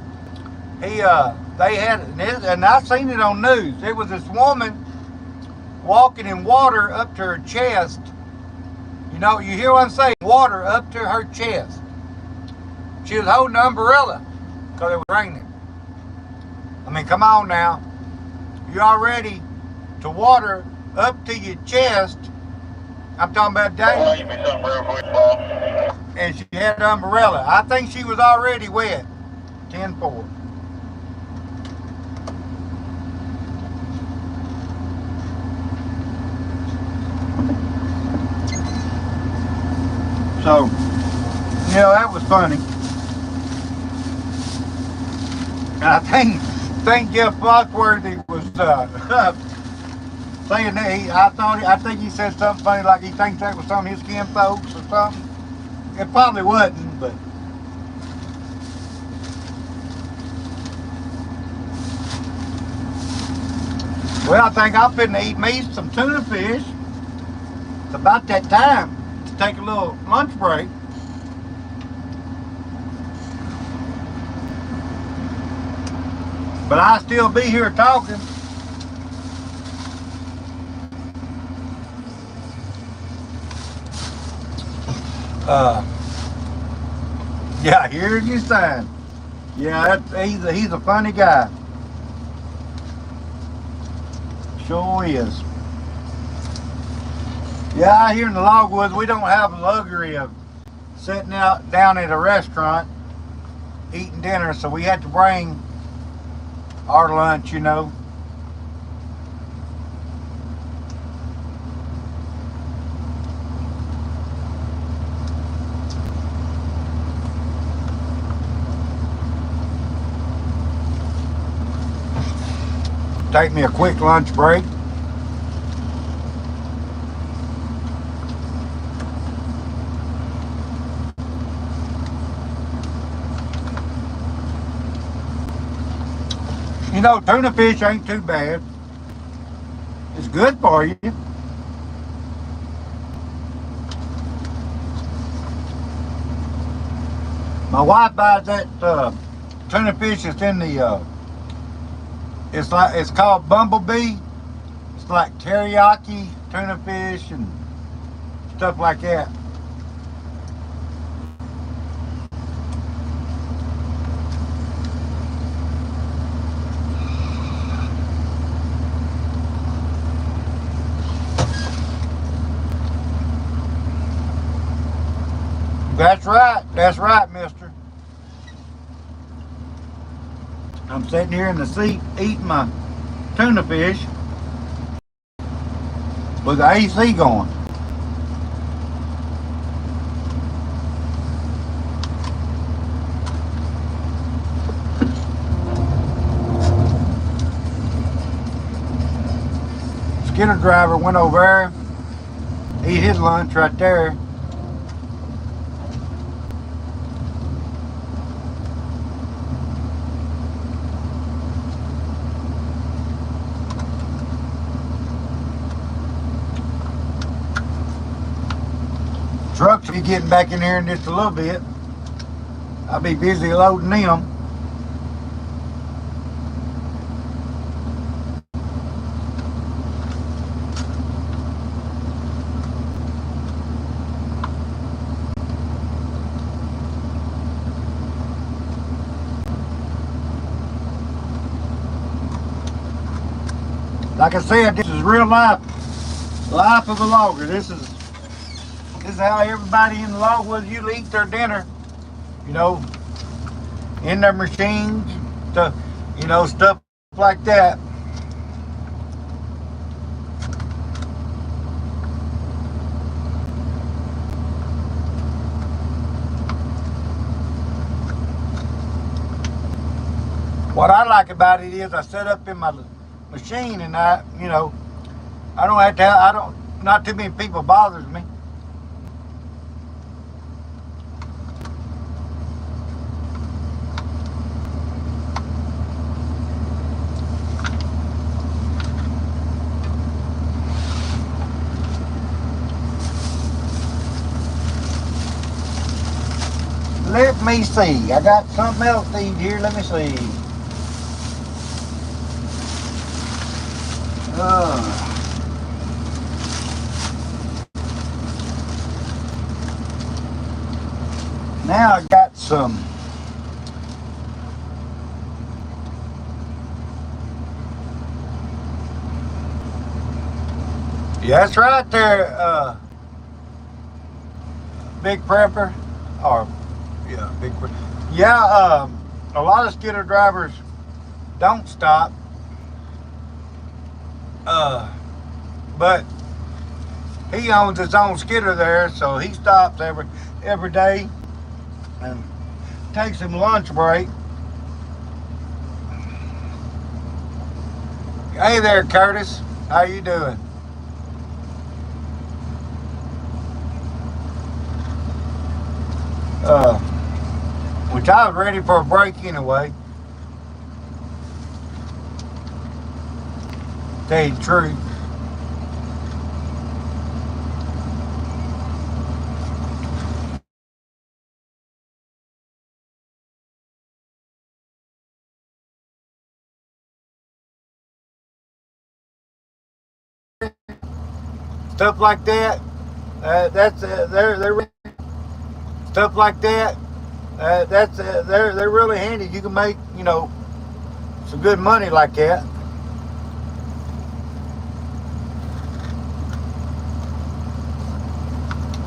They had, and I seen it on news. It was this woman walking in water up to her chest. You know, you hear what I'm saying? Water up to her chest. She was holding an umbrella because it was raining. I mean, come on now. You're all ready to water up to your chest. I'm talking about Dave. And she had an umbrella. I think she was already wet. 10-4. So, you know, that was funny. And I think Jeff Foxworthy was saying that I think he said something funny like he thinks that was some of his kin folks or something. It probably wasn't, but well, I think I'm finna eat me some tuna fish. It's about that time to take a little lunch break. But I'll still be here talking. Yeah, here's your sign. Yeah, he's a funny guy. Sure is. Yeah, out here in the Logwoods, we don't have the luxury of sitting down at a restaurant eating dinner, so we had to bring our lunch, you know. Take me a quick lunch break. You know, tuna fish ain't too bad. It's good for you. My wife buys that tuna fish that's in the, it's called Bumblebee. It's like teriyaki tuna fish and stuff like that. That's right, mister. I'm sitting here in the seat eating my tuna fish with the AC going. Skidder driver went over there, ate his lunch right there. Trucks will be getting back in here in just a little bit. I'll be busy loading them. Like I said, this is real life of a logger. This is how everybody in the logwood usually eat their dinner. You know, in their machines, stuff, you know, stuff like that. What I like about it is I set up in my machine and you know, I don't have to, not too many people bothers me. Let me see. I got something else to eat here. Let me see. Now I got some. Yeah, that's right there, Big Prepper. Or, yeah, Big Prepper. Yeah, a lot of skidder drivers don't stop. But he owns his own skidder there, so he stops every day and takes him lunch break. Hey there, Curtis. How you doing? Which I was ready for a break anyway. Tell you the truth. Stuff like that. That's they're stuff like that. They're really handy. You can make, you know, some good money like that.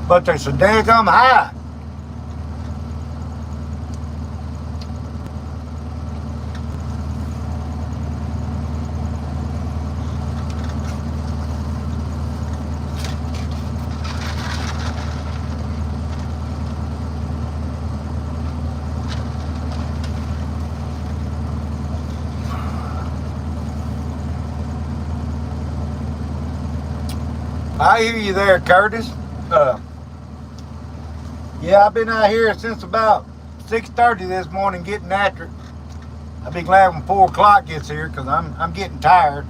But they're so daggum high. I hear you there, Curtis. Yeah, I've been out here since about 6:30 this morning getting after it. I'll be glad when 4 o'clock gets here because I'm getting tired.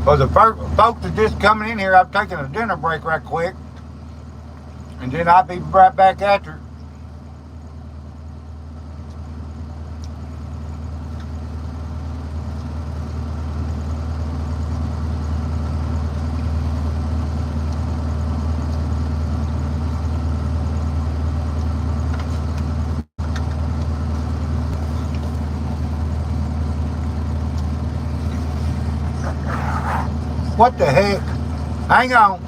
For the folks that just coming in here, I'm taking a dinner break right quick. And then I'll be right back after it. What the heck? Hang on.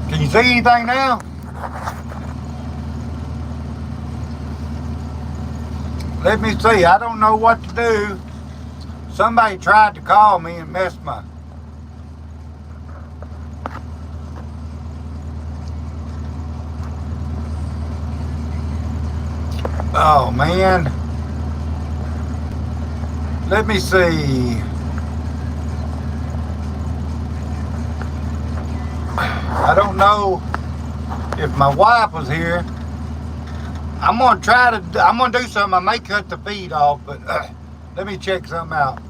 Can you see anything now? Let me see. I don't know what to do. Somebody tried to call me and messed my... Oh, man. Let me see. I don't know if my wife was here. I'm gonna do something. I may cut the feed off, but let me check something out.